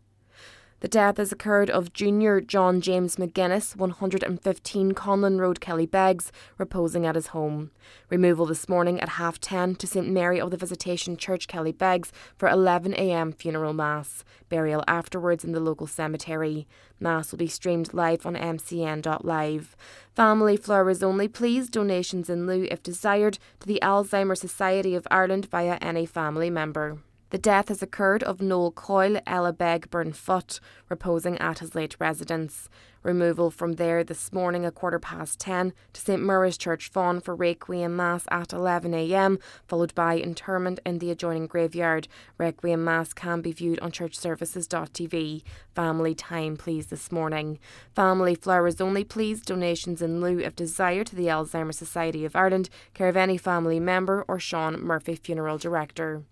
The death has occurred of Junior John James McGuinness, 115 Conlon Road, Kellybegs, reposing at his home. Removal this morning at 10:30 to St Mary of the Visitation Church, Kellybegs, for 11 a.m. funeral mass. Burial afterwards in the local cemetery. Mass will be streamed live on mcn.live. Family flowers only, please. Donations in lieu, if desired, to the Alzheimer's Society of Ireland via any family member. The death has occurred of Noel Coyle, Ella Begg, Burnfoot, reposing at his late residence. Removal from there this morning at 10:15 to St Murray's Church, Fawn, for Requiem Mass at 11 a.m, followed by interment in the adjoining graveyard. Requiem Mass can be viewed on churchservices.tv. Family time, please, this morning. Family flowers only, please. Donations in lieu, if desired, to the Alzheimer's Society of Ireland, care of any family member or Sean Murphy, funeral director.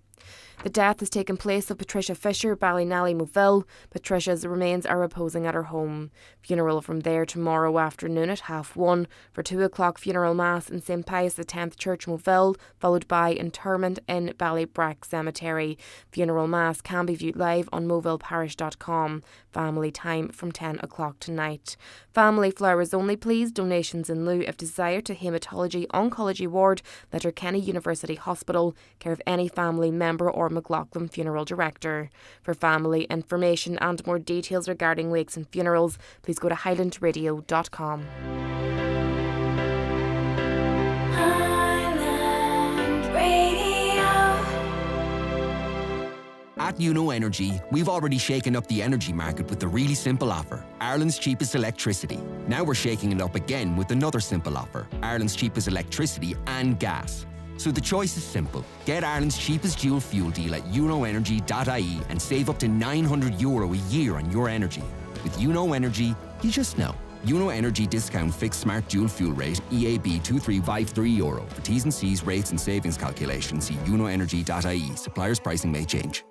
The death has taken place of Patricia Fisher, Ballynally, Moville. Patricia's remains are reposing at her home. Funeral from there tomorrow afternoon at 1:30 for 2 o'clock funeral mass in St Pius X Church, Moville, followed by interment in Ballybrack Cemetery. Funeral mass can be viewed live on movilleparish.com. Family time from 10 o'clock tonight. Family flowers only, please. Donations in lieu, if desired, to Haematology Oncology Ward, Letterkenny University Hospital, care of any family member or McLaughlin funeral director. For family information and more details regarding wakes and funerals, please go to highlandradio.com. At Uno Energy, we've already shaken up the energy market with the really simple offer, Ireland's cheapest electricity. Now we're shaking it up again with another simple offer, Ireland's cheapest electricity and gas. So the choice is simple. Get Ireland's cheapest dual fuel deal at unoenergy.ie and save up to €900 a year on your energy. With Uno Energy, you just know. Uno Energy discount fixed smart dual fuel rate EAB €2353. For T's and C's, rates and savings calculations, see unoenergy.ie. Suppliers' pricing may change.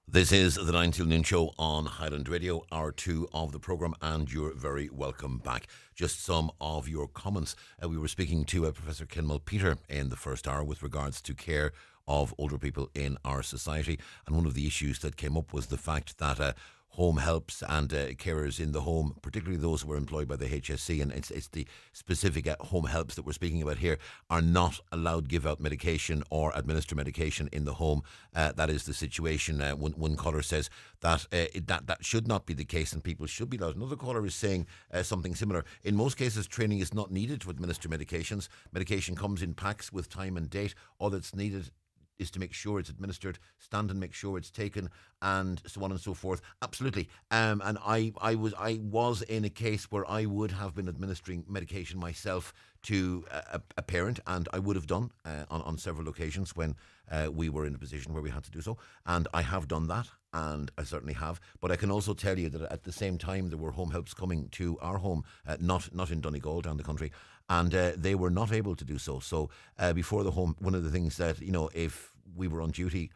This is the 9 till noon show on Highland Radio, hour 2 of the programme, and you're very welcome back. Just some of your comments. We were speaking to Professor Kinmel Peter in the first hour with regards to care of older people in our society, and one of the issues that came up was the fact that home helps and carers in the home, particularly those who are employed by the HSC, and it's the specific home helps that we're speaking about here, are not allowed to give out medication or administer medication in the home. That is the situation. One caller says that that should not be the case and people should be allowed. Another caller is saying something similar. In most cases, training is not needed to administer medications. Medication comes in packs with time and date. All that's needed is to make sure it's administered, stand and make sure it's taken, and so on and so forth. Absolutely. And I was in a case where I would have been administering medication myself to a parent, and I would have done on several occasions when we were in a position where we had to do so. And I have done that, and I certainly have. But I can also tell you that at the same time there were home helps coming to our home, not in Donegal, down the country, and they were not able to do so. So before the home, one of the things that, if we were on duty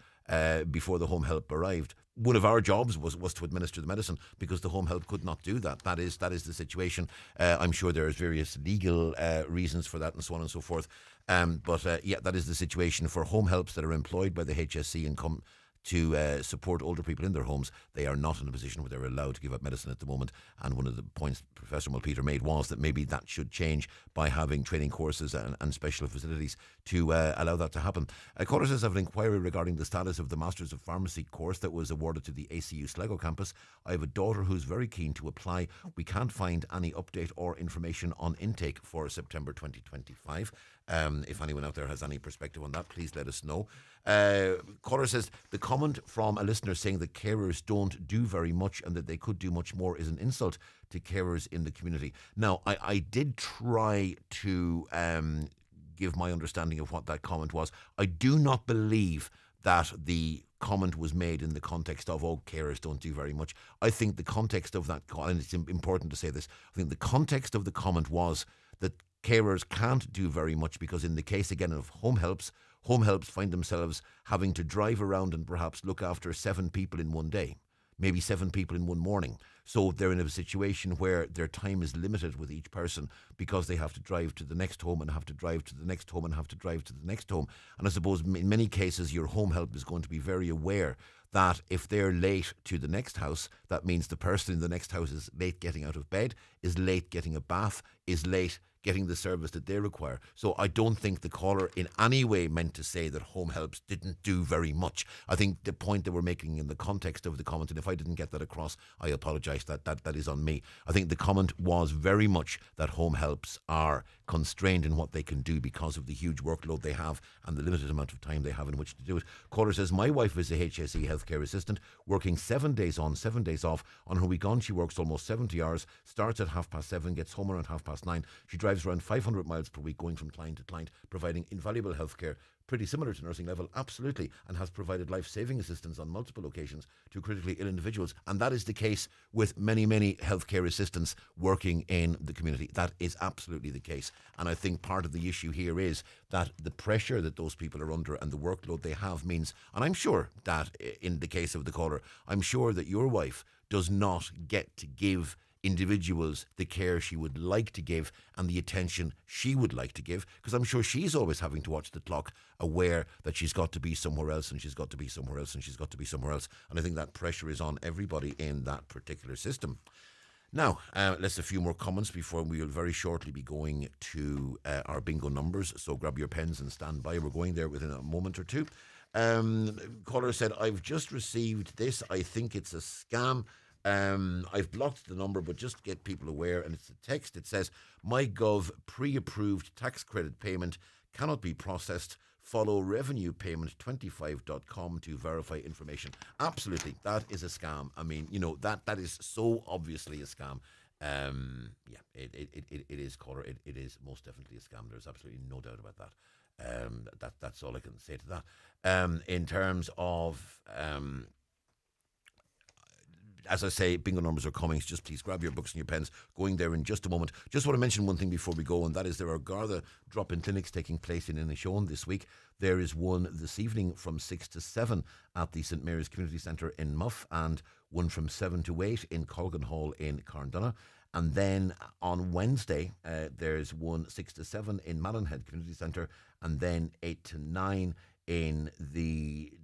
before the home help arrived, one of our jobs was to administer the medicine, because the home help could not do that. That is the situation. I'm sure there's various legal reasons for that and so on and so forth. But that is the situation for home helps that are employed by the HSC and come to support older people in their homes. They are not in a position where they're allowed to give up medicine at the moment. And one of the points Professor Mulpeter made was that maybe that should change by having training courses and special facilities to allow that to happen. Caller says, I have an inquiry regarding the status of the Masters of Pharmacy course that was awarded to the ACU Sligo campus. I have a daughter who's very keen to apply. We can't find any update or information on intake for September 2025. If anyone out there has any perspective on that, please let us know. Caller says, the comment from a listener saying that carers don't do very much and that they could do much more is an insult to carers in the community. Now, I did try to give my understanding of what that comment was. I do not believe that the comment was made in the context of, oh, carers don't do very much. I think the context of that, and it's important to say this, I think the context of the comment was that carers can't do very much because in the case, again, of home helps find themselves having to drive around and perhaps look after 7 people in one day, maybe 7 people in one morning. So they're in a situation where their time is limited with each person because they have to drive to the next home and have to drive to the next home and have to drive to the next home. And I suppose in many cases your home help is going to be very aware that if they're late to the next house, that means the person in the next house is late getting out of bed, is late getting a bath, is late getting the service that they require. So I don't think the caller in any way meant to say that home helps didn't do very much. I think the point that we're making in the context of the comment, and if I didn't get that across, I apologise, that is on me. I think the comment was very much that home helps are constrained in what they can do because of the huge workload they have and the limited amount of time they have in which to do it. Caller says, my wife is a HSE healthcare assistant working 7 days on, 7 days off. On her week on, she works almost 70 hours, starts at 7:30, gets home around 9:30. She drives around 500 miles per week going from client to client, providing invaluable healthcare, pretty similar to nursing level, absolutely, and has provided life-saving assistance on multiple occasions to critically ill individuals. And that is the case with many, many healthcare assistants working in the community. That is absolutely the case. And I think part of the issue here is that the pressure that those people are under and the workload they have means, and I'm sure that in the case of the caller, I'm sure that your wife does not get to give individuals the care she would like to give and the attention she would like to give, because I'm sure she's always having to watch the clock, aware that she's got to be somewhere else and she's got to be somewhere else and she's got to be somewhere else. And I think that pressure is on everybody in that particular system. Now, let's a few more comments before we will very shortly be going to our bingo numbers. So grab your pens and stand by. We're going there within a moment or two. Caller said, I've just received this. I think it's a scam. I've blocked the number, but just to get people aware, and it's a text. It says, MyGov pre-approved tax credit payment cannot be processed. Follow revenuepayment25.com to verify information. Absolutely, that is a scam. I mean, you know, that is so obviously a scam. It is, caller. It is most definitely a scam. There's absolutely no doubt about that. That's all I can say to that. In terms of as I say, bingo numbers are coming. So just please grab your books and your pens. Going there in just a moment. Just want to mention one thing before we go, and that is there are Garda drop-in clinics taking place in Inishowen this week. There is one this evening from 6 to 7 at the St Mary's Community Centre in Muff, and one from 7 to 8 in Colgan Hall in Carndonagh. And then on Wednesday, there's one 6 to 7 in Mallinhead Community Centre, and then 8 to 9 in the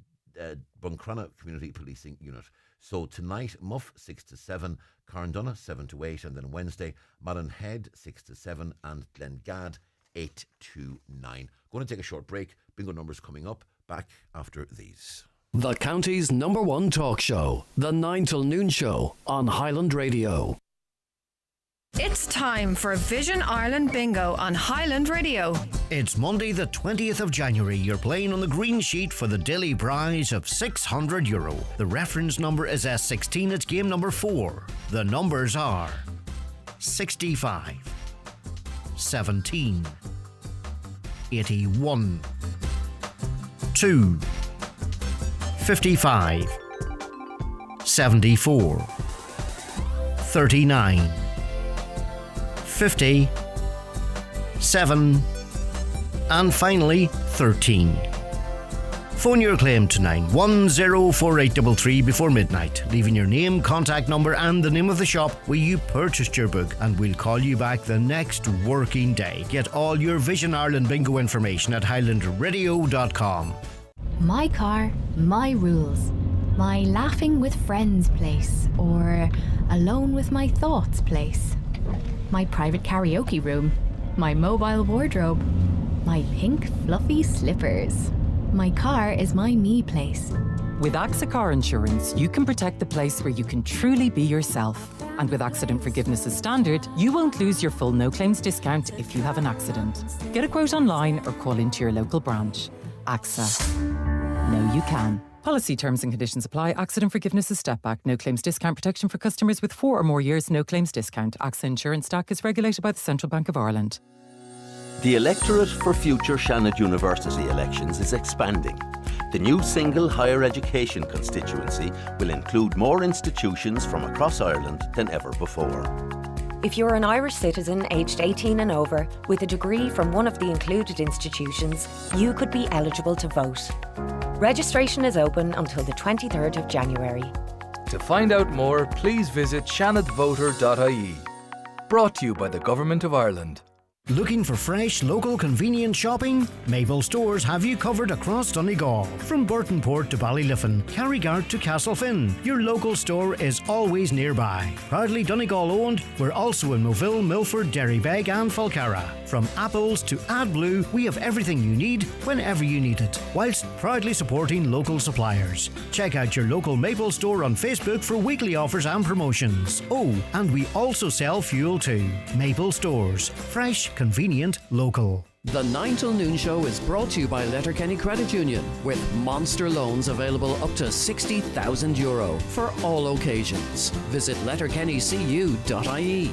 Buncrana Community Policing Unit. So tonight, Muff 6 to 7, Carndonagh 7 to 8, and then Wednesday, Mallinhead 6 to 7, and Glengad 8 to 9. Going to take a short break. Bingo numbers coming up. Back after these. The county's #1 talk show, the 9 till noon show on Highland Radio. It's time for Vision Ireland Bingo on Highland Radio. It's Monday the 20th of January. You're playing on the green sheet for the daily prize of €600. The reference number is S16. It's game number 4. The numbers are 65, 17, 81, 2, 55, 74, 39, 50, 7, and finally 13. Phone your claim to 9104833 before midnight, leaving your name, contact number and the name of the shop where you purchased your book, and we'll call you back the next working day. Get all your Vision Ireland bingo information at highlandradio.com. My car, my rules. My laughing with friends place, or alone with my thoughts place. My private karaoke room. My mobile wardrobe. My pink fluffy slippers. My car is my me place. With AXA Car Insurance, you can protect the place where you can truly be yourself. And with accident forgiveness as standard, you won't lose your full no claims discount if you have an accident. Get a quote online or call into your local branch. AXA. No, you can. Policy terms and conditions apply. Accident forgiveness is step back. No claims discount protection for customers with 4 or more years. No claims discount. AXA Insurance Stack is regulated by the Central Bank of Ireland. The electorate for future Shannon University elections is expanding. The new single higher education constituency will include more institutions from across Ireland than ever before. If you're an Irish citizen aged 18 and over with a degree from one of the included institutions, you could be eligible to vote. Registration is open until the 23rd of January. To find out more, please visit shannonvoter.ie. Brought to you by the Government of Ireland. Looking for fresh, local, convenient shopping? Maple Stores have you covered across Donegal. From Burtonport to Ballyliffin, Carrigart to Castlefin, your local store is always nearby. Proudly Donegal owned, we're also in Moville, Milford, Derrybeg and Falcarra. From apples to AdBlue, we have everything you need whenever you need it, whilst proudly supporting local suppliers. Check out your local Maple Store on Facebook for weekly offers and promotions. Oh, and we also sell fuel too. Maple Stores. Fresh, convenient, local. The 9 till noon show is brought to you by Letterkenny Credit Union, with monster loans available up to €60,000 for all occasions. Visit letterkennycu.ie.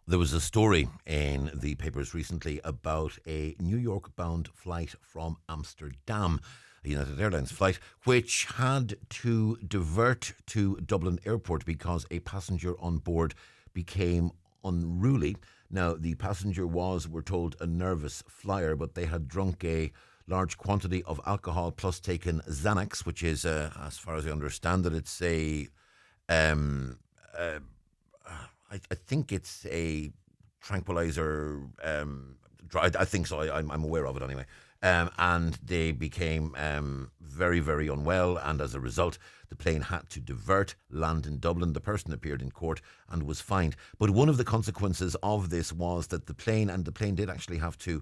There was a story in the papers recently about a New York-bound flight from Amsterdam, a United Airlines flight, which had to divert to Dublin Airport because a passenger on board became unruly. Now, the passenger was, we're told, a nervous flyer, but they had drunk a large quantity of alcohol plus taken Xanax, which is, as far as I understand it, it's a, I think it's a tranquilizer. I think so. I'm aware of it anyway. And they became very, very unwell, and as a result, the plane had to divert, land in Dublin. The person appeared in court and was fined. But one of the consequences of this was that the plane did actually have to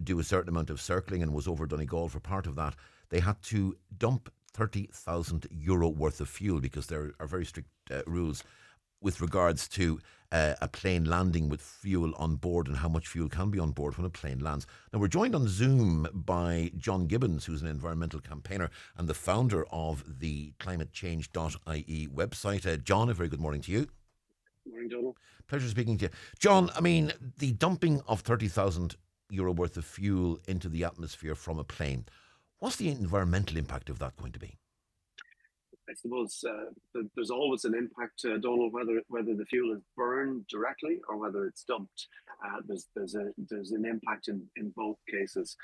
do a certain amount of circling and was over Donegal for part of that. They had to dump €30,000 worth of fuel because there are very strict rules with regards to a plane landing with fuel on board and how much fuel can be on board when a plane lands. Now, we're joined on Zoom by John Gibbons, who's an environmental campaigner and the founder of the climatechange.ie website. John, a very good morning to you. Good morning, Donal. Pleasure speaking to you. John, I mean, the dumping of €30,000 worth of fuel into the atmosphere from a plane, what's the environmental impact of that going to be? I suppose there's always an impact, Donal, whether the fuel is burned directly or whether it's dumped. There's an impact in both cases.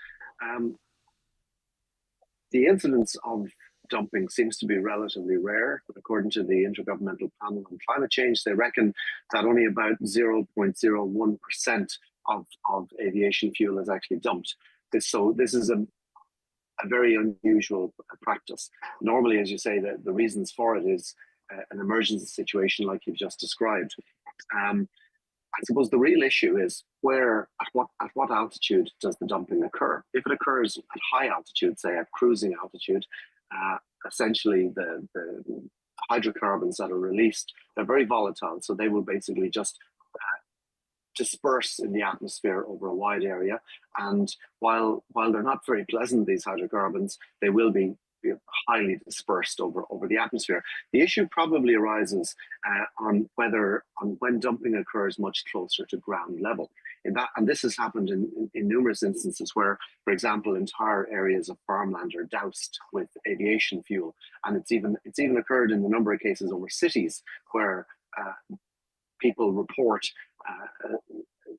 The incidence of dumping seems to be relatively rare. According to the Intergovernmental Panel on Climate Change, they reckon that only about 0.01% of aviation fuel is actually dumped. This is a very unusual practice. Normally, as you say, the reasons for it is an emergency situation like you've just described. I suppose the real issue is at what altitude does the dumping occur? If it occurs at high altitude, say at cruising altitude, essentially the hydrocarbons that are released, they're very volatile, so they will basically just disperse in the atmosphere over a wide area. And while they're not very pleasant, these hydrocarbons, they will be highly dispersed over the atmosphere. The issue probably arises on when dumping occurs much closer to ground level. And this has happened in numerous instances where, for example, entire areas of farmland are doused with aviation fuel, and it's even occurred in a number of cases over cities where people report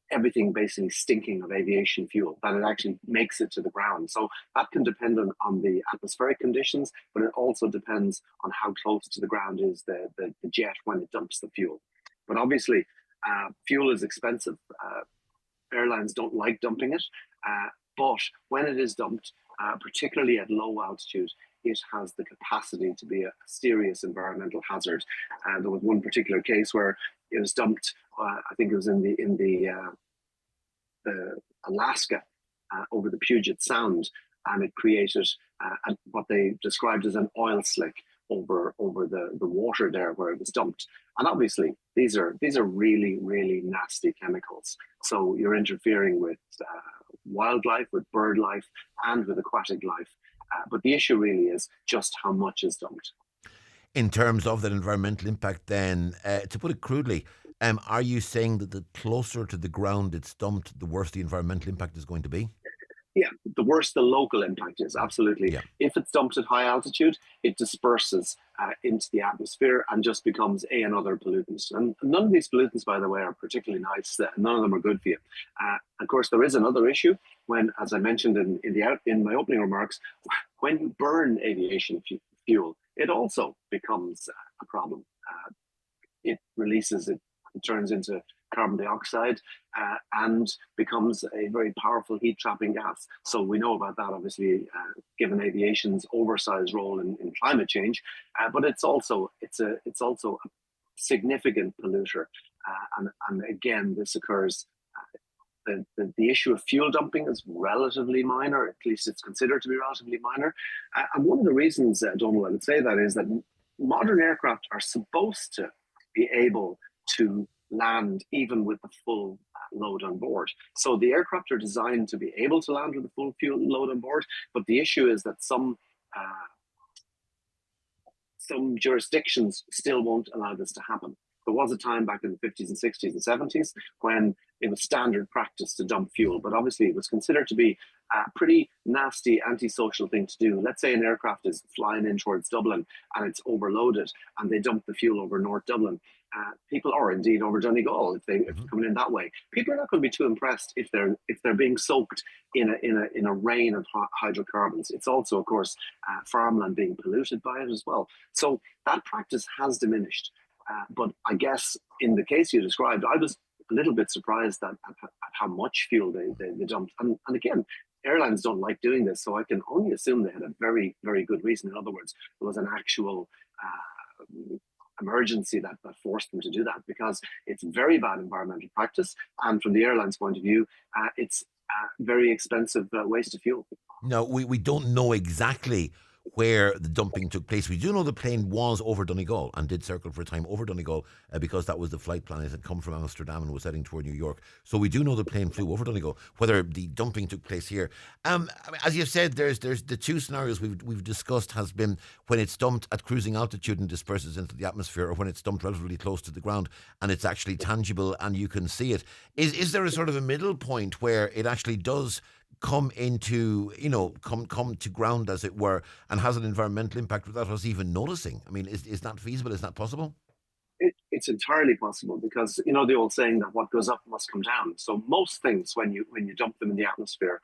everything basically stinking of aviation fuel, that it actually makes it to the ground. So that can depend on the atmospheric conditions, but it also depends on how close to the ground is the jet when it dumps the fuel. But obviously, fuel is expensive. Airlines don't like dumping it. But when it is dumped, particularly at low altitude, it has the capacity to be a serious environmental hazard. And there was one particular case where it was dumped. I think it was in the Alaska over the Puget Sound, and it created what they described as an oil slick over the water there where it was dumped. And obviously, these are really, really nasty chemicals. So you're interfering with wildlife, with bird life, and with aquatic life. But the issue really is just how much is dumped. In terms of that environmental impact then, to put it crudely, are you saying that the closer to the ground it's dumped, the worse the environmental impact is going to be? Yeah, the worse the local impact is, absolutely. Yeah. If it's dumped at high altitude, it disperses into the atmosphere and just becomes another pollutant. And none of these pollutants, by the way, are particularly nice. None of them are good for you. Of course, there is another issue when, as I mentioned in my opening remarks, when you burn aviation fuel, it also becomes a problem. It releases, it turns into carbon dioxide and becomes a very powerful heat trapping gas. So we know about that, obviously, given aviation's oversized role in climate change. But it's also a significant polluter. And again, this occurs. The issue of fuel dumping is relatively minor, at least it's considered to be relatively minor. And one of the reasons, Donal, I would say that is that modern aircraft are supposed to be able to land even with the full load on board. So the aircraft are designed to be able to land with the full fuel load on board, but the issue is that some jurisdictions still won't allow this to happen. There was a time back in the 50s and 60s and 70s when it was standard practice to dump fuel, but obviously it was considered to be a pretty nasty, antisocial thing to do. Let's say an aircraft is flying in towards Dublin and it's overloaded and they dump the fuel over North Dublin. People, or indeed over Donegal, if they're coming in that way, people are not going to be too impressed if they're being soaked in a rain of hydrocarbons. It's also, of course, farmland being polluted by it as well. So that practice has diminished. But I guess in the case you described, I was a little bit surprised at how much fuel they dumped. And again, airlines don't like doing this, so I can only assume they had a very, very good reason. In other words, there was an actual emergency that forced them to do that, because it's very bad environmental practice. And from the airline's point of view, it's a very expensive waste of fuel. No, we don't know exactly where the dumping took place. We do know the plane was over Donegal and did circle for a time over Donegal because that was the flight plan. It had come from Amsterdam and was heading toward New York. So we do know the plane flew over Donegal. Whether the dumping took place here, as you've said, there's the two scenarios we've discussed has been when it's dumped at cruising altitude and disperses into the atmosphere, or when it's dumped relatively close to the ground and it's actually tangible and you can see it. Is there a sort of a middle point where it actually does come into, come to ground, as it were, and has an environmental impact without us even noticing? I mean, is that feasible? Is that possible? It's entirely possible, because the old saying that what goes up must come down. So most things, when you dump them in the atmosphere,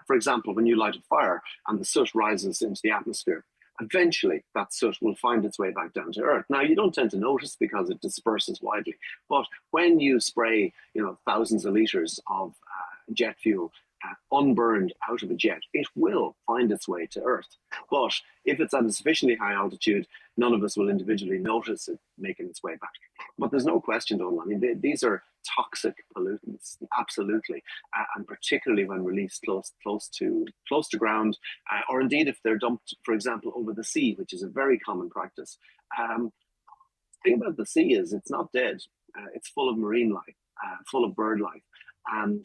for example, when you light a fire and the soot rises into the atmosphere, eventually that soot will find its way back down to Earth. Now, you don't tend to notice because it disperses widely, but when you spray thousands of litres of jet fuel unburned out of a jet, it will find its way to Earth. But if it's at a sufficiently high altitude, none of us will individually notice it making its way back. But there's no question, Donal. I mean, these are toxic pollutants, absolutely, and particularly when released close to ground, or indeed if they're dumped, for example, over the sea, which is a very common practice. The thing about the sea is it's not dead. It's full of marine life, full of bird life, and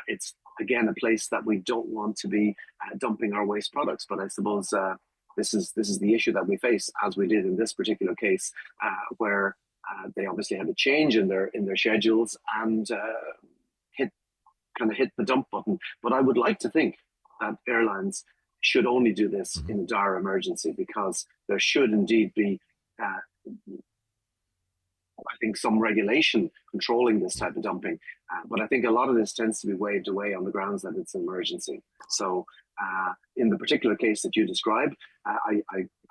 it's again a place that we don't want to be dumping our waste products. But I suppose this is the issue that we face, as we did in this particular case, where they obviously had a change in their schedules and hit the dump button. But I would like to think that airlines should only do this in a dire emergency, because there should indeed be I think some regulation controlling this type of dumping, But I think a lot of this tends to be waved away on the grounds that it's an emergency. So in the particular case that you described, I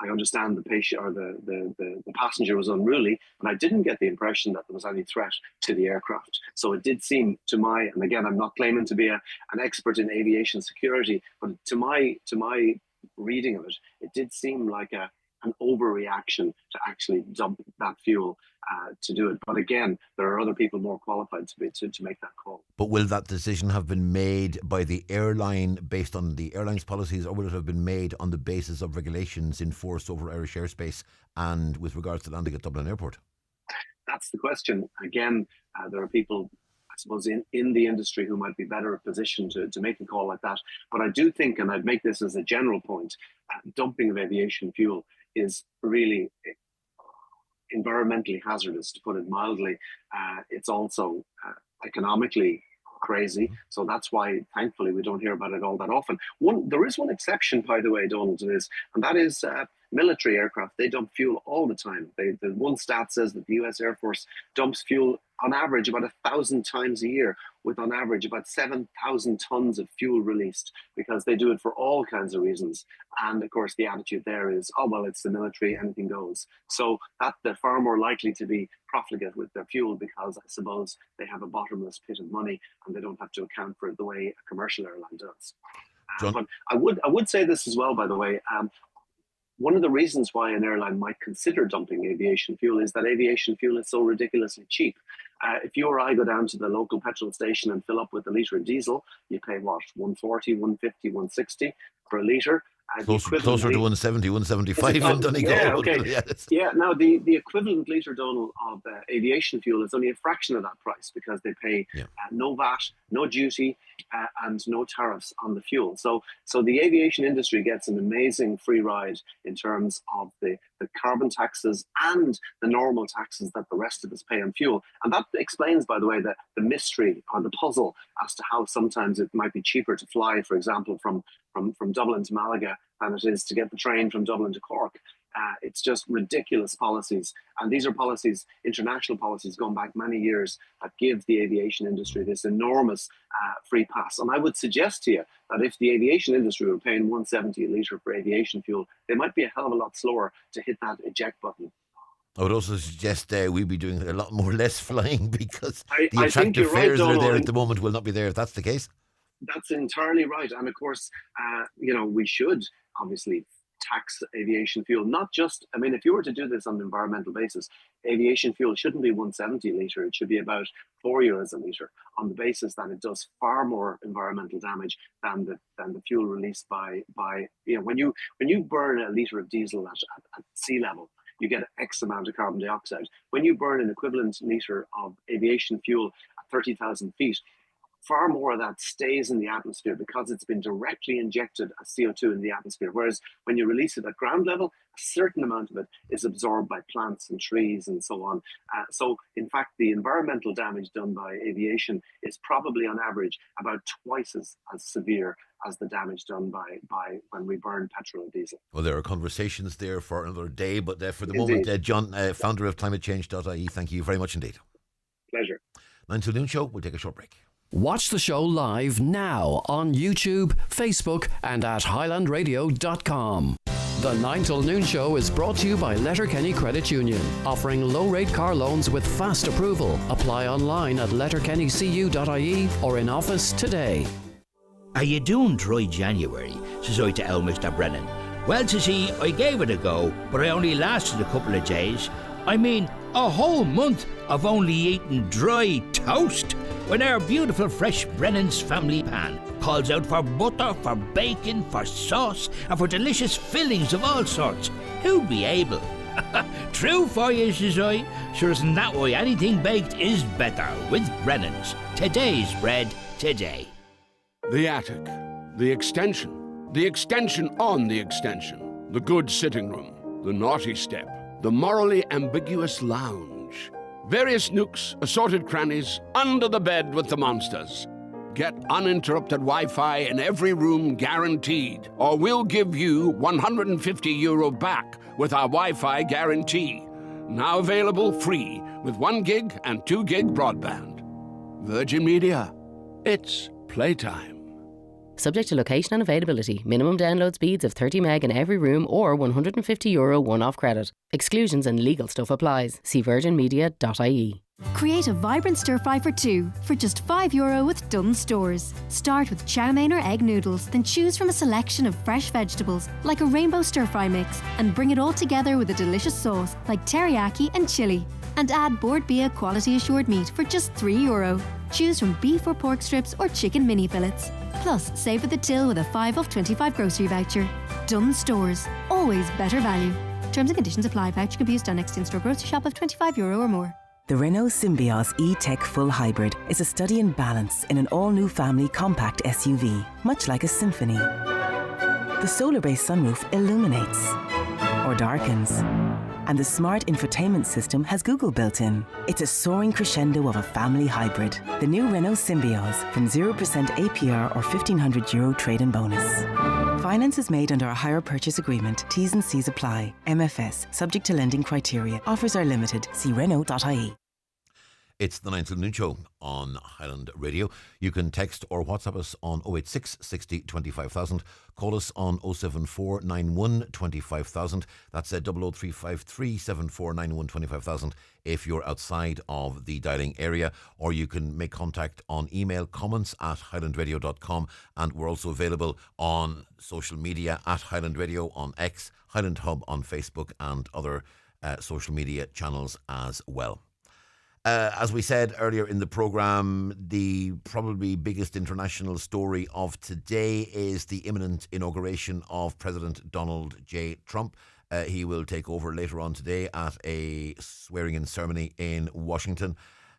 understand the patient or the passenger was unruly, but I didn't get the impression that there was any threat to the aircraft. So it did seem to my, and again, I'm not claiming to be an expert in aviation security, but to my reading of it, it did seem like an overreaction to actually dump that fuel to do it. But again, there are other people more qualified to make that call. But will that decision have been made by the airline based on the airline's policies, or will it have been made on the basis of regulations in force over Irish airspace and with regards to landing at Dublin Airport? That's the question. Again, there are people, I suppose, in the industry who might be better positioned to make a call like that. But I do think, and I'd make this as a general point, dumping of aviation fuel is really environmentally hazardous, to put it mildly. It's also economically crazy. So that's why, thankfully, we don't hear about it all that often. There is one exception, by the way, Donal, to this, and that is military aircraft. They dump fuel all the time. The one stat says that the US Air Force dumps fuel on average about 1,000 times a year, with on average about 7,000 tons of fuel released, because they do it for all kinds of reasons. And of course, the attitude there is, oh, well, it's the military, anything goes. So that they're far more likely to be profligate with their fuel, because I suppose they have a bottomless pit of money and they don't have to account for it the way a commercial airline does. But I would say this as well, by the way. One of the reasons why an airline might consider dumping aviation fuel is that aviation fuel is so ridiculously cheap. If you or I go down to the local petrol station and fill up with a litre of diesel, you pay what, 140, 150, 160 for a litre. Closer to 170, 175 in Donegal. Yeah, okay. Yes. Yeah, now the equivalent litre, Donal, of aviation fuel is only a fraction of that price, because they pay no VAT, no duty, and no tariffs on the fuel. So the aviation industry gets an amazing free ride in terms of the carbon taxes and the normal taxes that the rest of us pay on fuel. And that explains, by the way, the mystery or the puzzle as to how sometimes it might be cheaper to fly, for example, from Dublin to Malaga than it is to get the train from Dublin to Cork. It's just ridiculous policies. And these are policies, international policies going back many years, that give the aviation industry this enormous free pass. And I would suggest to you that if the aviation industry were paying 170 a litre for aviation fuel, they might be a hell of a lot slower to hit that eject button. I would also suggest we'd be doing a lot more less flying, because I the attractive fares that are there at the Donal. moment will not be there if that's the case. That's entirely right. And of course, we should obviously tax aviation fuel, not just, if you were to do this on an environmental basis, aviation fuel shouldn't be 170 a litre, it should be about €4 a litre, on the basis that it does far more environmental damage than the fuel released by when you burn a litre of diesel at sea level, you get X amount of carbon dioxide. When you burn an equivalent litre of aviation fuel at 30,000 feet, far more of that stays in the atmosphere, because it's been directly injected as CO2 in the atmosphere. Whereas when you release it at ground level, a certain amount of it is absorbed by plants and trees and so on. So in fact, the environmental damage done by aviation is probably on average about twice as severe as the damage done by when we burn petrol or diesel. Well, there are conversations there for another day, but for the Indeed. moment, John, founder of climatechange.ie, thank you very much indeed. Pleasure. 9 till noon show, we'll take a short break. Watch the show live now on YouTube, Facebook and at highlandradio.com. The 9 till noon show is brought to you by Letterkenny Credit Union, offering low-rate car loans with fast approval. Apply online at letterkennycu.ie or in office today. Are you doing dry January? Says I to old Mr. Brennan. Well, to see, I gave it a go, but I only lasted a couple of days. I mean, a whole month of only eating dry toast, when our beautiful fresh Brennan's family pan calls out for butter, for bacon, for sauce, and for delicious fillings of all sorts. Who'd be able? True for you, says I. Sure isn't that why anything baked is better with Brennan's. Today's bread, today. The attic, the extension on the extension, the good sitting room, the naughty step, the morally ambiguous lounge, various nooks, assorted crannies, under the bed with the monsters. Get uninterrupted Wi-Fi in every room guaranteed, or we'll give you €150 back with our Wi-Fi guarantee. Now available free with 1 gig and 2 gig broadband. Virgin Media. It's playtime. Subject to location and availability. Minimum download speeds of 30 meg in every room or €150 one-off credit. Exclusions and legal stuff applies. See virginmedia.ie. Create a vibrant stir-fry for two for just €5 with Dunnes Stores. Start with chow mein or egg noodles, then choose from a selection of fresh vegetables like a rainbow stir-fry mix and bring it all together with a delicious sauce like teriyaki and chili. And add Bord Bia quality assured meat for just €3. Choose from beef or pork strips or chicken mini fillets. Plus, save at the till with a 5 off 25 grocery voucher. Dunnes Stores. Always better value. Terms and conditions apply. Voucher can be used on next in-store grocery shop of €25 or more. The Renault Symbioz E-Tech Full Hybrid is a study in balance in an all-new family compact SUV, much like a symphony. The solar-based sunroof illuminates or darkens, and the smart infotainment system has Google built in. It's a soaring crescendo of a family hybrid. The new Renault Symbioz from 0% APR or €1,500 trade-in bonus. Finance is made under a hire purchase agreement. T's and C's apply. MFS, subject to lending criteria. Offers are limited. See Renault.ie. It's the 9 till noon show on Highland Radio. You can text or WhatsApp us on 086 60 25,000. Call us on 074 91 25,000. That's 00353 7491 25,000 if you're outside of the dialing area. Or you can make contact on email, comments@highlandradio.com. And we're also available on social media at Highland Radio on X, Highland Hub on Facebook and other social media channels as well. As we said earlier in the programme, the probably biggest international story of today is the imminent inauguration of President Donald J. Trump. He will take over later on today at a swearing-in ceremony in Washington.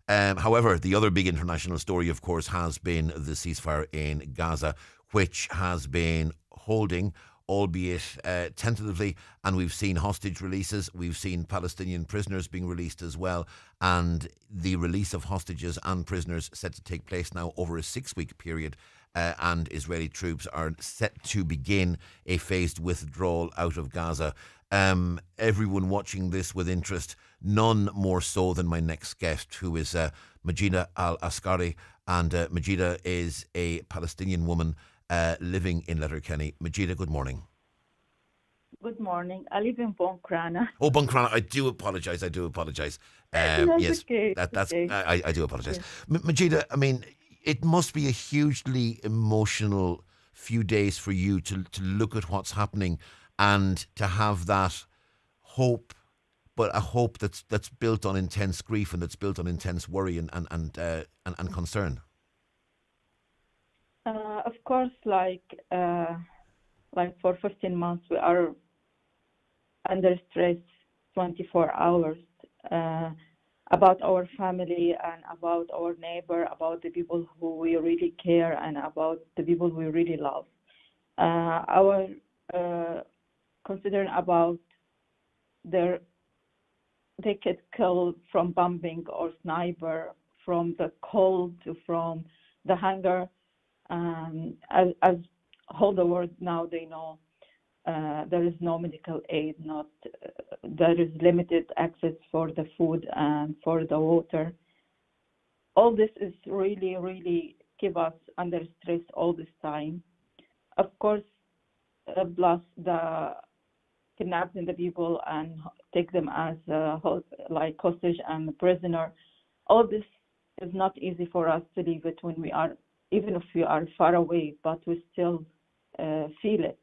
However, the other big international story, of course, has been the ceasefire in Gaza, which has been holding, albeit tentatively, and we've seen hostage releases, we've seen Palestinian prisoners being released as well, and the release of hostages and prisoners set to take place now over a 6-week period, and Israeli troops are set to begin a phased withdrawal out of Gaza. Everyone watching this with interest, none more so than my next guest, who is Majida Al-Askari, and Majida is a Palestinian woman living in Letterkenny. Majida, good morning. Good morning. I live in Buncrana. Oh, Buncrana. I do apologise. Yes, okay. That's. Okay. I do apologise. Yes. Majida, I mean, it must be a hugely emotional few days for you to look at what's happening and to have that hope, but a hope that's built on intense grief and that's built on intense worry and concern. Of course, like for 15 months, we are under stress 24 hours about our family and about our neighbor, about the people who we really care and about the people we really love. Our considering about they get killed from bombing or sniper, from the cold, from the hunger. As whole the world now, they know there is no medical aid, there is limited access for the food and for the water. All this is really, really keep us under stress all this time. Of course, plus the kidnapping the people and take them as like hostage and prisoner. All this is not easy for us to leave it when we are, even if we are far away, but we still feel it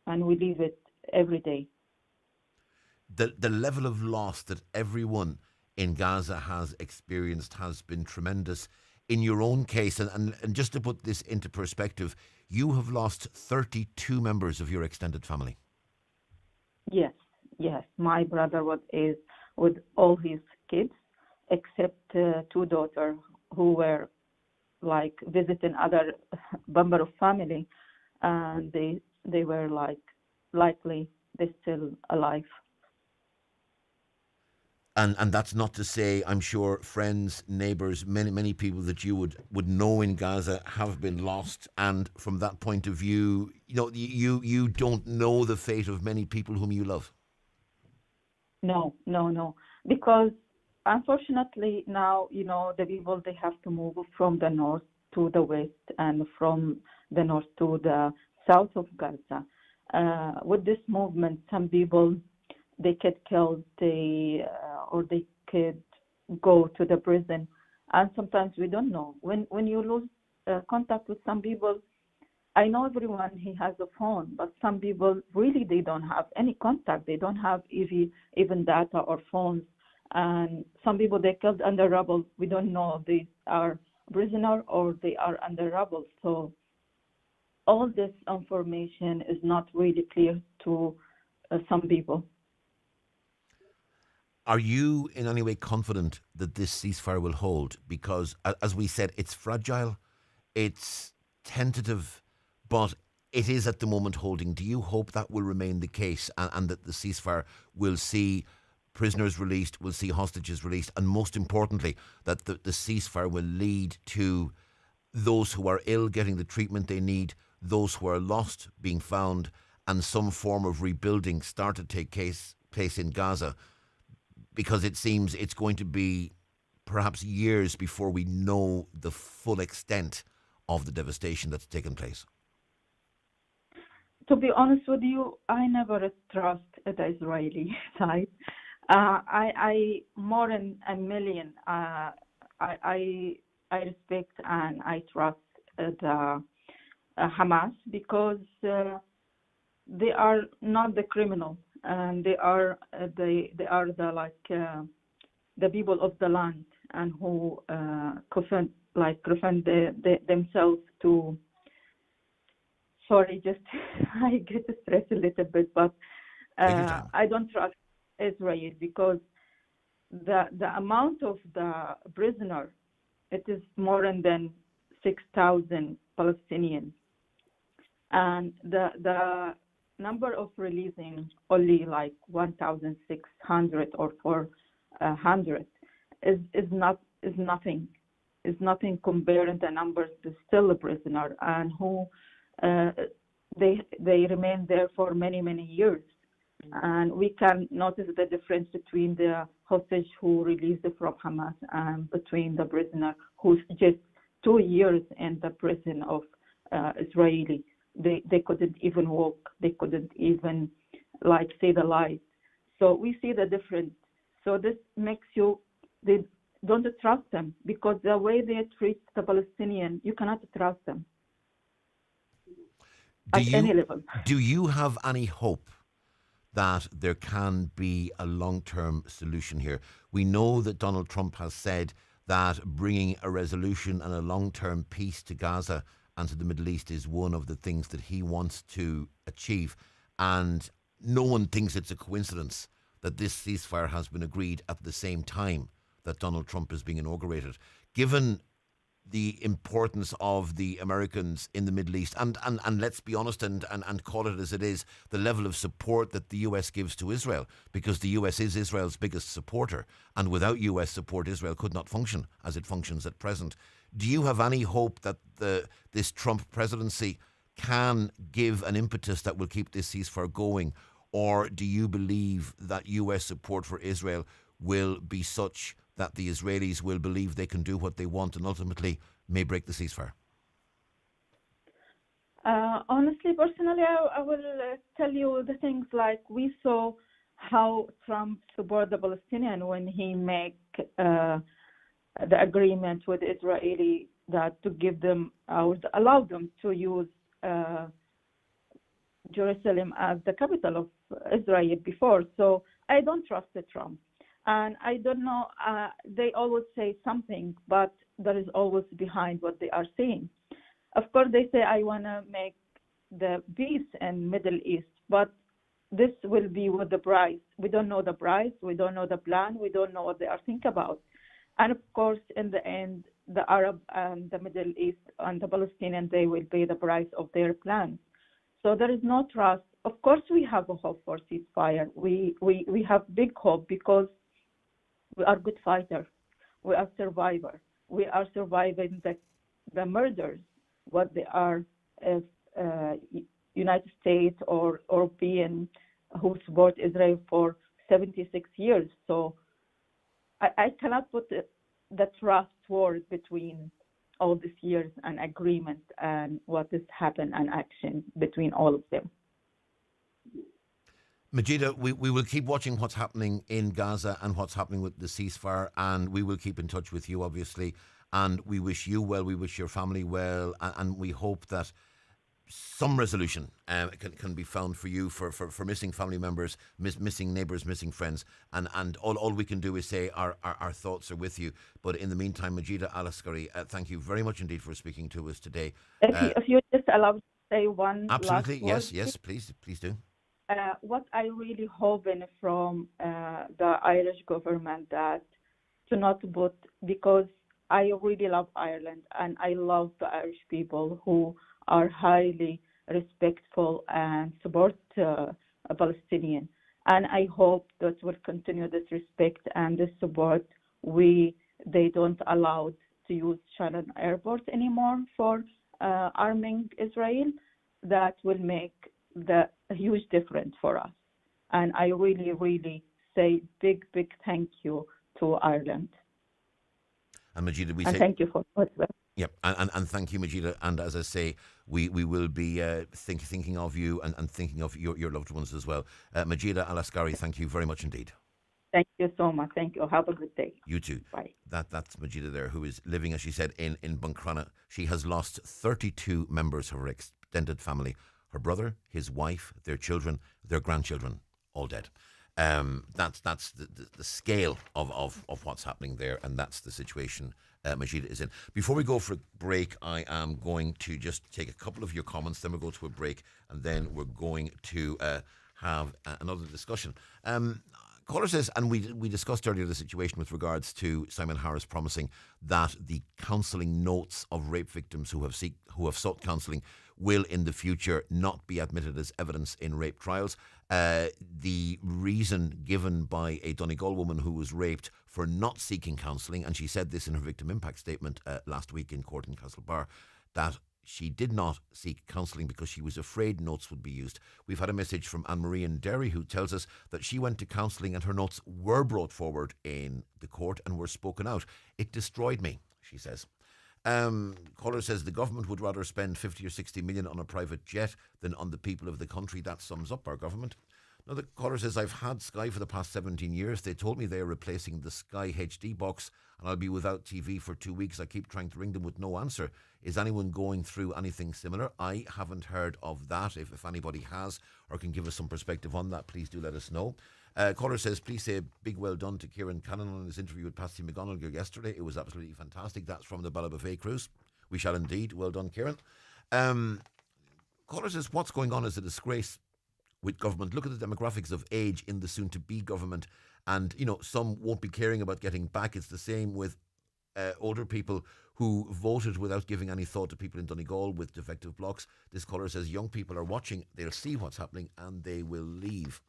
and we live it every day. The level of loss that everyone in Gaza has experienced has been tremendous. In your own case, and just to put this into perspective, you have lost 32 members of your extended family. Yes. My brother is with all his kids, except 2 daughters who were like visiting other member of family, and they were like likely they're still alive. And that's not to say, I'm sure friends, neighbours, many people that you would know in Gaza have been lost. And from that point of view, you don't know the fate of many people whom you love. No. Because unfortunately, now, the people, they have to move from the north to the west and from the north to the south of Gaza. With this movement, some people, they get killed, or they could go to the prison. And sometimes we don't know. When you lose contact with some people, I know everyone, he has a phone, but some people really, they don't have any contact. They don't have even data or phones. And some people, they killed under rubble. We don't know if they are prisoner or they are under rubble. So all this information is not really clear to some people. Are you in any way confident that this ceasefire will hold? Because, as we said, it's fragile, it's tentative, but it is at the moment holding. Do you hope that will remain the case, and that the ceasefire will see prisoners released, will see hostages released, and most importantly, that the ceasefire will lead to those who are ill getting the treatment they need, those who are lost being found, and some form of rebuilding start to take place in Gaza? Because it seems it's going to be perhaps years before we know the full extent of the devastation that's taken place. To be honest with you, I never trust the Israeli side. I more than a million. I respect and I trust the Hamas, because they are not the criminal, and they are the people of the land, and who defend themselves to. Sorry, just I get stressed a little bit, but I don't trust Israel, because the amount of the prisoner, it is more than 6,000 Palestinians, and the number of releasing only like 1,600 or 400 is nothing. Is nothing compared to the numbers to still a prisoner, and who they remain there for many years. And we can notice the difference between the hostage who released from Hamas and between the prisoner who's just 2 years in the prison of Israeli. They couldn't even walk. They couldn't even say the light. So we see the difference. So this makes they don't trust them, because the way they treat the Palestinian, you cannot trust them at any level. Do you have any hope that there can be a long-term solution here? We know that Donald Trump has said that bringing a resolution and a long-term peace to Gaza and to the Middle East is one of the things that he wants to achieve. And no one thinks it's a coincidence that this ceasefire has been agreed at the same time that Donald Trump is being inaugurated. Given the importance of the Americans in the Middle East, and let's be honest and call it as it is, the level of support that the US gives to Israel, because the US is Israel's biggest supporter, and without US support, Israel could not function as it functions at present. Do you have any hope that this Trump presidency can give an impetus that will keep this ceasefire going, or do you believe that US support for Israel will be such that the Israelis will believe they can do what they want and ultimately may break the ceasefire? Honestly, personally, I will tell you the things like we saw how Trump supported the Palestinian when he make the agreement with Israeli that to give them, allow them to use Jerusalem as the capital of Israel before. So I don't trust Trump. And I don't know, they always say something, but there is always behind what they are saying. Of course, they say, I want to make the peace in Middle East, but this will be with the price. We don't know the price. We don't know the plan. We don't know what they are thinking about. And of course, in the end, the Arab and the Middle East and the Palestinian, they will pay the price of their plans. So there is no trust. Of course, we have a hope for ceasefire. We have big hope because we are good fighters. We are survivors. We are surviving the murders, what they are as United States or European who support Israel for 76 years. So I cannot put the trust word between all these years and agreement and what has happened and action between all of them. Majida, we will keep watching what's happening in Gaza and what's happening with the ceasefire, and we will keep in touch with you, obviously. And we wish you well, we wish your family well, and we hope that some resolution can be found for you, for missing family members, missing neighbours, missing friends. And all we can do is say our thoughts are with you. But in the meantime, Majida Alaskari, thank you very much indeed for speaking to us today. If you just allow me to say one absolutely, last word, yes, please do. What I really hoping from the Irish government that to not put, because I really love Ireland and I love the Irish people who are highly respectful and support Palestinian. And I hope that will continue this respect and this support. They don't allow to use Shannon Airport anymore for arming Israel. That will make a huge difference for us. And I really, really say big thank you to Ireland. And Majida, thank you for as well. Yep, and thank you, Majida. And as I say, we will be thinking of you and thinking of your loved ones as well. Majida Alaskari, thank you very much indeed. Thank you so much. Thank you. Have a good day. You too. Bye. That's Majida there, who is living, as she said, in Buncrana. She has lost 32 members of her extended family. Her brother, his wife, their children, their grandchildren, all dead. That's the scale of what's happening there, and that's the situation Majida is in. Before we go for a break, I am going to just take a couple of your comments, then we'll go to a break, and then we're going to have another discussion. Caller says, and we discussed earlier the situation with regards to Simon Harris promising that the counselling notes of rape victims who have sought counselling will in the future not be admitted as evidence in rape trials. The reason given by a Donegal woman who was raped for not seeking counselling, and she said this in her victim impact statement last week in court in Castlebar, that she did not seek counselling because she was afraid notes would be used. We've had a message from Anne-Marie in Derry who tells us that she went to counselling and her notes were brought forward in the court and were spoken out. It destroyed me, she says. Caller says the government would rather spend 50 or 60 million on a private jet than on the people of the country. That sums up our government. Another caller says, I've had Sky for the past 17 years. They told me they are replacing the Sky HD box and I'll be without TV for 2 weeks. I keep trying to ring them with no answer. Is anyone going through anything similar? I haven't heard of that. If anybody has or can give us some perspective on that, please do let us know. Caller says, please say a big well done to Kieran Cannon on his interview with Patsy McGonigal yesterday. It was absolutely fantastic. That's from the Ballabafay cruise. We shall indeed. Well done, Kieran. Caller says, what's going on is a disgrace with government. Look at the demographics of age in the soon-to-be government. And, some won't be caring about getting back. It's the same with older people who voted without giving any thought to people in Donegal with defective blocks. This caller says, young people are watching. They'll see what's happening and they will leave.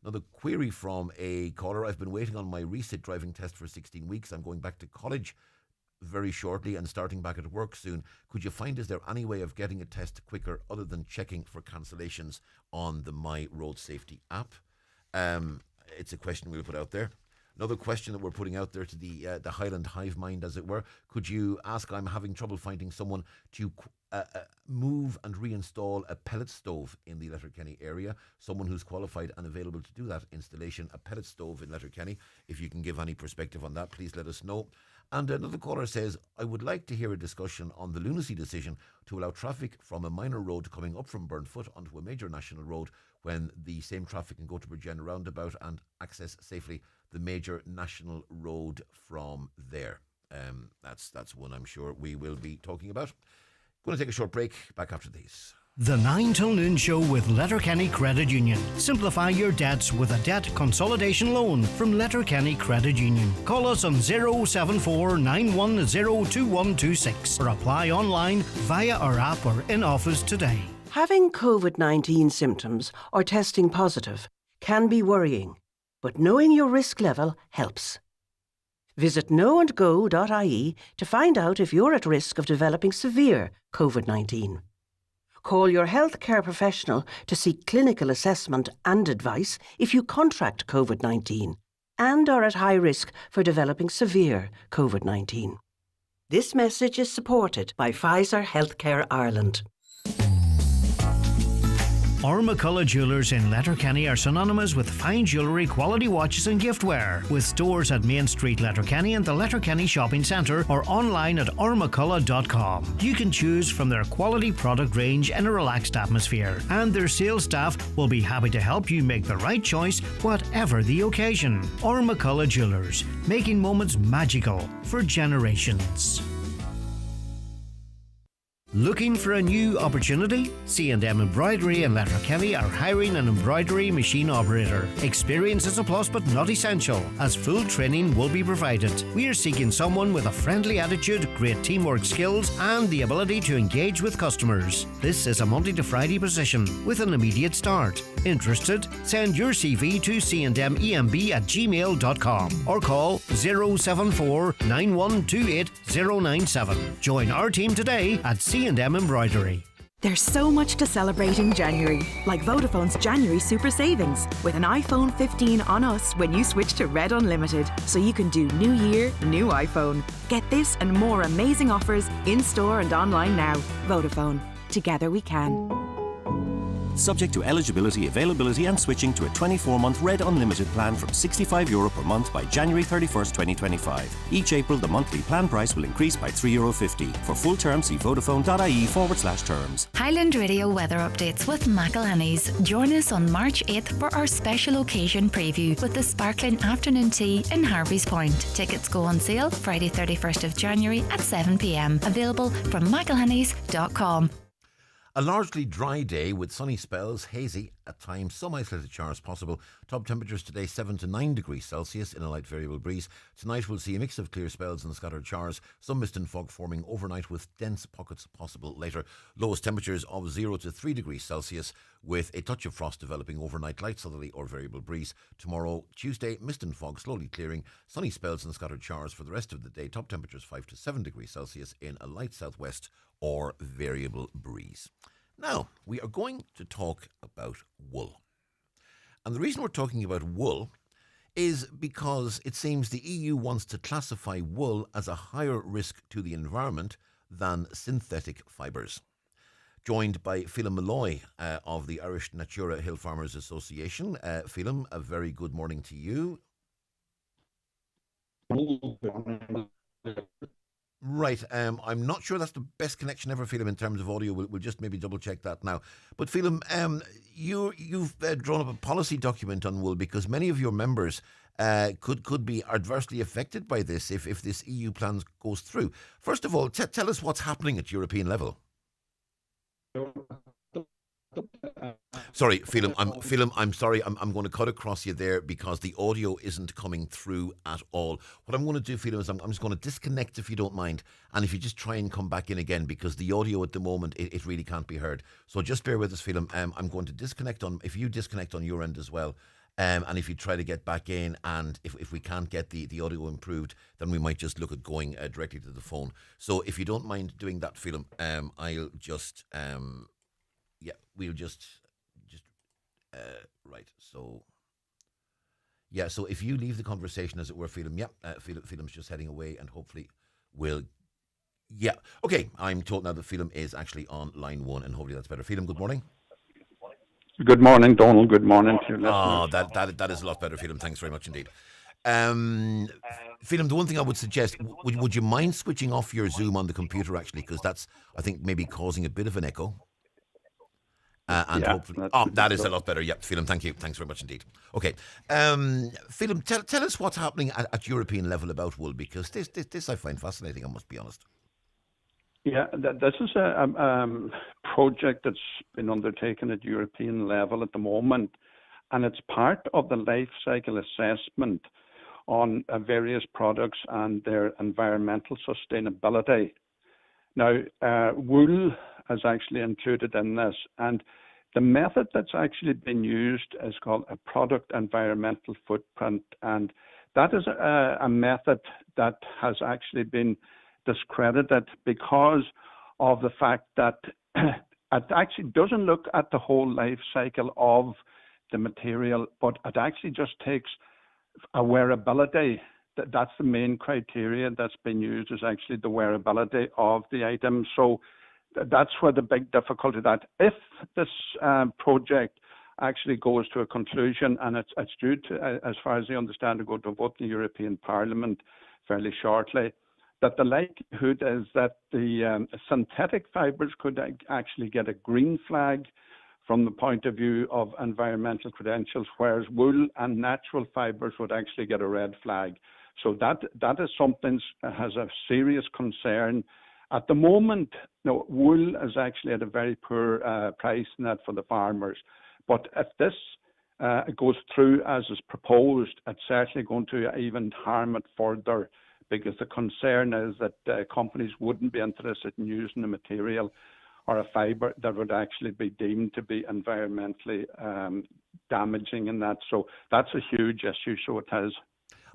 Another query from a caller. I've been waiting on my resit driving test for 16 weeks. I'm going back to college very shortly and starting back at work soon. Could you find, is there any way of getting a test quicker other than checking for cancellations on the My Road Safety app? It's a question we'll put out there. Another question that we're putting out there to the Highland hive mind, as it were. Could you ask, I'm having trouble finding someone to move and reinstall a pellet stove in the Letterkenny area. Someone who's qualified and available to do that installation, a pellet stove in Letterkenny. If you can give any perspective on that, please let us know. And another caller says, I would like to hear a discussion on the lunacy decision to allow traffic from a minor road coming up from Burnfoot onto a major national road when the same traffic can go to Bridgend roundabout and access safely the major national road from there. That's one I'm sure we will be talking about. Going to take a short break. Back after these. The 9 till noon show with Letterkenny Credit Union. Simplify your debts with a debt consolidation loan from Letterkenny Credit Union. Call us on 074 910 2126 or apply online via our app or in office today. Having COVID-19 symptoms or testing positive can be worrying, but knowing your risk level helps. Visit knowandgo.ie to find out if you're at risk of developing severe COVID-19. Call your healthcare professional to seek clinical assessment and advice if you contract COVID-19 and are at high risk for developing severe COVID-19. This message is supported by Pfizer Healthcare Ireland. McCullough Jewellers in Letterkenny are synonymous with fine jewellery, quality watches and giftware. With stores at Main Street, Letterkenny and the Letterkenny Shopping Centre or online at ormccullough.com. You can choose from their quality product range in a relaxed atmosphere, and their sales staff will be happy to help you make the right choice, whatever the occasion. McCullough Jewellers, making moments magical for generations. Looking for a new opportunity? C&M Embroidery in Letterkenny are hiring an embroidery machine operator. Experience is a plus but not essential, as full training will be provided. We are seeking someone with a friendly attitude, great teamwork skills and the ability to engage with customers. This is a Monday to Friday position with an immediate start. Interested? Send your CV to cndememb@gmail.com or call 074 9128 097. Join our team today at C&M Embroidery. There's so much to celebrate in January, like Vodafone's January Super Savings, with an iPhone 15 on us when you switch to Red Unlimited, so you can do New Year, new iPhone. Get this and more amazing offers in-store and online now. Vodafone. Together we can. Subject to eligibility, availability and switching to a 24-month Red Unlimited plan from €64 per month by January 31st, 2025. Each April, the monthly plan price will increase by €3.50. For full terms, see vodafone.ie/terms. Highland Radio weather updates with McElhenny's. Join us on March 8th for our special occasion preview with the sparkling afternoon tea in Harvey's Point. Tickets go on sale Friday 31st of January at 7 p.m. Available from mcelhennys.com. A largely dry day with sunny spells, hazy at times, some isolated showers possible. Top temperatures today 7 to 9 degrees Celsius in a light variable breeze. Tonight we'll see a mix of clear spells and scattered showers, some mist and fog forming overnight with dense pockets possible later. Lowest temperatures of 0 to 3 degrees Celsius with a touch of frost developing overnight, light southerly or variable breeze. Tomorrow, Tuesday, mist and fog slowly clearing, sunny spells and scattered showers for the rest of the day. Top temperatures 5 to 7 degrees Celsius in a light southwest or variable breeze. Now, we are going to talk about wool. And the reason we're talking about wool is because it seems the EU wants to classify wool as a higher risk to the environment than synthetic fibres. Joined by Phelim Malloy of the Irish Natura Hill Farmers Association. Phelim, a very good morning to you. Right, I'm not sure that's the best connection ever, Phelim, in terms of audio. We'll just maybe double check that now. But Phelim, you've drawn up a policy document on wool because many of your members could be adversely affected by this if this EU plan goes through. First of all, tell us what's happening at European level. Sorry, Phelim, I'm sorry. I'm going to cut across you there because the audio isn't coming through at all. What I'm going to do, Phelim, is I'm just going to disconnect if you don't mind. And if you just try and come back in again, because the audio at the moment, it really can't be heard. So just bear with us, Phelim. I'm going to disconnect if you disconnect on your end as well. And if you try to get back in, and if we can't get the audio improved, then we might just look at going directly to the phone. So if you don't mind doing that, Phelim, I'll just... we'll just right. So, so if you leave the conversation, as it were, Phelim, Phelim's just heading away, and hopefully we'll, okay. I'm told now that Phelim is actually on line one, and hopefully that's better. Phelim, good morning. Good morning, Donal. Good morning to you. That is a lot better, Phelim. Thanks very much indeed. Phelim, the one thing I would suggest, would you mind switching off your Zoom on the computer, actually, because that's, I think, maybe causing a bit of an echo. Hopefully, that is a lot better. Yep, Phelim, thank you. Thanks very much indeed. Okay, Phelim, tell us what's happening at European level about wool, because this I find fascinating, I must be honest. Yeah, this is a project that's been undertaken at European level at the moment, and it's part of the life cycle assessment on various products and their environmental sustainability. Now, wool is actually included in this, and the method that's actually been used is called a product environmental footprint, and that is a method that has actually been discredited because of the fact that it actually doesn't look at the whole life cycle of the material, but it actually just takes wearability. That's the main criteria that's been used, is actually the wearability of the item. So that's where the big difficulty that if this project actually goes to a conclusion, and it's due to, as far as I understand, to go to vote in the European Parliament fairly shortly, that the likelihood is that the synthetic fibres could actually get a green flag from the point of view of environmental credentials, whereas wool and natural fibres would actually get a red flag. So that is something that has a serious concern. At the moment, wool is actually at a very poor price net for the farmers. But if this goes through as is proposed, it's certainly going to even harm it further, because the concern is that companies wouldn't be interested in using a material or a fibre that would actually be deemed to be environmentally damaging in that. So that's a huge issue, so it is.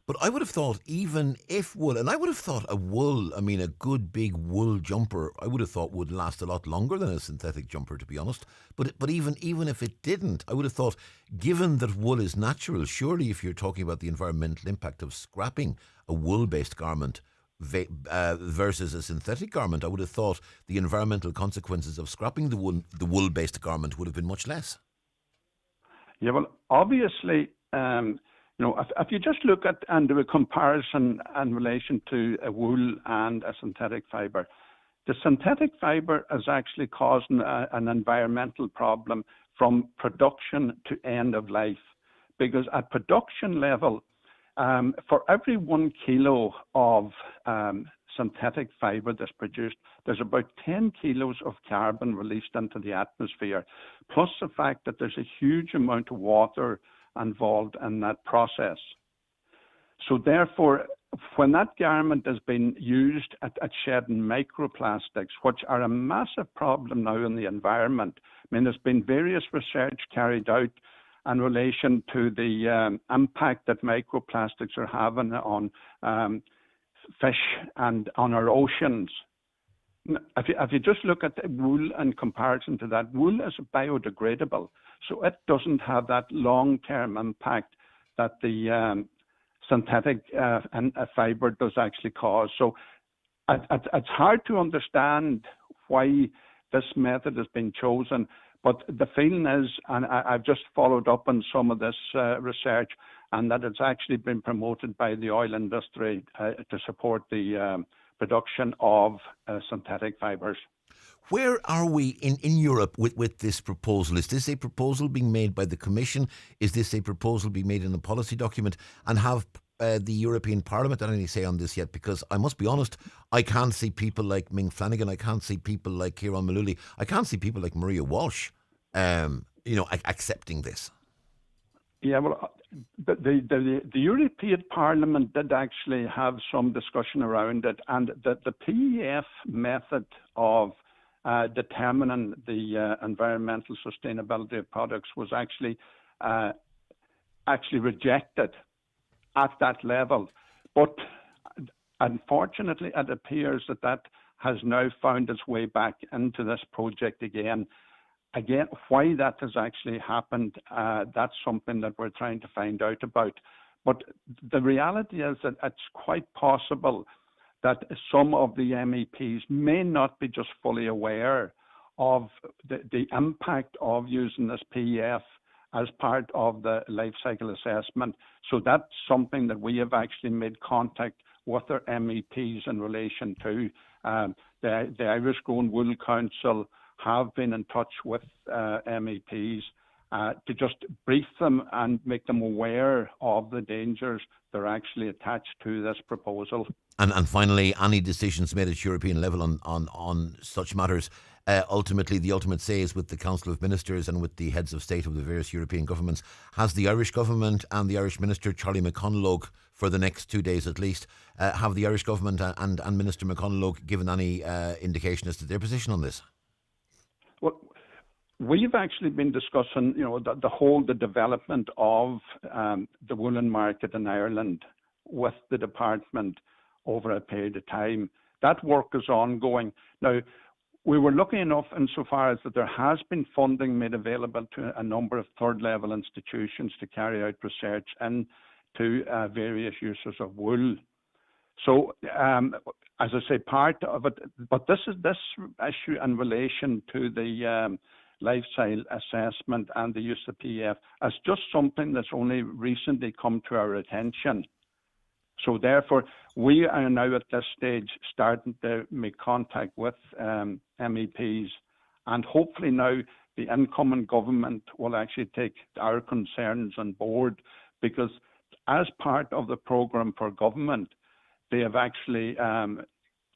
But I would have thought, even if wool, and I would have thought a wool, I mean, a good big wool jumper, I would have thought would last a lot longer than a synthetic jumper, to be honest. But even if it didn't, I would have thought, given that wool is natural, surely if you're talking about the environmental impact of scrapping a wool-based garment versus a synthetic garment, I would have thought the environmental consequences of scrapping the wool-based garment would have been much less. Yeah, well, obviously, if you just look at and do a comparison in relation to a wool and a synthetic fibre, the synthetic fibre is actually causing an environmental problem from production to end of life, because at production level, for every 1 kilo of synthetic fibre that's produced, there's about 10 kilos of carbon released into the atmosphere, plus the fact that there's a huge amount of water involved in that process. So therefore, when that garment has been used at shedding microplastics, which are a massive problem now in the environment, I mean, there's been various research carried out in relation to the impact that microplastics are having on fish and on our oceans. If you just look at wool in comparison to that, wool is biodegradable, so it doesn't have that long-term impact that the synthetic fibre does actually cause. So it's hard to understand why this method has been chosen, but the feeling is, and I've just followed up on some of this research, and that it's actually been promoted by the oil industry to support the production of synthetic fibres. Where are we in Europe with this proposal? Is this a proposal being made by the Commission? Is this a proposal being made in a policy document? And have the European Parliament had any say on this yet? Because I must be honest, I can't see people like Ming Flanagan, I can't see people like Kieran Mullooly, I can't see people like Maria Walsh, accepting this. Yeah, well, the European Parliament did actually have some discussion around it, and the PEF method of determining the environmental sustainability of products was actually rejected at that level. But unfortunately, it appears that has now found its way back into this project again. Again, why that has actually happened, that's something that we're trying to find out about. But the reality is that it's quite possible that some of the MEPs may not be just fully aware of the impact of using this PEF as part of the life cycle assessment. So that's something that we have actually made contact with our MEPs in relation to. The Irish Grown Wool Council have been in touch with MEPs to just brief them and make them aware of the dangers that are actually attached to this proposal. And finally, any decisions made at European level on such matters, ultimately the ultimate say is with the Council of Ministers and with the heads of state of the various European governments. Has the Irish government and the Irish Minister, Charlie McConalogue, for the next 2 days at least, have the Irish government and Minister McConalogue given any indication as to their position on this? Well, we've actually been discussing, the development of the woolen market in Ireland with the department over a period of time. That work is ongoing. Now, we were lucky enough insofar as that there has been funding made available to a number of third-level institutions to carry out research in to various uses of wool. So, as I say, part of it, but this issue in relation to the lifestyle assessment and the use of PEF is just something that's only recently come to our attention. So therefore, we are now at this stage starting to make contact with MEPs, and hopefully now the incoming government will actually take our concerns on board, because as part of the programme for government, they have actually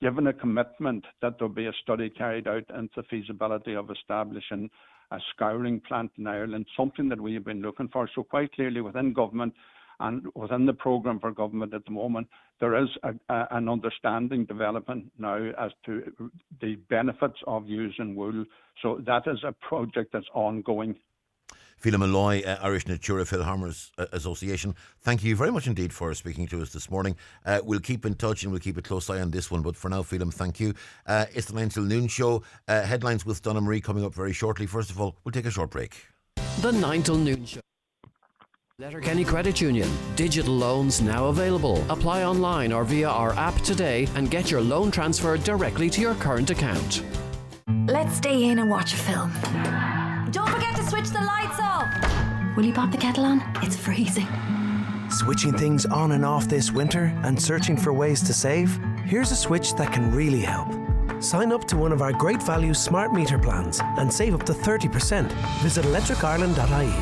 given a commitment that there'll be a study carried out into the feasibility of establishing a scouring plant in Ireland, something that we have been looking for. So quite clearly within government and within the programme for government at the moment, there is an understanding developing now as to the benefits of using wool. So that is a project that's ongoing. Phelim Malloy, Irish Natura Philharmers Association, thank you very much indeed for speaking to us this morning. We'll keep in touch and we'll keep a close eye on this one, but for now, Phelim, thank you. It's the 9 till noon show. Headlines with Donna Marie coming up very shortly. First of all, we'll take a short break. The 9 till noon show. Letterkenny Credit Union. Digital loans now available. Apply online or via our app today and get your loan transferred directly to your current account. Let's stay in and watch a film. Don't forget to switch the lights off. Will you pop the kettle on? It's freezing. Switching things on and off this winter and searching for ways to save? Here's a switch that can really help. Sign up to one of our great value smart meter plans and save up to 30%. Visit electricireland.ie.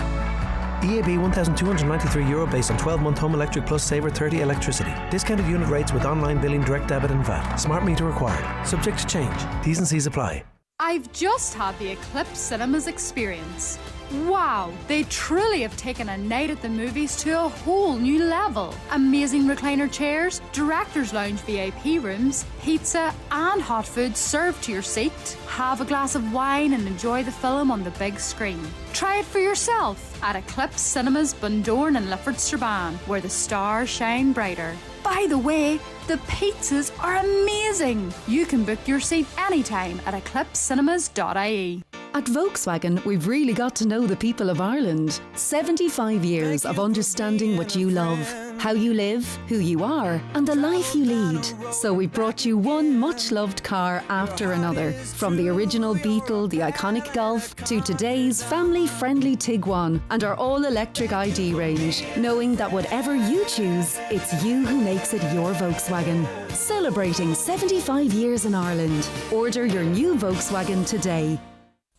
EAB €1,293 based on 12-month Home Electric Plus Saver 30 electricity. Discounted unit rates with online billing, direct debit and VAT. Smart meter required. Subject to change. T's and C's apply. I've just had the Eclipse Cinemas experience. Wow, they truly have taken a night at the movies to a whole new level. Amazing recliner chairs, director's lounge VIP rooms, pizza and hot food served to your seat. Have a glass of wine and enjoy the film on the big screen. Try it for yourself at Eclipse Cinemas Bundoran and Lifford Strabane, where the stars shine brighter. By the way, the pizzas are amazing. You can book your seat anytime at eclipsecinemas.ie. At Volkswagen, we've really got to know the people of Ireland. 75 years of understanding what you love, how you live, who you are, and the life you lead. So we brought you one much-loved car after another. From the original Beetle, the iconic Golf, to today's family-friendly Tiguan and our all-electric ID range. Knowing that whatever you choose, it's you who makes it your Volkswagen. Celebrating 75 years in Ireland. Order your new Volkswagen today.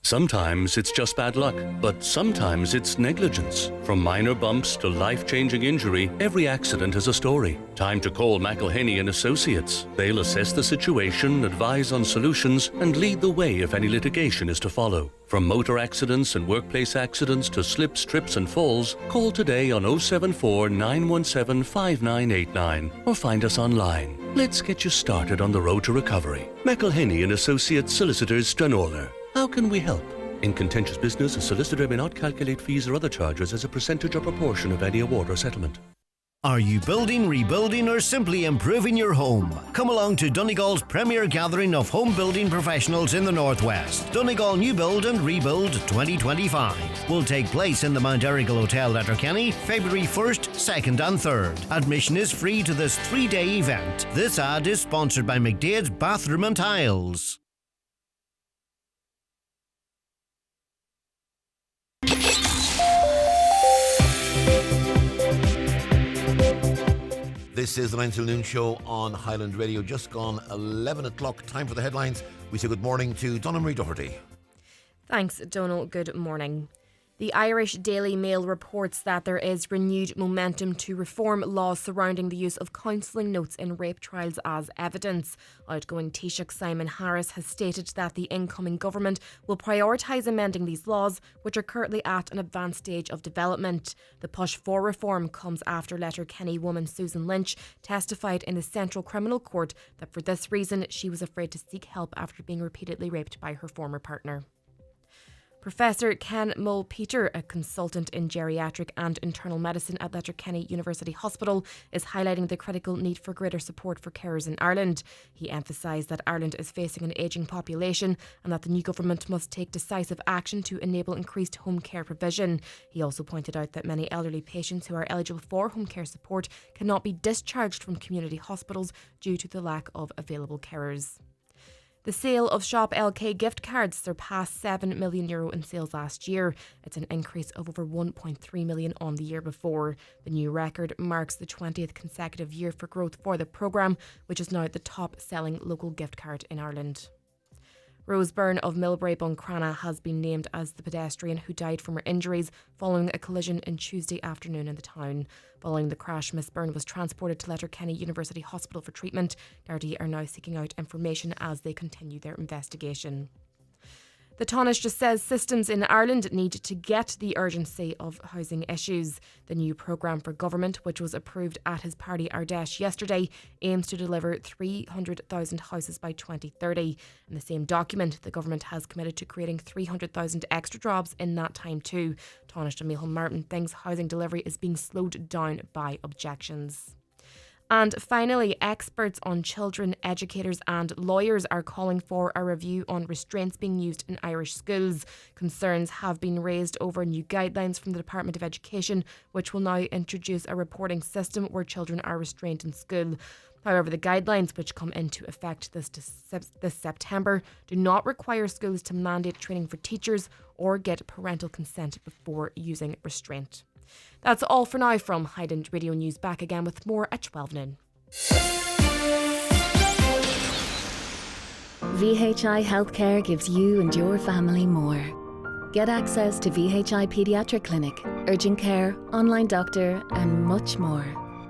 Sometimes it's just bad luck, but sometimes it's negligence. From minor bumps to life-changing injury, every accident has a story. Time to call McElhenney and Associates. They'll assess the situation, advise on solutions, and lead the way if any litigation is to follow. From motor accidents and workplace accidents to slips, trips and falls, call today on 074 917 5989 or find us online. Let's get you started on the road to recovery. McElhenney and Associates Solicitors, Donal. How can we help? In contentious business, a solicitor may not calculate fees or other charges as a percentage or proportion of any award or settlement. Are you building, rebuilding or simply improving your home? Come along to Donegal's premier gathering of home building professionals in the Northwest. Donegal New Build and Rebuild 2025 will take place in the Mount Erigal Hotel, Letterkenny, February 1st, 2nd and 3rd. Admission is free to this 3-day event. This ad is sponsored by McDade's Bathroom and Tiles. This is the 9 till noon show on Highland Radio. Just gone 11 o'clock. Time for the headlines. We say good morning to Donna Marie Doherty. Thanks, Donal. Good morning. The Irish Daily Mail reports that there is renewed momentum to reform laws surrounding the use of counselling notes in rape trials as evidence. Outgoing Taoiseach Simon Harris has stated that the incoming government will prioritise amending these laws, which are currently at an advanced stage of development. The push for reform comes after Letterkenny woman Susan Lynch testified in the Central Criminal Court that for this reason she was afraid to seek help after being repeatedly raped by her former partner. Professor Ken Mull-Peter, a consultant in geriatric and internal medicine at Letterkenny University Hospital, is highlighting the critical need for greater support for carers in Ireland. He emphasised that Ireland is facing an ageing population and that the new government must take decisive action to enable increased home care provision. He also pointed out that many elderly patients who are eligible for home care support cannot be discharged from community hospitals due to the lack of available carers. The sale of Shop LK gift cards surpassed €7 million in sales last year. It's an increase of over 1.3 million on the year before. The new record marks the 20th consecutive year for growth for the programme, which is now the top selling local gift card in Ireland. Rose Byrne of Millbrae Buncrana has been named as the pedestrian who died from her injuries following a collision on Tuesday afternoon in the town. Following the crash, Miss Byrne was transported to Letterkenny University Hospital for treatment. Gardaí are now seeking out information as they continue their investigation. The Taoiseach just says systems in Ireland need to get the urgency of housing issues. The new programme for government, which was approved at his party Ardèche yesterday, aims to deliver 300,000 houses by 2030. In the same document, the government has committed to creating 300,000 extra jobs in that time too. Taoiseach Micheál Martin thinks housing delivery is being slowed down by objections. And finally, experts on children, educators and lawyers are calling for a review on restraints being used in Irish schools. Concerns have been raised over new guidelines from the Department of Education, which will now introduce a reporting system where children are restrained in school. However, the guidelines, which come into effect this September, do not require schools to mandate training for teachers or get parental consent before using restraint. That's all for now from Highland Radio News. Back again with more at 12 noon. VHI Healthcare gives you and your family more. Get access to VHI Paediatric Clinic, urgent care, online doctor and much more.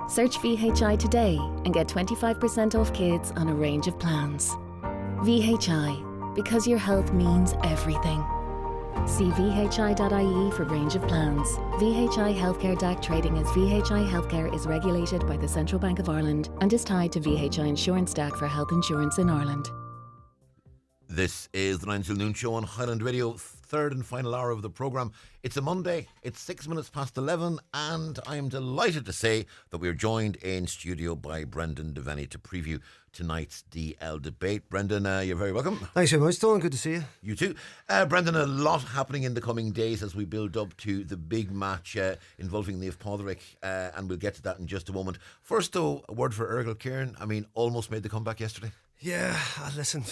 Search VHI today and get 25% off kids on a range of plans. VHI, because your health means everything. See vhi.ie for range of plans. VHI Healthcare DAC trading as VHI Healthcare is regulated by the Central Bank of Ireland and is tied to VHI Insurance DAC for health insurance in Ireland. This is the 9 till noon show on Highland Radio, third and final hour of the programme. It's a Monday, it's 6 minutes past 11, and I am delighted to say that we're joined in studio by Brendan Devaney to preview tonight's DL debate. Brendan, you're very welcome. Thanks very much, Donal. Good to see you. You too. Brendan, a lot happening in the coming days as we build up to the big match involving Niamh Pádraig, and we'll get to that in just a moment. First, though, a word for Ergal Kieran. I mean, almost made the comeback yesterday. Yeah, listen,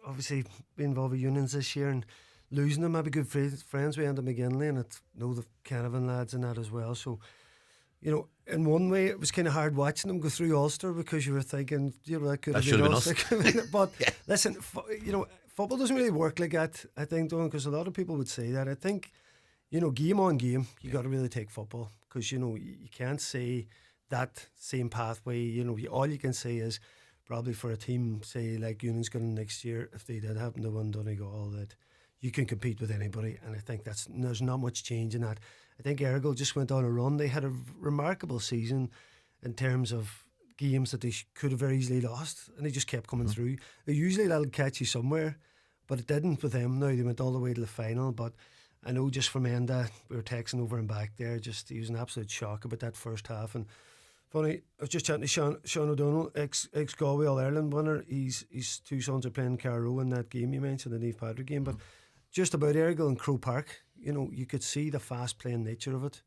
obviously being involved with unions this year and losing them, maybe good friends with Enda McGinley, and the Canavan lads and that as well. So, you know, in one way it was kind of hard watching them go through Ulster because you were thinking, you know, that could have been us. But yeah. Listen, you know, football doesn't really work like that, I think, Don, because a lot of people would say that. I think, you know, game on game, you got to really take football because, you know, you can't say that same pathway. You know, all you can say is probably for a team, say, like Union's going next year, if they did happen to win Donegal, that you can compete with anybody, and I think there's not much change in that. I think Ergal just went on a run. They had a remarkable season in terms of games that they could have very easily lost, and they just kept coming through. Usually that'll catch you somewhere, but it didn't with them. Now they went all the way to the final, but I know just from Enda, we were texting over and back there, just he was an absolute shock about that first half. And funny, I was just chatting to Sean O'Donnell, ex-Galway All-Ireland winner. His two sons are playing Carrow in that game you mentioned, the Niamh Pádraig game, but just about Ergal and Croke Park, you know, you could see the fast-playing nature of it.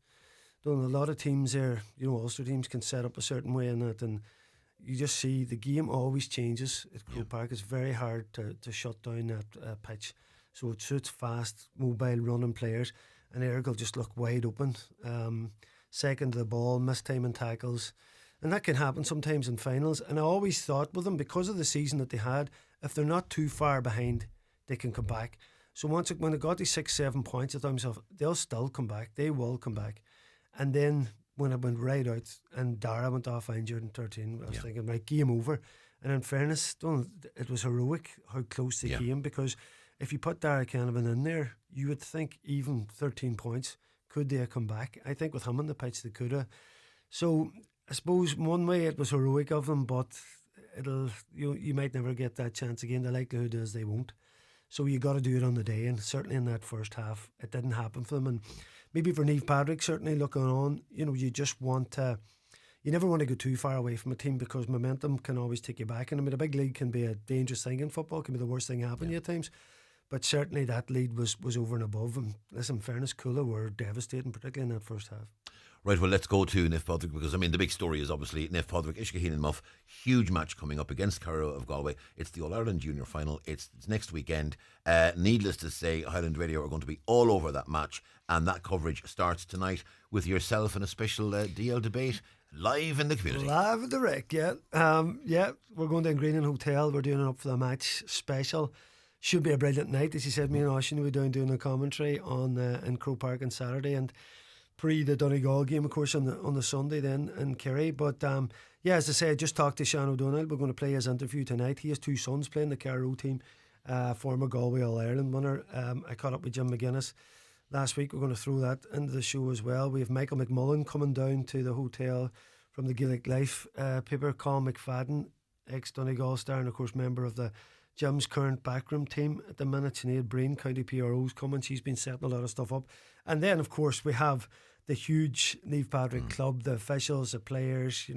A lot of teams there, you know, Ulster teams can set up a certain way in that, and you just see the game always changes at Croke Park. It's very hard to shut down that pitch, so it suits fast, mobile, running players, and Ergal just looked wide open. Second to the ball, missed time and tackles, and that can happen sometimes in finals. And I always thought with them, because of the season that they had, if they're not too far behind, they can come back. So when they got these 6-7 points, I thought to myself, they'll still come back. They will come back. And then when it went right out and Dara went off injured in 13, I was thinking, right, game over. And in fairness, it was heroic how close they came, because if you put Dara Canavan in there, you would think even 13 points, could they have come back? I think with him on the pitch, they could have. So I suppose one way it was heroic of them, but you might never get that chance again. The likelihood is they won't. So you got to do it on the day, and certainly in that first half, it didn't happen for them. And maybe for Niamh Patrick, certainly looking on, you just want to. You never want to go too far away from a team because momentum can always take you back. And I mean, a big lead can be a dangerous thing in football. It can be the worst thing happening at times. But certainly that lead was over and above. And listen, in fairness, Coola were devastating, particularly in that first half. Right, well, let's go to Niamh Patrick, because I mean the big story is obviously Niamh Patrick, Ishkaheen and Muff. Huge match coming up against Carrow of Galway. It's the All-Ireland Junior Final. It's next weekend. Needless to say, Highland Radio are going to be all over that match, and that coverage starts tonight with yourself and a special DL debate live in the community. Live in the Rec, yeah. We're going to Greenan Hotel. We're doing it up for the match special. Should be a brilliant night. As you said, me and Oisín will be doing a commentary on in Croke Park on Saturday, and pre the Donegal game, of course, on the Sunday then in Kerry. But as I say, I just talked to Sean O'Donnell. We're going to play his interview tonight. He has two sons playing the Carrow team, former Galway All-Ireland winner. I caught up with Jim McGuinness last week. We're going to throw that into the show as well. We have Michael McMullen coming down to the hotel from the Gaelic Life paper. Colin McFadden, ex-Donegal star, and of course member of the Jim's current backroom team at the minute. Sinead Breen, County PRO's coming. She's been setting a lot of stuff up. And then, of course, we have the huge Niamh Patrick club, the officials, the players,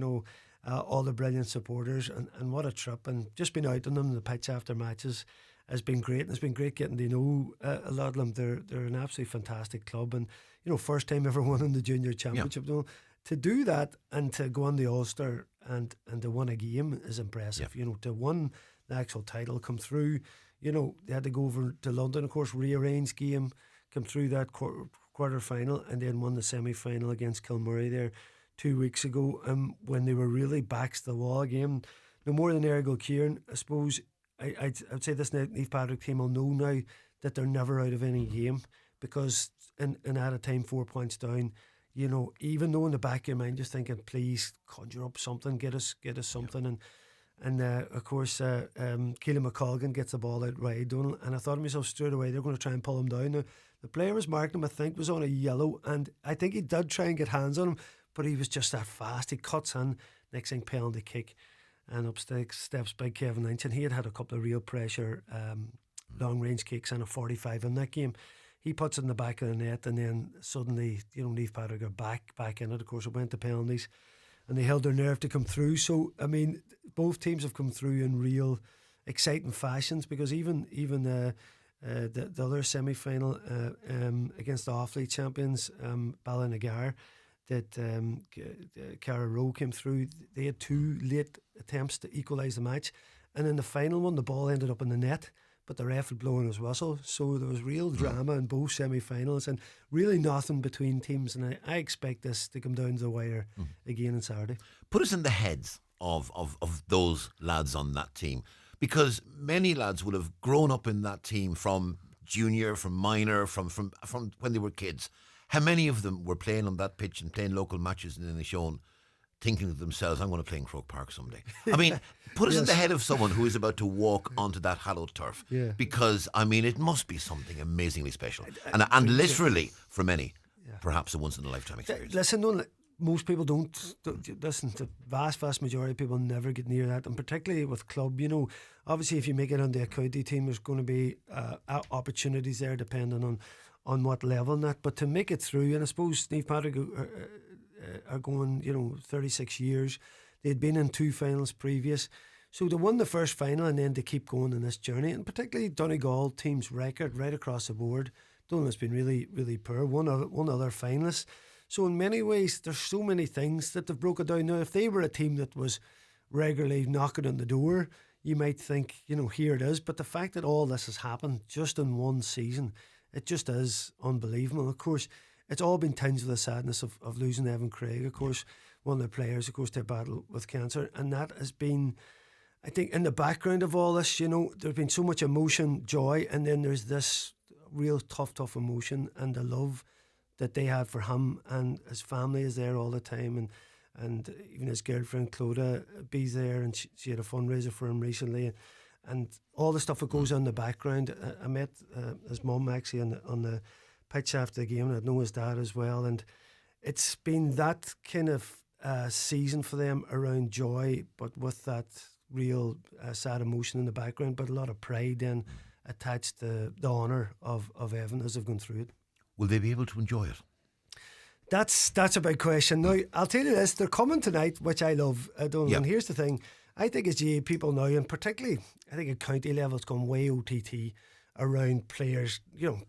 all the brilliant supporters. And what a trip. And just been out on them on the pitch after matches has been great. And it's been great getting to know a lot of them. They're an absolutely fantastic club. And, first time ever won in the junior championship. Yeah. To do that and to go on the Ulster and to win a game is impressive. Yeah. To win the actual title, come through, they had to go over to London, of course, rearranged game, come through that quarter final, and then won the semi-final against Kilmurray there 2 weeks ago, when they were really backs to the wall again. No more than Ergo Kieran, I suppose. I'd say this Niamh Patrick team will know now that they're never out of any game, because in at a time 4 points down, even though in the back of your mind just thinking, please conjure up something, get us something. And of course, Keelan McColgan gets the ball out wide, Donal, and I thought to myself straight away, they're going to try and pull him down. Now, the player was marking him, I think, was on a yellow, and I think he did try and get hands on him, but he was just that fast. He cuts in, next thing, penalty kick, and up steps big Kevin Lynch, and he had a couple of real pressure long range kicks and a 45 in that game. He puts it in the back of the net, and then suddenly, Niamh Patrick are back in it. Of course, it went to penalties, and they held their nerve to come through. So, I mean, both teams have come through in real exciting fashions, because even the other semi-final against the Offaly champions, Ballinagar, that Cara Rowe came through. They had two late attempts to equalise the match, and in the final one, the ball ended up in the net, but the ref had blown his whistle. So there was real drama in both semi-finals, and really nothing between teams. And I expect this to come down to the wire again on Saturday. Put us in the heads of those lads on that team, because many lads would have grown up in that team from junior, from minor, from when they were kids. How many of them were playing on that pitch and playing local matches in the shown, thinking to themselves, I'm going to play in Croke Park someday? I mean, put us in the head of someone who is about to walk onto that hallowed turf. Yeah. Because, I mean, it must be something amazingly special. And literally, for many, perhaps a once-in-a-lifetime experience. Listen, most people don't listen, the vast majority of people never get near that, and particularly with club, obviously if you make it on the county team, there's going to be opportunities there depending on what level and that, but to make it through, and I suppose Niamh Patrick are going 36 years, they'd been in two finals previous, so to win the first final and then to keep going in this journey, and particularly Donegal team's record right across the board, Donal, has been really, really poor. One other finalist. So in many ways, there's so many things that they've broken down. Now, if they were a team that was regularly knocking on the door, you might think, here it is. But the fact that all this has happened just in one season, it just is unbelievable. Of course, it's all been tinged with the sadness of losing Evan Craig, of course, one of the players, of course, to battle with cancer. And that has been, I think, in the background of all this, there's been so much emotion, joy, and then there's this real tough emotion and the love that they had for him, and his family is there all the time, and even his girlfriend Clodagh B's there, and she had a fundraiser for him recently, and all the stuff that goes on in the background. I met his mum actually on the pitch after the game, and I know his dad as well, and it's been that kind of season for them around joy, but with that real sad emotion in the background, but a lot of pride then attached the honour of Evan as they've gone through it. Will they be able to enjoy it? That's a big question. Now, I'll tell you this, they're coming tonight, which I love, Donal. And here's the thing, I think as GA people now, and particularly I think at county level, it's gone way OTT around players,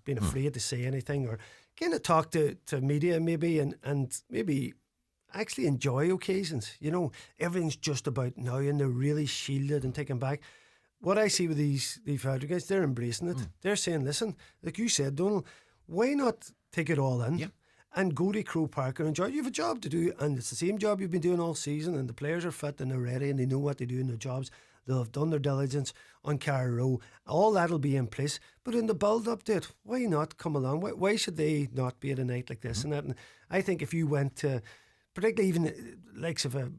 being afraid to say anything or kind of talk to media maybe and maybe actually enjoy occasions. Everything's just about now and they're really shielded and taken back. What I see with these Patrick guys, they're embracing it. They're saying, listen, like you said, Donal, why not take it all in and go to Croke Park and enjoy it? You have a job to do, and it's the same job you've been doing all season, and the players are fit and they're ready and they know what they do in their jobs. They'll have done their diligence on Carrow Row. All that'll be in place. But in the build-up to it, why not come along? Why should they not be at a night like this and that? And I think if you went to, particularly even likes of a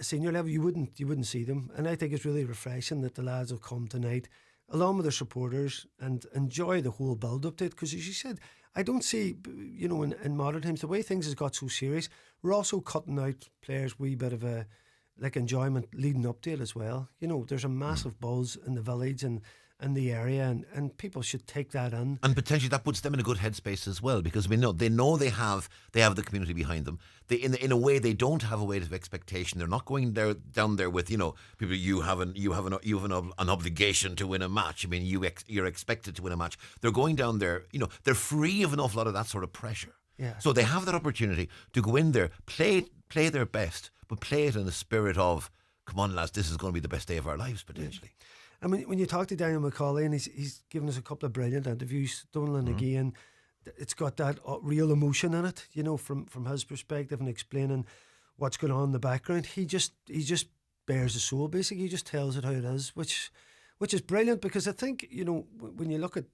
senior level, you wouldn't see them. And I think it's really refreshing that the lads will come tonight along with their supporters and enjoy the whole build-up to it. Because as you said, I don't see, in modern times, the way things has got so serious, we're also cutting out players' wee bit of a enjoyment leading up to it as well. There's a massive buzz in the village and the area, and people should take that in. And potentially that puts them in a good headspace as well, because they know they have the community behind them. They in a way they don't have a weight of expectation. They're not going down there with people. You have an obligation to win a match. I mean, you're expected to win a match. They're going down there. They're free of an awful lot of that sort of pressure. Yeah. So they have that opportunity to go in there, play their best, but play it in the spirit of, come on lads, this is going to be the best day of our lives potentially. Yeah. I mean, when you talk to Daniel McCauley, and he's given us a couple of brilliant interviews, Donal, and again, it's got that real emotion in it, from his perspective and explaining what's going on in the background. He just bears the soul, basically. He just tells it how it is, which is brilliant, because I think, when you look at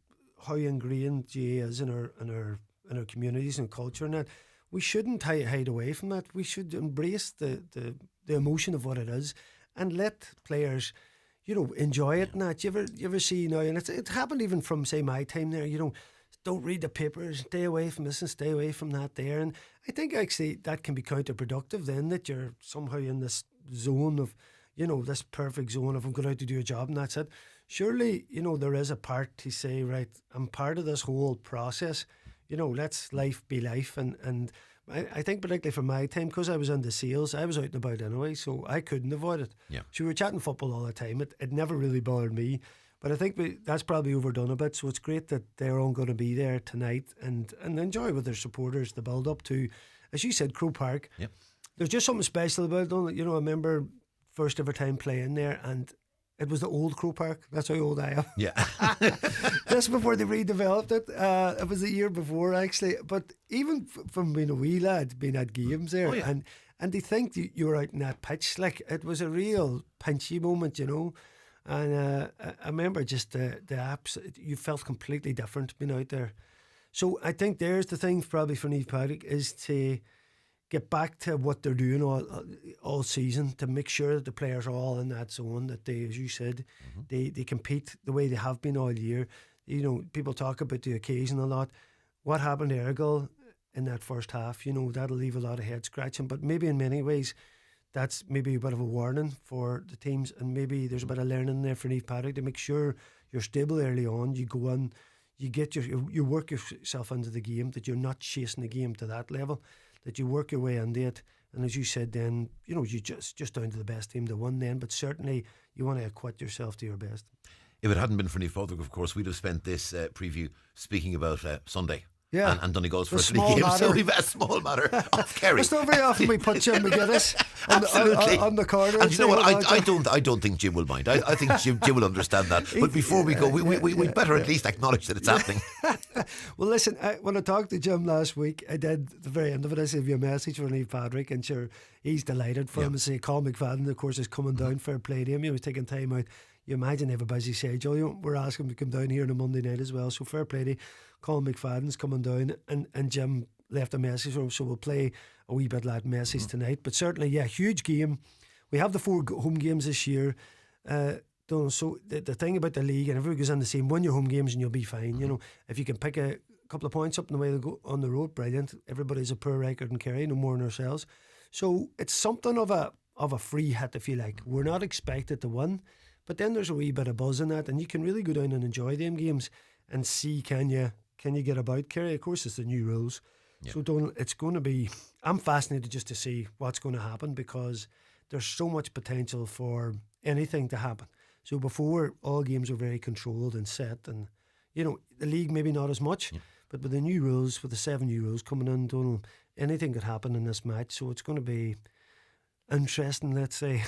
how ingrained GA is in our communities and culture and that, we shouldn't hide away from that. We should embrace the emotion of what it is and let players enjoy it and that. You ever see now, and it happened even from, say, my time there, don't read the papers, stay away from this and stay away from that there. And I think actually that can be counterproductive then, that you're somehow in this zone of, this perfect zone of I'm going out to do a job and that's it. Surely, there is a part to say, right, I'm part of this whole process. Let's life be life. And I think particularly from my time, because I was into sales, I was out and about anyway, so I couldn't avoid it. Yeah. So we were chatting football all the time. It never really bothered me. But I think that's probably overdone a bit. So it's great that they're all going to be there tonight and enjoy with their supporters the build-up to, as you said, Croke Park. Yep. There's just something special about it. I remember first ever time playing there, and it was the old Croke Park. That's how old I am. Yeah. Just before they redeveloped it. It was the year before, actually. But even from being a wee lad, being at games there, and they think you were out in that pitch, like it was a real pinchy moment, And I remember just the apps, you felt completely different being out there. So I think there's the thing probably for Niamh Patrick is to get back to what they're doing all season, to make sure that the players are all in that zone, that they, as you said, they compete the way they have been all year. People talk about the occasion a lot. What happened to Ergal in that first half, that'll leave a lot of head scratching, but maybe in many ways that's maybe a bit of a warning for the teams, and maybe there's a bit of learning there for Niamh Patrick to make sure you're stable early on. You go in, you work yourself into the game, that you're not chasing the game to that level, that you work your way into it, and as you said then, you just down to the best team to win then, but certainly you want to acquit yourself to your best. If it hadn't been for Niamh Patrick, of course, we'd have spent this preview speaking about Sunday. Yeah. And Donegal's first league game. So we've a small matter of Kerry. It's not very often we put Jim McGuinness on the corner. And you know what? I don't think Jim will mind. I think Jim will understand that. But before we go, we better at least acknowledge that it's happening. Well, listen, when I talked to Jim last week, I did at the very end of it, I sent you a message for Niamh Patrick, and sure, he's delighted for him to say Colin McFadden, of course, is coming down for a play to him. He was taking time out. You imagine they have a busy schedule. We're asking him to come down here on a Monday night as well. So fair play to Colin McFadden's coming down, and Jim left a message for him, so we'll play a wee bit of that message tonight. But certainly, yeah, huge game. We have the 4 home games this year. So the thing about the league, and everybody goes on the same, win your home games and you'll be fine. If you can pick a couple of points up in the way they go on the road, brilliant. Everybody's a poor record in Kerry, no more than ourselves. So it's something of a free hit, if you like. We're not expected to win, But then there's a wee bit of buzz in that, and you can really go down and enjoy them games and see can you get about, Kerry. Of course, it's the new rules. Yep. So Donal, it's going to be, I'm fascinated just to see what's going to happen, because there's so much potential for anything to happen. So before, all games were very controlled and set, and the league maybe not as much, but with the new rules, with the 7 new rules coming in, Donal, anything could happen in this match. So it's going to be interesting, let's say.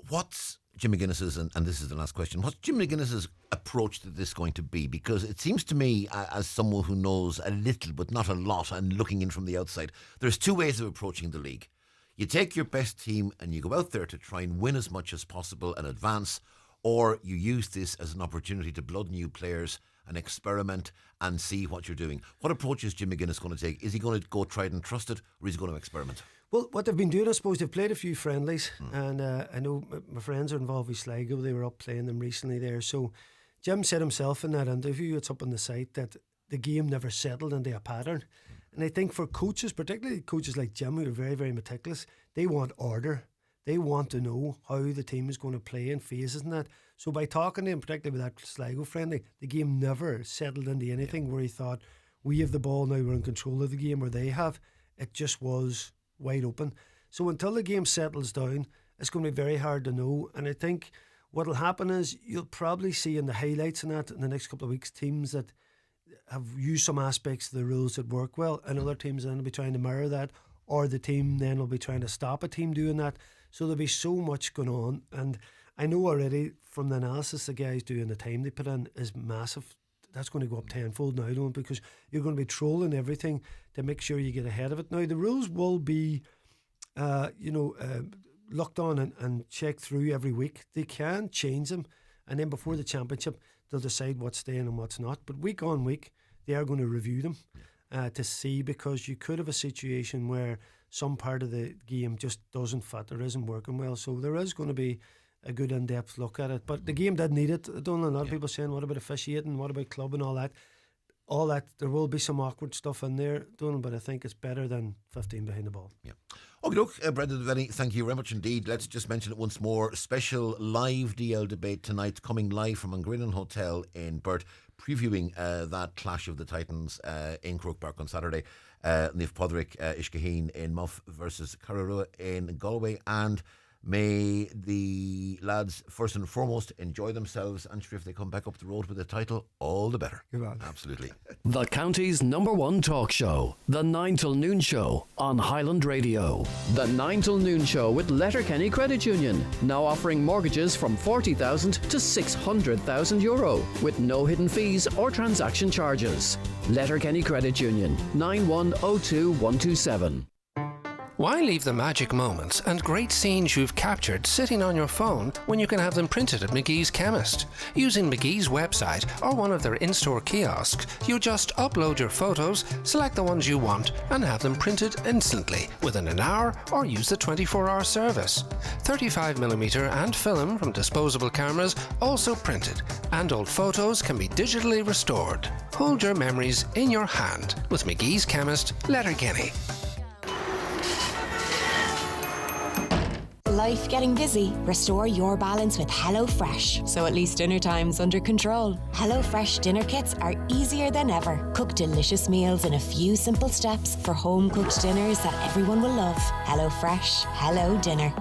What's Jim McGuinness's, and this is the last question, what's Jim McGuinness's approach to this going to be? Because it seems to me, as someone who knows a little but not a lot and looking in from the outside, there's 2 ways of approaching the league. You take your best team and you go out there to try and win as much as possible and advance, or you use this as an opportunity to blood new players and experiment and see what you're doing. What approach is Jim McGuinness going to take? Is he going to go tried and trusted, or is he going to experiment? Well, what they've been doing, I suppose, they've played a few friendlies, and I know my friends are involved with Sligo. They were up playing them recently there. So Jim said himself in that interview, it's up on the site, that the game never settled into a pattern. And I think for coaches, particularly coaches like Jim, who are very, very meticulous, they want order. They want to know how the team is going to play in phases and that. So by talking to him, particularly with that Sligo friendly, the game never settled into anything where he thought, we have the ball now, we're in control of the game, or they have. It just was wide open. So until the game settles down, it's going to be very hard to know. And I think what will happen is you'll probably see in the highlights and that in the next couple of weeks teams that have used some aspects of the rules that work well, and other teams then will be trying to mirror that, or the team then will be trying to stop a team doing that. So there'll be so much going on, and I know already from the analysis the guys do and the time they put in is massive. That's going to go up tenfold now, don't, because you're going to be trolling everything to make sure you get ahead of it. Now the rules will be looked on and checked through every week. They can change them, and then before the championship they'll decide what's staying and what's not. But week on week they are going to review them to see, because you could have a situation where some part of the game just doesn't fit or isn't working well. So there is going to be a good in-depth look at it. But the game did need it. I don't know, a lot of people saying, what about officiating, what about club and all that. All that, there will be some awkward stuff in there, Donal, but I think it's better than 15 behind the ball. Yeah. Okay, look, Brendan Devaney, thank you very much indeed. Let's just mention it once more. Special live DL debate tonight, coming live from Angrinan Hotel in Burt, previewing that clash of the Titans in Croke Park on Saturday. Niamh Podrick, Ishkaheen in Muff versus Carrarua in Galway. And may the lads first and foremost enjoy themselves, and sure, if they come back up the road with a title, all the better. Absolutely. The county's #1 talk show, The 9 till Noon Show on Highland Radio. The 9 till Noon Show with Letterkenny Credit Union, now offering mortgages from €40,000 to €600,000 with no hidden fees or transaction charges. Letterkenny Credit Union, 9102127. Why leave the magic moments and great scenes you've captured sitting on your phone when you can have them printed at McGee's Chemist? Using McGee's website or one of their in-store kiosks, you just upload your photos, select the ones you want, and have them printed instantly within an hour, or use the 24-hour service. 35mm and film from disposable cameras also printed, and old photos can be digitally restored. Hold your memories in your hand with McGee's Chemist, Letterkenny. Life getting busy? Restore your balance with HelloFresh, so at least dinner time's under control. HelloFresh dinner kits are easier than ever. Cook delicious meals in a few simple steps for home-cooked dinners that everyone will love. HelloFresh. Hello dinner.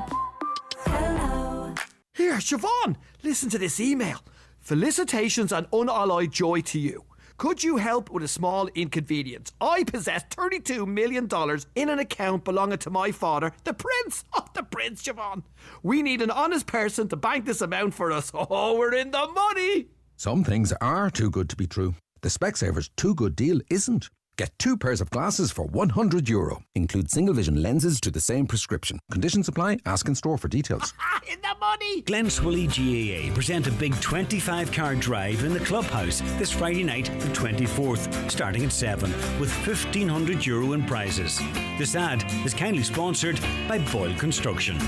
Here, Siobhan, listen to this email. Felicitations and unalloyed joy to you. Could you help with a small inconvenience? I possess $32 million in an account belonging to my father, the Prince. Oh, the Prince, Siobhan. We need an honest person to bank this amount for us. Oh, we're in the money. Some things are too good to be true. The Specsavers Too Good deal isn't. Get 2 pairs of glasses for €100. Include single vision lenses to the same prescription. Conditions apply. Ask in store for details. In the money! Glen Swilly GAA present a big 25-car drive in the Clubhouse this Friday night, the 24th, starting at 7, with €1,500 in prizes. This ad is kindly sponsored by Boyle Construction.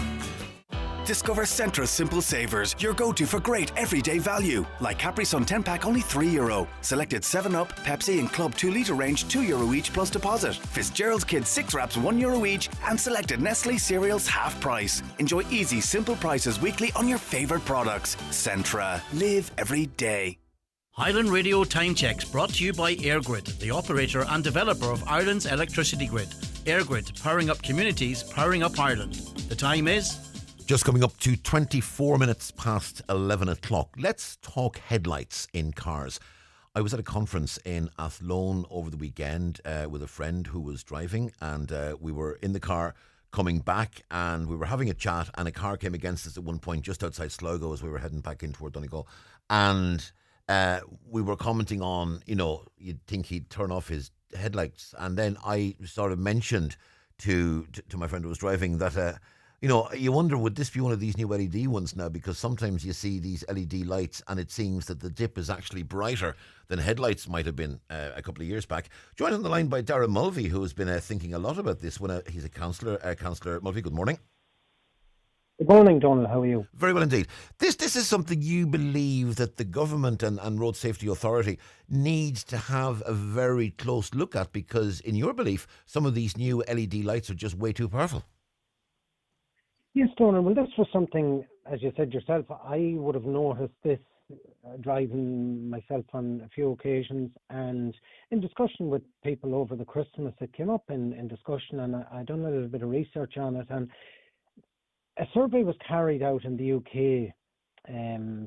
Discover Centra's Simple Savers, your go-to for great everyday value. Like Capri Sun 10-pack, only €3. Selected 7-Up, Pepsi and Club 2-litre range, €2 each plus deposit. Fitzgerald's Kids 6 wraps, €1 each. And selected Nestle cereals, half price. Enjoy easy, simple prices weekly on your favourite products. Centra. Live every day. Highland Radio Time Checks brought to you by EirGrid, the operator and developer of Ireland's electricity grid. EirGrid, powering up communities, powering up Ireland. The time is... Just coming up to 24 minutes past 11 o'clock. Let's talk headlights in cars. I was at a conference in Athlone over the weekend with a friend who was driving, and we were in the car coming back and we were having a chat, and a car came against us at one point just outside Sligo as we were heading back in toward Donegal. And we were commenting on, you'd think he'd turn off his headlights. And then I sort of mentioned to my friend who was driving that, you wonder, would this be one of these new LED ones now? Because sometimes you see these LED lights and it seems that the dip is actually brighter than headlights might have been a couple of years back. Joined on the line by Darragh Mulvey, who has been thinking a lot about this. He's a councillor. Councillor Mulvey, good morning. Good morning, Donal. How are you? Very well indeed. This is something you believe that the government and Road Safety Authority needs to have a very close look at, because in your belief, some of these new LED lights are just way too powerful. Yes, Donal. Well, this was something, as you said yourself, I would have noticed this driving myself on a few occasions, and in discussion with people over the Christmas, it came up in discussion, and I done a little bit of research on it, and a survey was carried out in the UK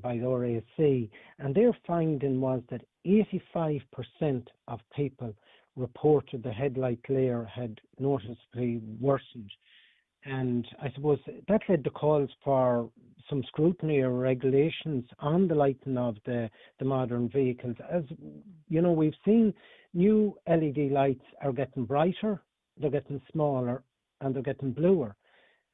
by the RAC, and their finding was that 85% of people reported the headlight glare had noticeably worsened. And I suppose that led to calls for some scrutiny or regulations on the lighting of the modern vehicles. As you know, we've seen new LED lights are getting brighter, they're getting smaller, and they're getting bluer.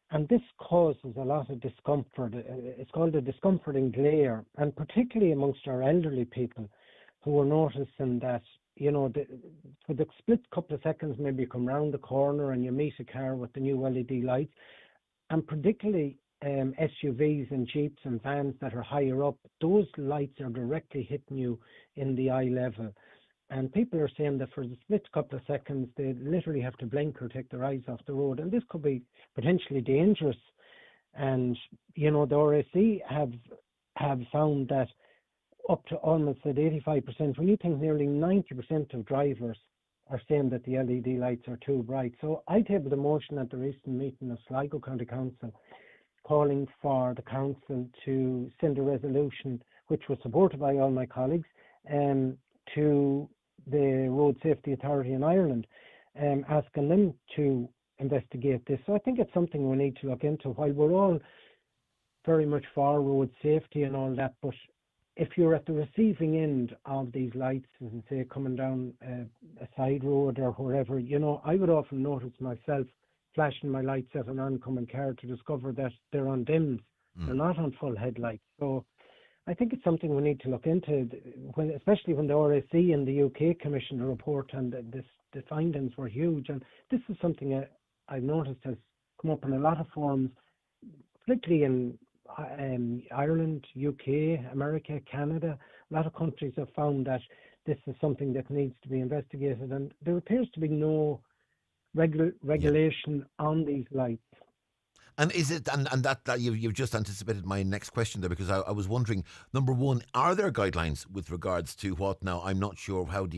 And this causes a lot of discomfort. It's called a discomforting glare, and particularly amongst our elderly people who are noticing that, for the split couple of seconds, maybe you come round the corner and you meet a car with the new LED lights, and particularly SUVs and Jeeps and vans that are higher up, those lights are directly hitting you in the eye level. And people are saying that for the split couple of seconds, they literally have to blink or take their eyes off the road. And this could be potentially dangerous. And, the RAC have found that up to almost at 85%, when you think nearly 90% of drivers are saying that the LED lights are too bright. So I tabled a motion at the recent meeting of Sligo County Council calling for the council to send a resolution, which was supported by all my colleagues, to the Road Safety Authority in Ireland, asking them to investigate this. So I think it's something we need to look into. While we're all very much for road safety and all that, but if you're at the receiving end of these lights, as I say, coming down a side road or wherever, I would often notice myself flashing my lights at an oncoming car to discover that they're on dims. They're not on full headlights. So I think it's something we need to look into, especially when the RAC and the UK commissioned a report, and the findings were huge. And this is something I've noticed has come up in a lot of forums, particularly in Ireland, UK, America, Canada. A lot of countries have found that this is something that needs to be investigated, and there appears to be no regulation on these lights. And is it, and that you've just anticipated my next question there, because I was wondering, number one, are there guidelines with regards to what now? I'm not sure. Do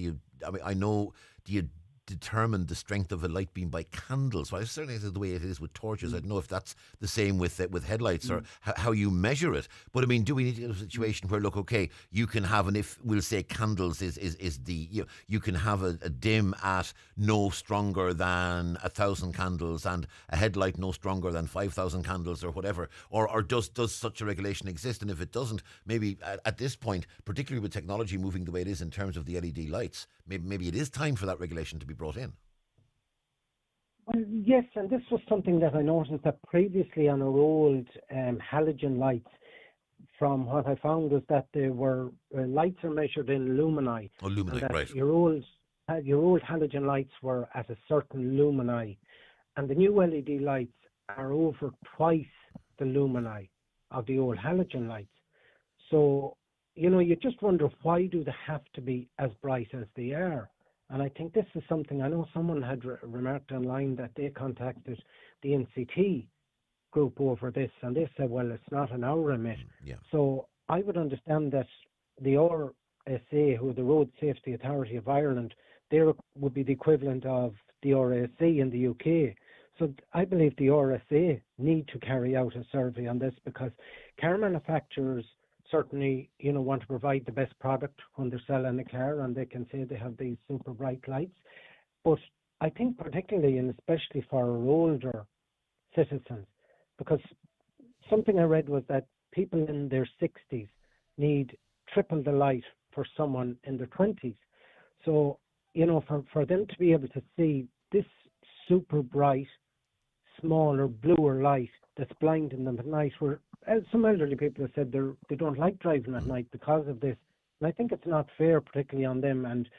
you determine the strength of a light beam by candles? Well, certainly is the way it is with torches. I don't know if that's the same with headlights or how you measure it. But I mean, do we need to get a situation where, look, okay, you can have, and if we'll say candles is the, you can have a dim at no stronger than 1,000 candles and a headlight no stronger than 5,000 candles or whatever, or does such a regulation exist? And if it doesn't, maybe at this point, particularly with technology moving the way it is in terms of the LED lights, maybe it is time for that regulation to be brought in. Well, yes, and this was something that I noticed that previously on our old halogen lights, from what I found was that there were lights are measured in lumini. Oh, lumini, right. Your old halogen lights were at a certain lumini, and the new LED lights are over twice the lumini of the old halogen lights. So, you just wonder, why do they have to be as bright as they are? And I think this is something, I know someone had remarked online that they contacted the NCT group over this, and they said, well, it's not in our remit. Yeah. So I would understand that the RSA, who are the Road Safety Authority of Ireland, they would be the equivalent of the RSA in the UK. So I believe the RSA need to carry out a survey on this, because car manufacturers certainly, want to provide the best product when they're selling a car, and they can say they have these super bright lights. But I think particularly and especially for our older citizens, because something I read was that people in their 60s need triple the light for someone in their 20s. So, for them to be able to see this super bright, smaller, bluer light that's blinding them at night, where some elderly people have said they don't like driving at night because of this. And I think it's not fair, particularly on them. And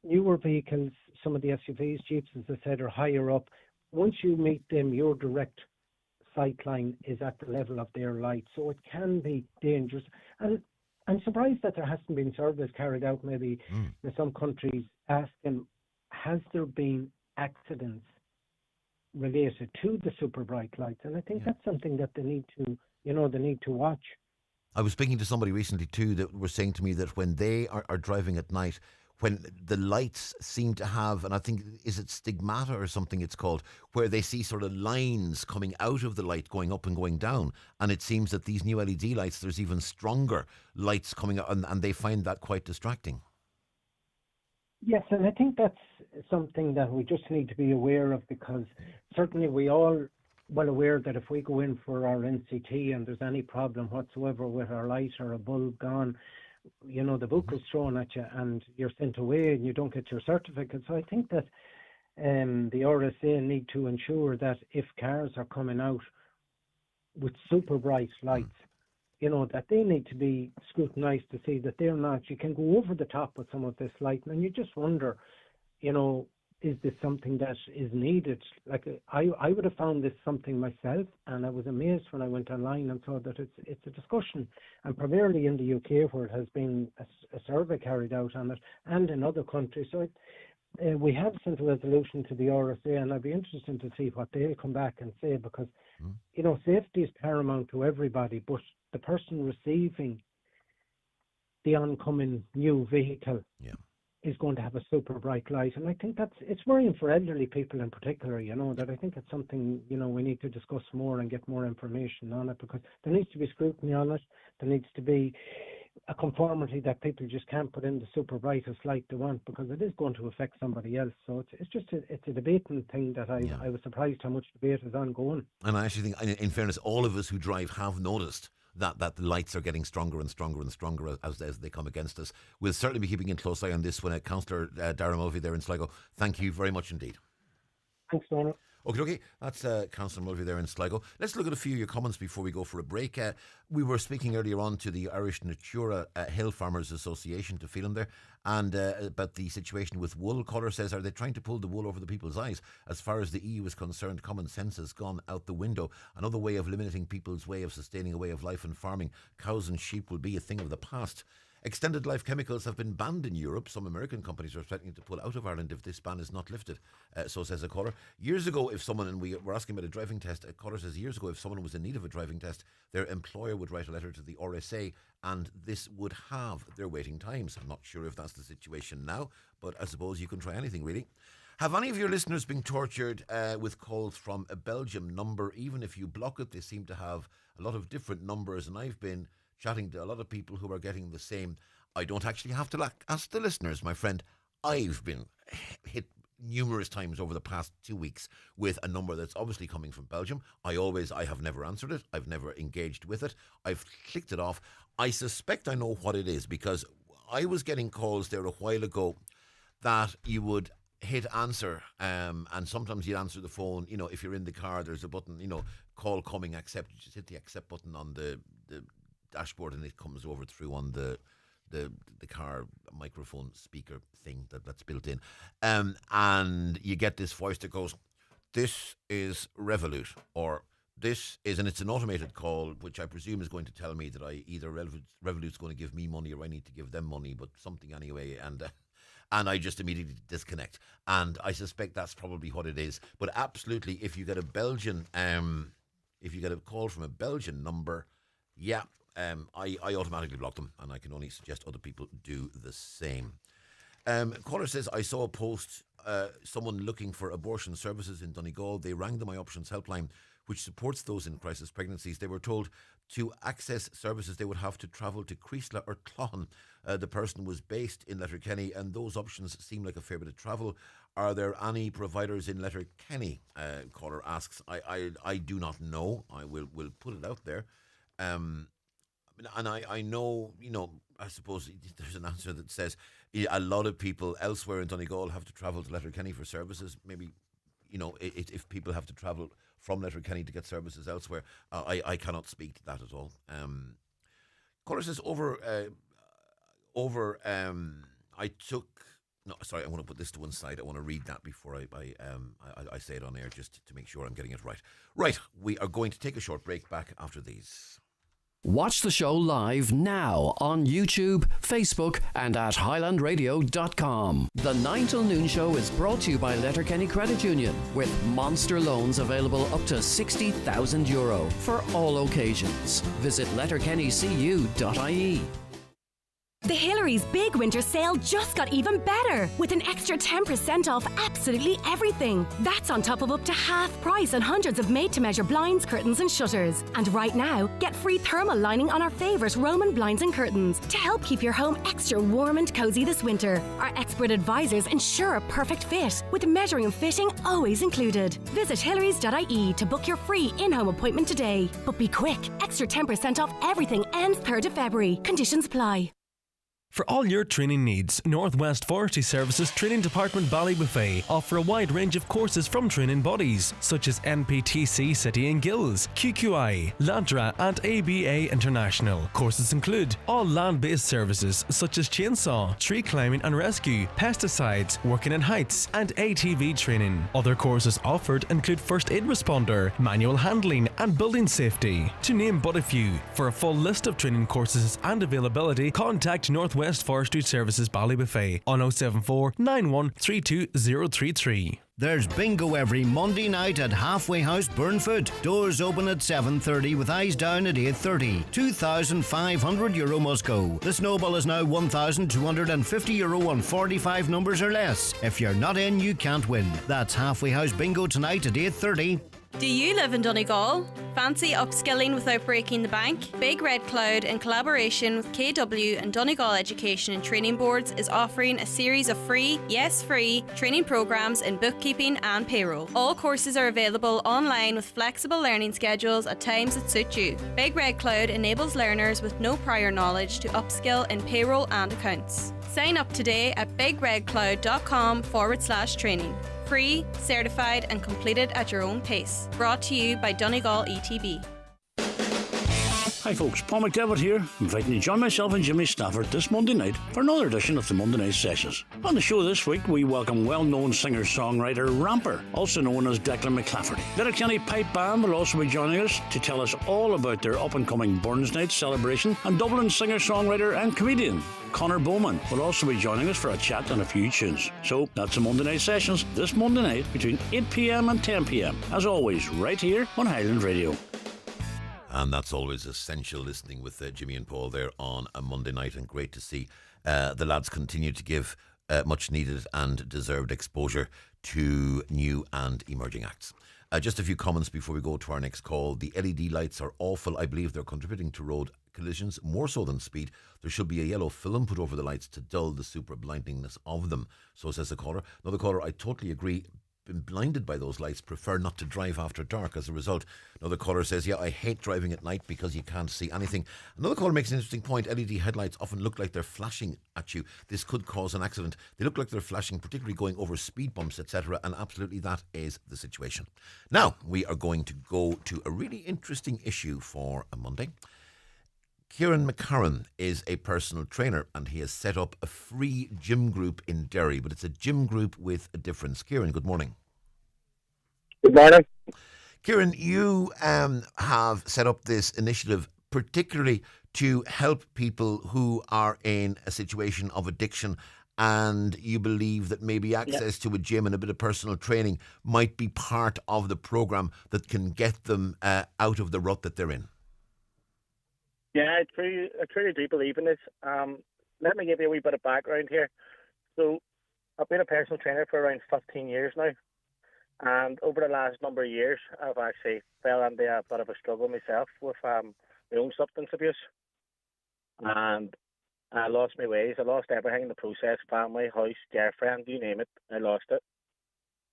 newer vehicles, some of the SUVs, Jeeps, as I said, are higher up. Once you meet them, your direct sight line is at the level of their light. So it can be dangerous. And I'm surprised that there hasn't been surveys carried out maybe in some countries asking, has there been accidents related to the super bright lights? And I think that's something that they need to, they need to watch. I was speaking to somebody recently too that were saying to me that when they are driving at night, when the lights seem to have, and I think, is it stigmata or something it's called, where they see sort of lines coming out of the light going up and going down. And it seems that these new LED lights, there's even stronger lights coming out, and they find that quite distracting. Yes, and I think that's something that we just need to be aware of, because certainly we all well aware that if we go in for our NCT and there's any problem whatsoever with our light or a bulb gone, the book is thrown at you and you're sent away and you don't get your certificate. So I think that the RSA need to ensure that if cars are coming out with super bright lights, that they need to be scrutinised to see that they're not. You can go over the top with some of this light, and you just wonder, is this something that is needed? Like I would have found this something myself, and I was amazed when I went online and saw that it's a discussion, and primarily in the UK where it has been a survey carried out on it, and in other countries. So we have sent a resolution to the RSA, and I'd be interested to see what they'll come back and say, because safety is paramount to everybody, but the person receiving the oncoming new vehicle is going to have a super bright light. And I think it's worrying for elderly people in particular, that I think it's something, we need to discuss more and get more information on it, because there needs to be scrutiny on it. There needs to be a conformity that people just can't put in the super brightest light they want, because it is going to affect somebody else. So it's a debating thing that I was surprised how much debate is ongoing. And I actually think, in fairness, all of us who drive have noticed that the lights are getting stronger and stronger and stronger as they come against us. We'll certainly be keeping a close eye on this when Councillor Darragh Mulvey there in Sligo. Thank you very much indeed. Thanks, Donal. Okay, that's Councillor Mulvey there in Sligo. Let's look at a few of your comments before we go for a break. We were speaking earlier on to the Irish Natura Hill Farmers Association, to Phelan there, and about the situation with wool. Caller says, are they trying to pull the wool over the people's eyes? As far as the EU is concerned, common sense has gone out the window. Another way of limiting people's way of sustaining a way of life and farming. Cows and sheep will be a thing of the past. Extended life chemicals have been banned in Europe. Some American companies are threatening to pull out of Ireland if this ban is not lifted. So says a caller. Years ago, if someone, and we were asking about a driving test, a caller says years ago, if someone was in need of a driving test, their employer would write a letter to the RSA and this would halve their waiting times. I'm not sure if that's the situation now, but I suppose you can try anything really. Have any of your listeners been tortured with calls from a Belgium number? Even if you block it, they seem to have a lot of different numbers, and I've been chatting to a lot of people who are getting the same. I don't actually have to ask the listeners, my friend. I've been hit numerous times over the past 2 weeks with a number that's obviously coming from Belgium. I have never answered it. I've never engaged with it. I've clicked it off. I suspect I know what it is, because I was getting calls there a while ago that you would hit answer, and sometimes you'd answer the phone. If you're in the car, there's a button, call coming, accept. You just hit the accept button on the dashboard and it comes over through on the car microphone speaker thing that's built in, and you get this voice that goes, this is Revolut, or this is, and it's an automated call, which I presume is going to tell me that either Revolut's going to give me money or I need to give them money, but something anyway, and I just immediately disconnect. And I suspect that's probably what it is. But absolutely, if you get a call from a Belgian number, I automatically block them, and I can only suggest other people do the same. Caller says, I saw a post, someone looking for abortion services in Donegal. They rang the My Options helpline, which supports those in crisis pregnancies. They were told to access services they would have to travel to Creasla or Clon. The person was based in Letterkenny, and those options seem like a fair bit of travel. Are there any providers in Letterkenny? Caller asks. I do not know. I will put it out there. And I know, I suppose there's an answer that says a lot of people elsewhere in Donegal have to travel to Letterkenny for services. Maybe, if people have to travel from Letterkenny to get services elsewhere, I cannot speak to that at all. Caller says, I want to put this to one side. I want to read that before I say it on air, just to make sure I'm getting it right. Right, we are going to take a short break. Back after these. Watch the show live now on YouTube, Facebook and at highlandradio.com. The 9 till noon show is brought to you by Letterkenny Credit Union, with monster loans available up to €60,000 for all occasions. Visit letterkennycu.ie. The Hillary's big winter sale just got even better, with an extra 10% off absolutely everything. That's on top of up to half price on hundreds of made-to-measure blinds, curtains and shutters. And right now, get free thermal lining on our favourite Roman blinds and curtains to help keep your home extra warm and cosy this winter. Our expert advisors ensure a perfect fit, with measuring and fitting always included. Visit hillarys.ie to book your free in-home appointment today. But be quick, extra 10% off everything ends 3rd of February. Conditions apply. For all your training needs, Northwest Forestry Services Training Department Ballybuffet offer a wide range of courses from training bodies such as NPTC City and Guilds, QQI, LADRA and ABA International. Courses include all land-based services such as chainsaw, tree climbing and rescue, pesticides, working in heights and ATV training. Other courses offered include first aid responder, manual handling and building safety, to name but a few. For a full list of training courses and availability, contact Northwest Forestry Services Ballybuffet on 074 9132033. There's bingo every Monday night at Halfway House, Burnfoot. Doors open at 7:30 with eyes down at 8:30. €2,500 must go. The snowball is now €1,250 on 45 numbers or less. If you're not in, you can't win. That's Halfway House bingo tonight at 8:30. Do you live in Donegal? Fancy upskilling without breaking the bank? Big Red Cloud, in collaboration with KW and Donegal Education and Training Boards, is offering a series of free, yes free, training programs in bookkeeping and payroll. All courses are available online with flexible learning schedules at times that suit you. Big Red Cloud enables learners with no prior knowledge to upskill in payroll and accounts. Sign up today at bigredcloud.com/training. Free, certified and completed at your own pace. Brought to you by Donegal ETB. Hi folks, Paul McDevitt here, inviting you to join myself and Jimmy Stafford this Monday night for another edition of the Monday Night Sessions. On the show this week, we welcome well-known singer-songwriter Ramper, also known as Declan McClafferty. Letterkenny Pipe Band will also be joining us to tell us all about their up-and-coming Burns Night celebration, and Dublin singer-songwriter and comedian Conor Bowman will also be joining us for a chat and a few tunes. So that's the Monday Night Sessions this Monday night between 8 p.m. and 10 p.m. As always, right here on Highland Radio. And that's always essential, listening with Jimmy and Paul there on a Monday night, and great to see the lads continue to give much needed and deserved exposure to new and emerging acts. Just a few comments before we go to our next call. The LED lights are awful. I believe they're contributing to road collisions more so than speed. There should be a yellow film put over the lights to dull the super blindingness of them. So says the caller. Another caller, I totally agree. Been blinded by those lights, prefer not to drive after dark as a result. Another caller says, yeah, I hate driving at night because you can't see anything. Another caller makes an interesting point. LED headlights often look like they're flashing at you. This could cause an accident. They look like they're flashing, particularly going over speed bumps, etc. And absolutely that is the situation. Now we are going to go to a really interesting issue for a Monday. Kieran McCarran is a personal trainer, and he has set up a free gym group in Derry, but it's a gym group with a difference. Kieran, good morning. Good morning. Kieran, you have set up this initiative particularly to help people who are in a situation of addiction, and you believe that maybe access to a gym and a bit of personal training might be part of the programme that can get them out of the rut that they're in. Yeah, I truly do believe in this. Let me give you a wee bit of background here. So I've been a personal trainer for around 15 years now. And over the last number of years, I've actually fell into a bit of a struggle myself with my own substance abuse. And I lost my ways. I lost everything in the process, family, house, girlfriend, you name it. I lost it.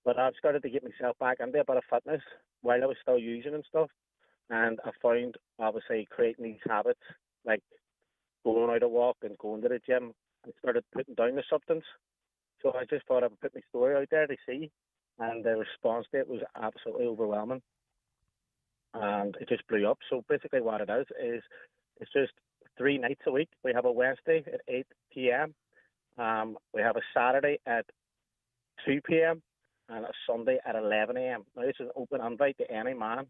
But I've started to get myself back into a bit of fitness while I was still using and stuff. And I found, obviously, creating these habits, like going out a walk and going to the gym, and started putting down the substance. So I just thought I would put my story out there to see. And the response to it was absolutely overwhelming. And it just blew up. So basically what it is it's just 3 nights a week. We have a Wednesday at 8 p.m. We have a Saturday at 2 p.m. and a Sunday at 11 a.m. Now, this is an open invite to any man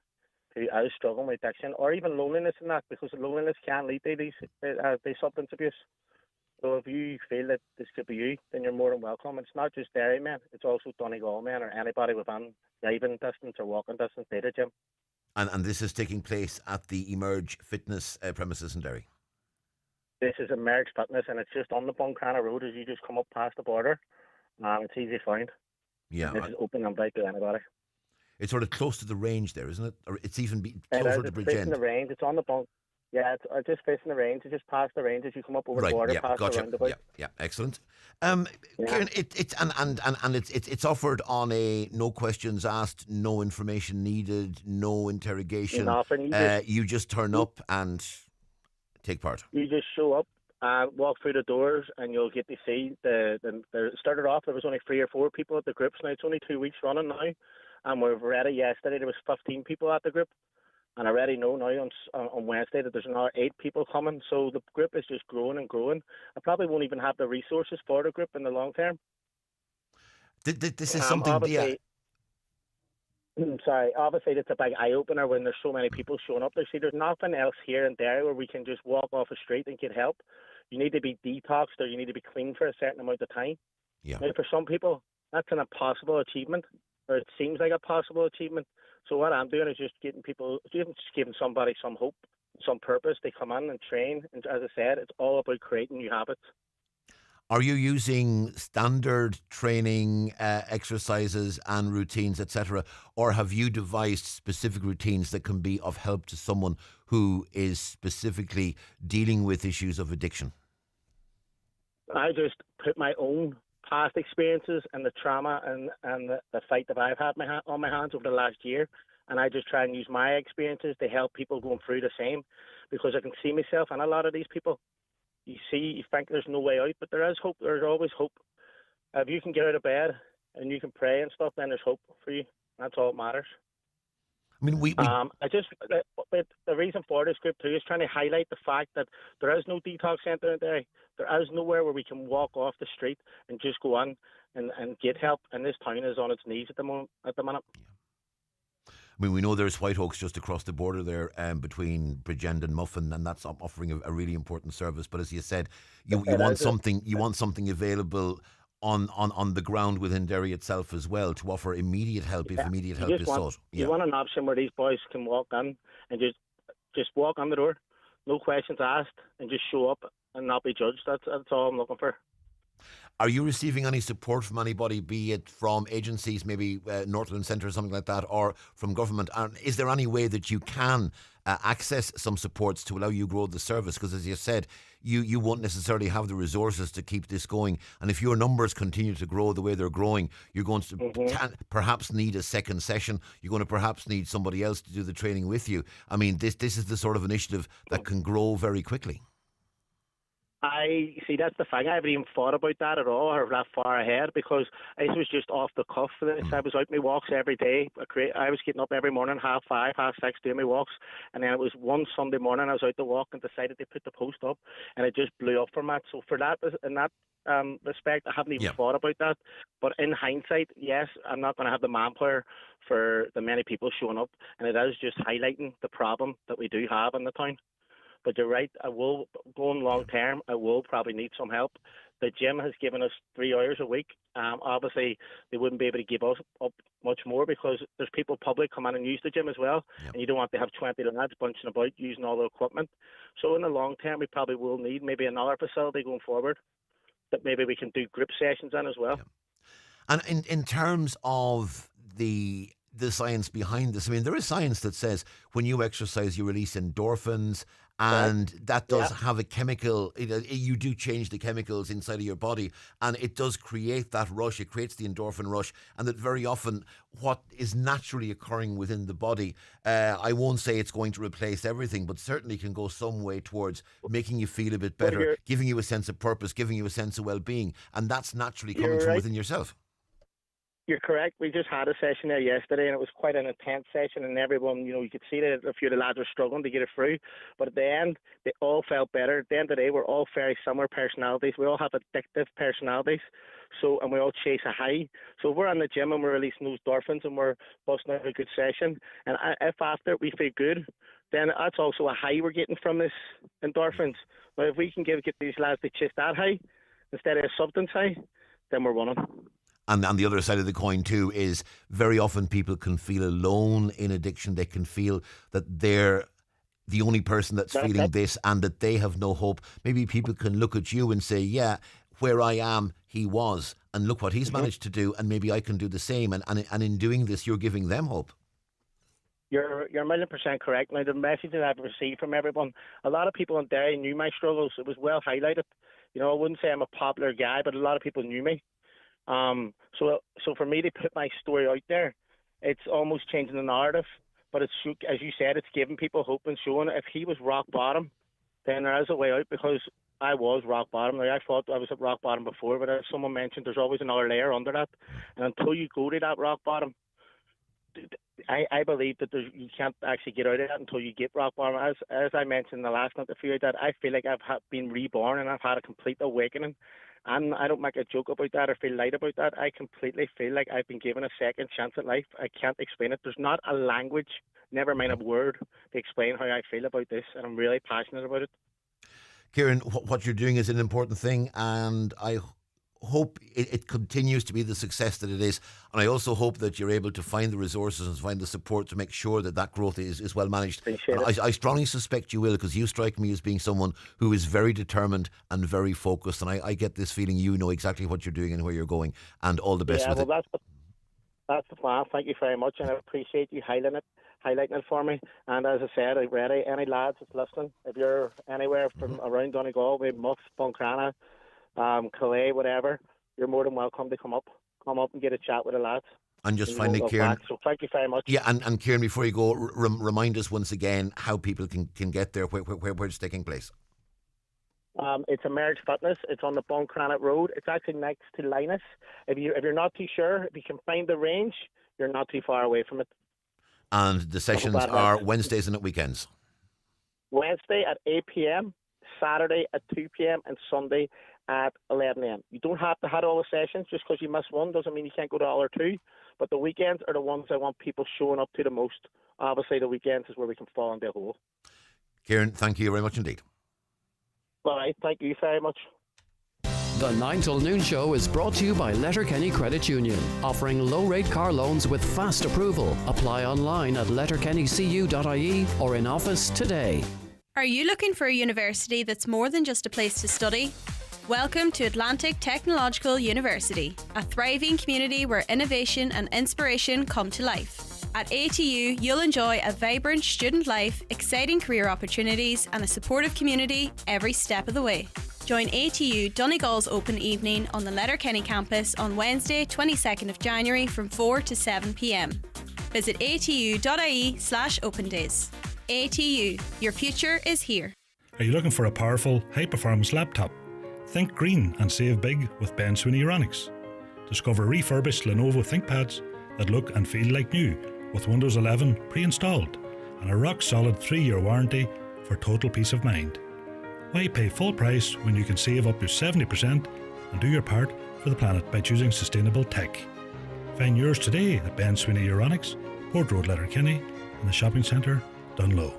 who is struggling with addiction or even loneliness in that, because loneliness can lead to these substance abuse. So if you feel that this could be you, then you're more than welcome. It's not just Derry men, it's also Donegal men or anybody within driving distance or walking distance to the gym. And this is taking place at the Emerge Fitness premises in Derry? This is Emerge Fitness, and it's just on the Buncrana Road as you just come up past the border. It's easy to find. Yeah. This is open invite to anybody. It's sort of close to the range there, isn't it? Or it's even closer to Bridgend. It's facing the range. It's on the bunk. Yeah, it's just facing the range. It's just past the range as you come up over the border, past the roundabout. Yeah, excellent. Kieran, it's offered on a no questions asked, no information needed, no interrogation. Nothing. You just turn up and take part. You just show up, walk through the doors, and you'll get to see the started off. There was only 3 or 4 people at the groups. Now it's only 2 weeks running now, and we've already yesterday there was 15 people at the group. And I already know now on Wednesday that there's another 8 people coming. So the group is just growing and growing. I probably won't even have the resources for the group in the long term. This is something... Obviously, it's a big eye-opener when there's so many people showing up. There's nothing else here in Derry where we can just walk off a street and get help. You need to be detoxed or you need to be clean for a certain amount of time. Yeah. Now, for some people, that's an impossible achievement, or it seems like a possible achievement. So what I'm doing is just giving somebody some hope, some purpose. They come in and train. And as I said, it's all about creating new habits. Are you using standard training exercises and routines, etc., or have you devised specific routines that can be of help to someone who is specifically dealing with issues of addiction? I just put my own past experiences and the trauma and the fight that I've had on my hands over the last year, and I just try and use my experiences to help people going through the same, because I can see myself and a lot of these people. You think there's no way out, but there is hope. There's always hope. If you can get out of bed and you can pray and stuff, then there's hope for you. That's all that matters. I mean, the reason for this group too is trying to highlight the fact that there is no detox centre in Derry. There is nowhere where we can walk off the street and just go on and get help. And this town is on its knees at the minute. I mean, we know there's White Oaks just across the border there between Bridgend and Muffin, and that's offering a really important service. But as you said, you want something available on the ground within Derry itself as well to offer immediate help if immediate help is sought. You want an option where these boys can walk in and just walk on the door, no questions asked, and just show up and not be judged. That's all I'm looking for. Are you receiving any support from anybody, be it from agencies, maybe Northland Centre or something like that, or from government? And is there any way that you can access some supports to allow you grow the service? Because as you said, you won't necessarily have the resources to keep this going. And if your numbers continue to grow the way they're growing, you're going to perhaps need a second session. You're going to perhaps need somebody else to do the training with you. I mean, this is the sort of initiative that can grow very quickly. I see, that's the thing. I haven't even thought about that at all, or that far ahead, because it was just off the cuff for this. I was out my walks every day. I was getting up every morning, 5:30, 6:30, doing my walks, and then it was one Sunday morning I was out to walk and decided to put the post up, and it just blew up from that. So for that, in that respect, I haven't even thought about that. But in hindsight, yes, I'm not going to have the manpower for the many people showing up, and it is just highlighting the problem that we do have in the town. But you're right, I will, going long term, I will probably need some help. The gym has given us 3 hours a week. Obviously, they wouldn't be able to give us up much more because there's people public come in and use the gym as well, and you don't want to have 20 lads bunching about using all the equipment. So in the long term, we probably will need maybe another facility going forward that maybe we can do group sessions in as well. And in terms of the science behind this, I mean, there is science that says when you exercise, you release endorphins, and that does have a chemical, you do change the chemicals inside of your body, and it does create that rush, it creates the endorphin rush, and that very often what is naturally occurring within the body, I won't say it's going to replace everything, but certainly can go some way towards making you feel a bit better, giving you a sense of purpose, giving you a sense of well-being, and that's naturally coming from within yourself. You're correct. We just had a session there yesterday, and it was quite an intense session, and everyone, you could see that a few of the lads were struggling to get it through. But at the end, they all felt better. At the end of the day, we're all very similar personalities. We all have addictive personalities, and we all chase a high. So if we're in the gym and we're releasing those endorphins and we're busting out a good session, and if after we feel good, then that's also a high we're getting from this endorphins. But if we can get these lads to chase that high instead of a substance high, then we're winning. And the other side of the coin too is very often people can feel alone in addiction. They can feel that they're the only person that's feeling this and that they have no hope. Maybe people can look at you and say, yeah, where I am, he was, and look what he's managed to do, and maybe I can do the same. And in doing this, you're giving them hope. You're 1,000,000% correct. Now, the message that I've received from everyone, a lot of people in Derry knew my struggles. It was well highlighted. I wouldn't say I'm a popular guy, but a lot of people knew me. So for me to put my story out there, it's almost changing the narrative. But it's, as you said, it's giving people hope and showing if he was rock bottom, then there is a way out, because I was rock bottom. Now, I thought I was at rock bottom before, but as someone mentioned, there's always another layer under that. And until you go to that rock bottom, I believe that you can't actually get out of that until you get rock bottom. As I mentioned in the last interview, that I feel like I've been reborn and I've had a complete awakening. And I don't make a joke about that or feel light about that. I completely feel like I've been given a second chance at life. I can't explain it. There's not a language, never mind a word, to explain how I feel about this, and I'm really passionate about it. Kieran, what you're doing is an important thing, and I hope it continues to be the success that it is. And I also hope that you're able to find the resources and find the support to make sure that growth is well managed. I strongly suspect you will, because you strike me as being someone who is very determined and very focused, and I get this feeling you know exactly what you're doing and where you're going, and all the best with it. That's the plan. Thank you very much, and I appreciate you highlighting it for me. And as I said, I'm ready. Any lads that's listening, if you're anywhere from around Donegal, maybe Muff, Buncrana, Calais, whatever, you're more than welcome to come up and get a chat with the lads. And just finally, Kieran, so thank you very much. Yeah, and Kieran, before you go, remind us once again how people can get there, where it's taking place. It's Emerge Fitness. It's on the Buncrana Road. It's actually next to Linus. If you're not too sure, if you can find the range, you're not too far away from it. And the sessions are Wednesdays and at weekends. Wednesday at 8 p.m, Saturday at 2 p.m, and Sunday at 11 a.m. You don't have to have all the sessions. Just because you miss one doesn't mean you can't go to all or two. But the weekends are the ones I want people showing up to the most. Obviously, the weekends is where we can fall into a hole. Kieran, thank you very much indeed. All right, thank you very much. The 9 till noon show is brought to you by Letterkenny Credit Union, offering low-rate car loans with fast approval. Apply online at letterkennycu.ie or in office today. Are you looking for a university that's more than just a place to study? Welcome to Atlantic Technological University, a thriving community where innovation and inspiration come to life. At ATU, you'll enjoy a vibrant student life, exciting career opportunities, and a supportive community every step of the way. Join ATU Donegal's Open Evening on the Letterkenny campus on Wednesday, 22nd of January from 4 to 7 p.m. Visit atu.ie/opendays. ATU, your future is here. Are you looking for a powerful, high-performance laptop? Think green and save big with Ben Sweeney Euronics. Discover refurbished Lenovo ThinkPads that look and feel like new with Windows 11 pre-installed and a rock-solid 3-year warranty for total peace of mind. Why pay full price when you can save up to 70% and do your part for the planet by choosing sustainable tech? Find yours today at Ben Sweeney Euronics, Port Road, Letterkenny, and the shopping centre, Dunlow.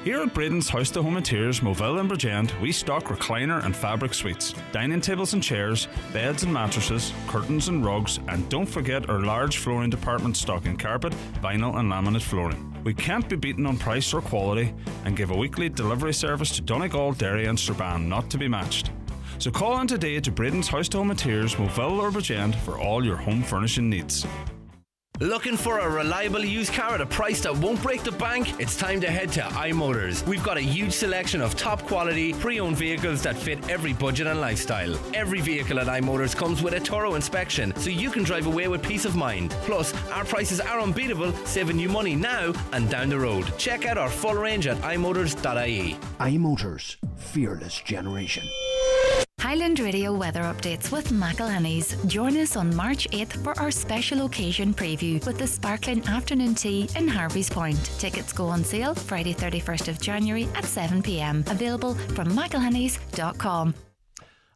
Here at Braden's House to Home Interiors, Moville and Bridgend, we stock recliner and fabric suites, dining tables and chairs, beds and mattresses, curtains and rugs, and don't forget our large flooring department stocking carpet, vinyl and laminate flooring. We can't be beaten on price or quality and give a weekly delivery service to Donegal, Derry and Strabane, not to be matched. So call in today to Braden's House to Home Interiors, Moville or Bridgend for all your home furnishing needs. Looking for a reliable used car at a price that won't break the bank? It's time to head to iMotors. We've got a huge selection of top quality pre-owned vehicles that fit every budget and lifestyle. Every vehicle at iMotors comes with a thorough inspection, so you can drive away with peace of mind. Plus, our prices are unbeatable, saving you money now and down the road. Check out our full range at imotors.ie. iMotors, fearless generation. Highland Radio weather updates with McElhenney's. Join us on March 8th for our special occasion preview with the sparkling afternoon tea in Harvey's Point. Tickets go on sale Friday 31st of January at 7 p.m. Available from mcelhenneys.com.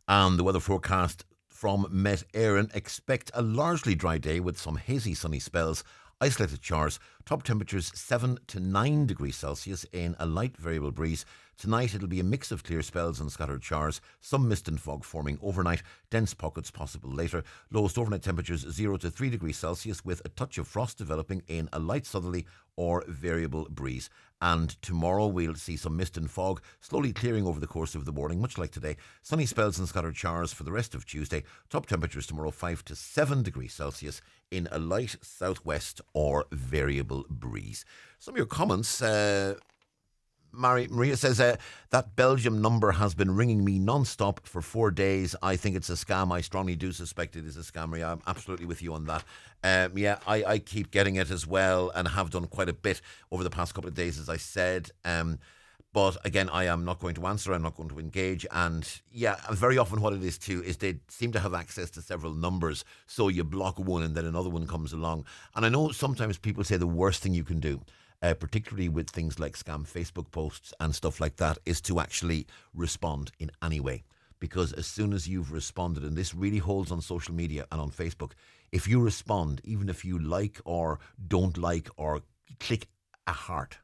And the weather forecast from Met Éireann: expect a largely dry day with some hazy sunny spells, isolated showers, top temperatures 7 to 9 degrees Celsius in a light variable breeze. Tonight it'll be a mix of clear spells and scattered showers, some mist and fog forming overnight, dense pockets possible later. Lowest overnight temperatures 0 to 3 degrees Celsius with a touch of frost developing in a light southerly or variable breeze. And tomorrow we'll see some mist and fog slowly clearing over the course of the morning, much like today. Sunny spells and scattered showers for the rest of Tuesday. Top temperatures tomorrow 5 to 7 degrees Celsius in a light southwest or variable breeze. Some of your comments. Maria says, that Belgium number has been ringing me non-stop for 4 days. I think it's a scam. I strongly do suspect it is a scam, Maria. I'm absolutely with you on that. I keep getting it as well and have done quite a bit over the past couple of days, as I said. But again, I am not going to answer. I'm not going to engage. And very often what it is too is they seem to have access to several numbers. So you block one and then another one comes along. And I know sometimes people say the worst thing you can do, particularly with things like scam Facebook posts and stuff like that, is to actually respond in any way. Because as soon as you've responded, and this really holds on social media and on Facebook, if you respond, even if you like or don't like or click a heart,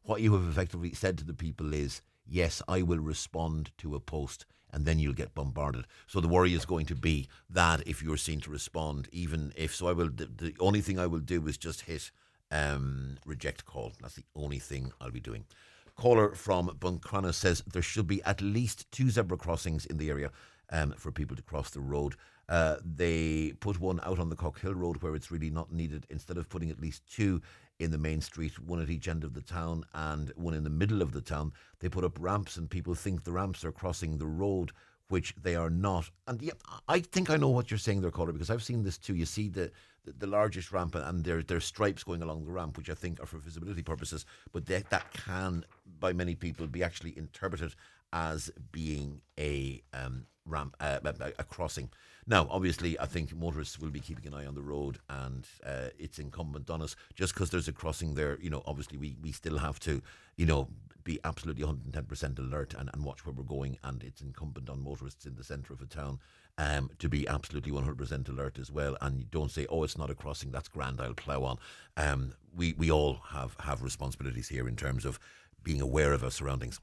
what you have effectively said to the people is, yes, I will respond to a post, and then you'll get bombarded. So the worry is going to be that if you're seen to respond, even if, so I will, the only thing I will do is just hit reject call. That's the only thing I'll be doing. Caller from Buncrana says there should be at least 2 zebra crossings in the area for people to cross the road. They put one out on the Cockhill Road where it's really not needed. Instead of putting at least 2 in the main street, one at each end of the town and one in the middle of the town, they put up ramps and people think the ramps are crossing the road, which they are not. And yeah, I think I know what you're saying there, caller, because I've seen this too. You see the largest ramp and there's stripes going along the ramp, which I think are for visibility purposes, but that can, by many people, be actually interpreted as being a ramp, a crossing. Now, obviously, I think motorists will be keeping an eye on the road, and it's incumbent on us. Just because there's a crossing there, obviously we still have to, be absolutely 110% alert and watch where we're going, and it's incumbent on motorists in the centre of a town to be absolutely 100% alert as well. And you don't say, oh, it's not a crossing, that's grand, I'll plough on. We all have responsibilities here in terms of being aware of our surroundings.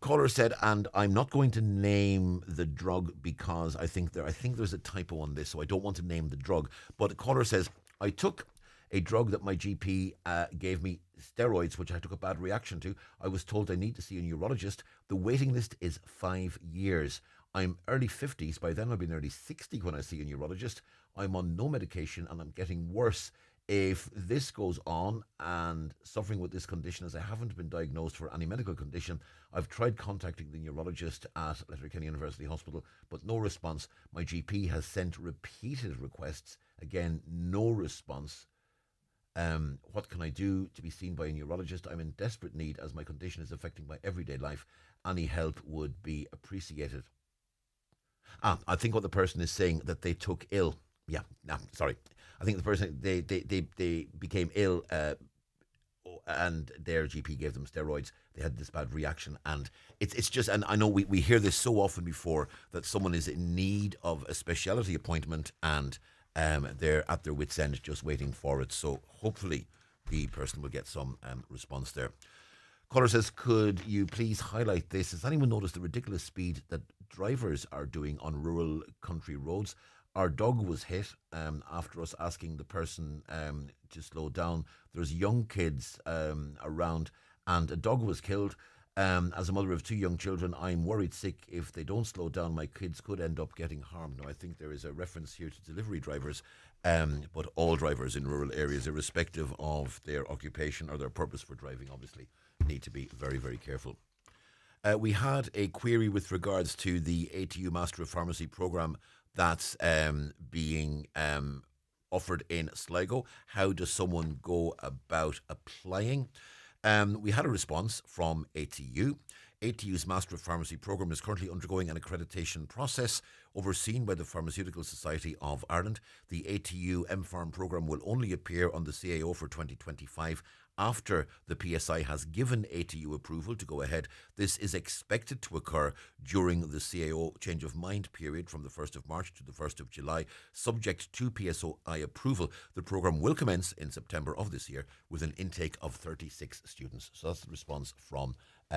Caller said, and I'm not going to name the drug because I think there's a typo on this, so I don't want to name the drug. But the caller says, I took a drug that my GP gave me, steroids, which I took a bad reaction to. I was told I need to see a neurologist. The waiting list is 5 years. I'm early 50s. By then I'll be nearly 60 when I see a neurologist. I'm on no medication and I'm getting worse. If this goes on and suffering with this condition, as I haven't been diagnosed for any medical condition, I've tried contacting the neurologist at Letterkenny University Hospital, but no response. My GP has sent repeated requests. Again, no response. What can I do to be seen by a neurologist? I'm in desperate need as my condition is affecting my everyday life. Any help would be appreciated. I think what the person is saying, that they took ill. Yeah, no, sorry. I think the person, they became ill and their GP gave them steroids. They had this bad reaction, and it's just, and I know we hear this so often before, that someone is in need of a specialty appointment and they're at their wit's end just waiting for it. So hopefully the person will get some response there. Caller says, could you please highlight this? Has anyone noticed the ridiculous speed that drivers are doing on rural country roads? Our dog was hit after us asking the person to slow down. There's young kids around and a dog was killed. As a mother of 2 young children, I'm worried sick. If they don't slow down, my kids could end up getting harmed. Now, I think there is a reference here to delivery drivers, but all drivers in rural areas, irrespective of their occupation or their purpose for driving, obviously, need to be very, very careful. We had a query with regards to the ATU Master of Pharmacy programme that's being offered in Sligo. How does someone go about applying? We had a response from ATU. ATU's Master of Pharmacy programme is currently undergoing an accreditation process overseen by the Pharmaceutical Society of Ireland. The ATU MPharm programme will only appear on the CAO for 2025 after the PSI has given ATU approval to go ahead. This is expected to occur during the CAO change of mind period from the 1st of March to the 1st of July. Subject to PSI approval, the programme will commence in September of this year with an intake of 36 students. So that's the response from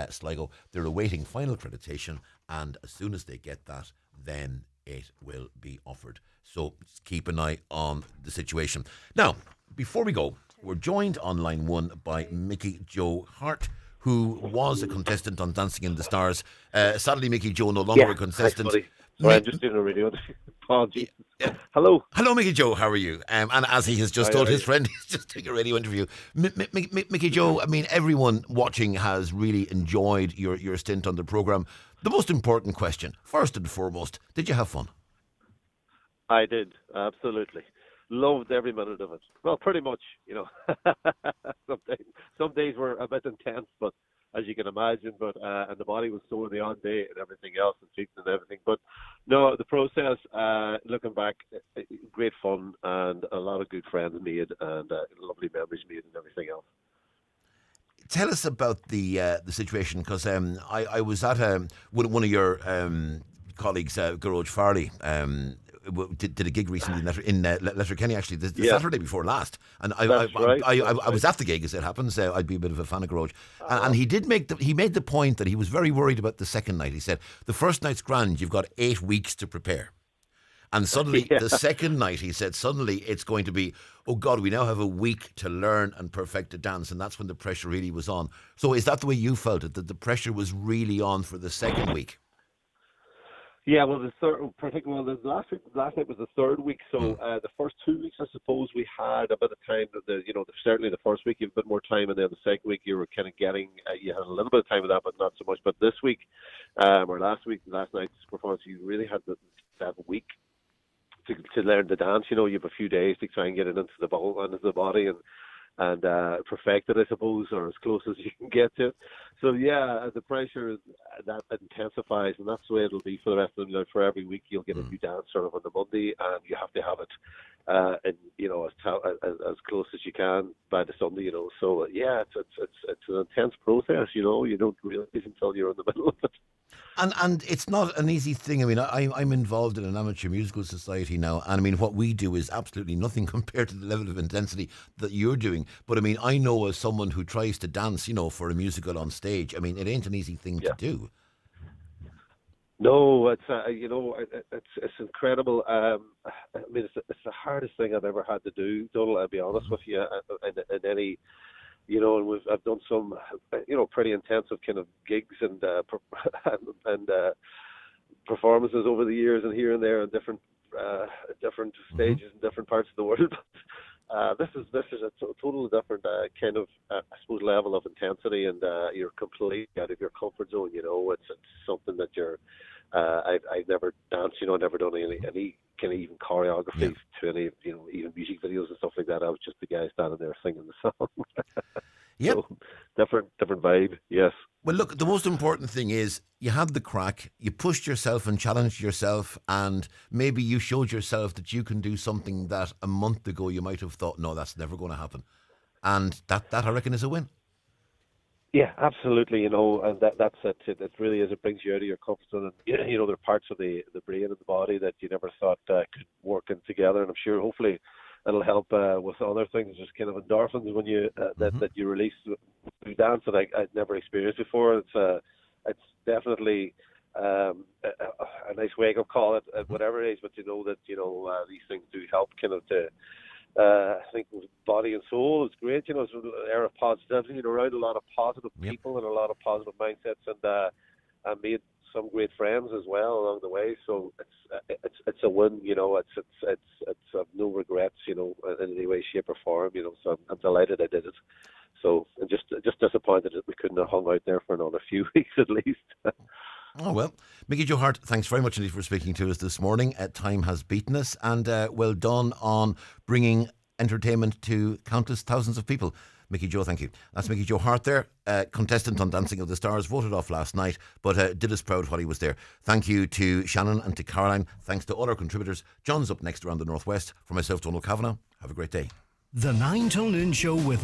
Sligo. They're awaiting final accreditation, and as soon as they get that, then it will be offered. So just keep an eye on the situation. Now, before we go, we're joined on line 1 by Mickey Joe Hart, who was a contestant on Dancing in the Stars. Sadly, Mickey Joe no longer a contestant. Sorry, I'm just doing a radio. Apologies. Hello. Hello, Mickey Joe. How are you? And as he has just told his friend, he's just doing a radio interview. Mickey Joe, I mean, everyone watching has really enjoyed your stint on the programme. The most important question, first and foremost, did you have fun? I did, absolutely. Loved every minute of it. Well, pretty much, you know. Some days were a bit intense, but as you can imagine, and the body was sore the odd day and everything else, and cheeks and everything. But no, the process, looking back, great fun and a lot of good friends made and lovely memories made and everything else. Tell us about the situation, because I was at one of your colleagues, Garage Farley, did a gig recently in Letterkenny, actually, the Saturday before last, and I was at the gig, as it happens. I'd be a bit of a fan of Garage, and he made the point that he was very worried about the second night. He said the first night's grand, you've got 8 weeks to prepare. And suddenly, the second night, he said, suddenly it's going to be, oh God, we now have a week to learn and perfect a dance. And that's when the pressure really was on. So is that the way you felt it, that the pressure was really on for the second week? Yeah, well, the last night was the third week. So the first 2 weeks, I suppose, we had a bit of time. Certainly the first week you had a bit more time, and then the second week you were kind of getting, you had a little bit of time with that, but not so much. But this week, or last night's performance, you really had that week to learn the dance. You know, you have a few days to try and get it into the body and perfect it, I suppose, or as close as you can get to it. So yeah, the pressure that intensifies, and that's the way it'll be for the rest of the night. For every week, you'll get a new dance sort of on the Monday, and you have to have it, and you know, as close as you can by the Sunday. You know, so yeah, it's an intense process. You know, you don't realize until you're in the middle of it. And it's not an easy thing. I mean, I'm involved in an amateur musical society now, and I mean, what we do is absolutely nothing compared to the level of intensity that you're doing. But I mean, I know as someone who tries to dance, you know, for a musical on stage, I mean, it ain't an easy thing to do. No, it's it's incredible. I mean, it's the hardest thing I've ever had to do, Donal. I'll be honest with you. In any, you know, and I've done some, you know, pretty intensive kind of gigs and performances over the years, and here and there in different stages in different parts of the world. This is a totally different kind of I suppose level of intensity, and you're completely out of your comfort zone. It's something that you're. I've never danced, never done any kind of even choreography to any, even music videos and stuff like that. I was just the guy standing there singing the song. Yep. So, different vibe, yes. Well, look, the most important thing is you had the crack, you pushed yourself and challenged yourself, and maybe you showed yourself that you can do something that a month ago you might have thought, no, that's never going to happen. And that I reckon is a win. Yeah, absolutely. And that's it. It really is. It brings you out of your comfort zone. And, there are parts of the brain and the body that you never thought could work in together. And I'm sure, hopefully, it'll help with other things, just kind of endorphins when you that you release through dance that I'd never experienced before. It's definitely a nice wake up call at whatever age, but that these things do help kind of to. I think with body and soul, it's great. It's an era of positivity, around a lot of positive people and a lot of positive mindsets, and I made some great friends as well along the way. So it's a win. It's no regrets. In any way, shape, or form. So I'm delighted I did it. So I'm just disappointed that we couldn't have hung out there for another few weeks at least. Oh, well. Mickey Joe Hart, thanks very much indeed for speaking to us this morning. Time has beaten us, and well done on bringing entertainment to countless thousands of people. Mickey Joe, thank you. That's Mickey Joe Hart there, contestant on Dancing of the Stars, voted off last night, but did us proud while he was there. Thank you to Shannon and to Caroline. Thanks to all our contributors. John's up next around the Northwest. For myself, Donal Kavanagh, have a great day. The 9 till noon show with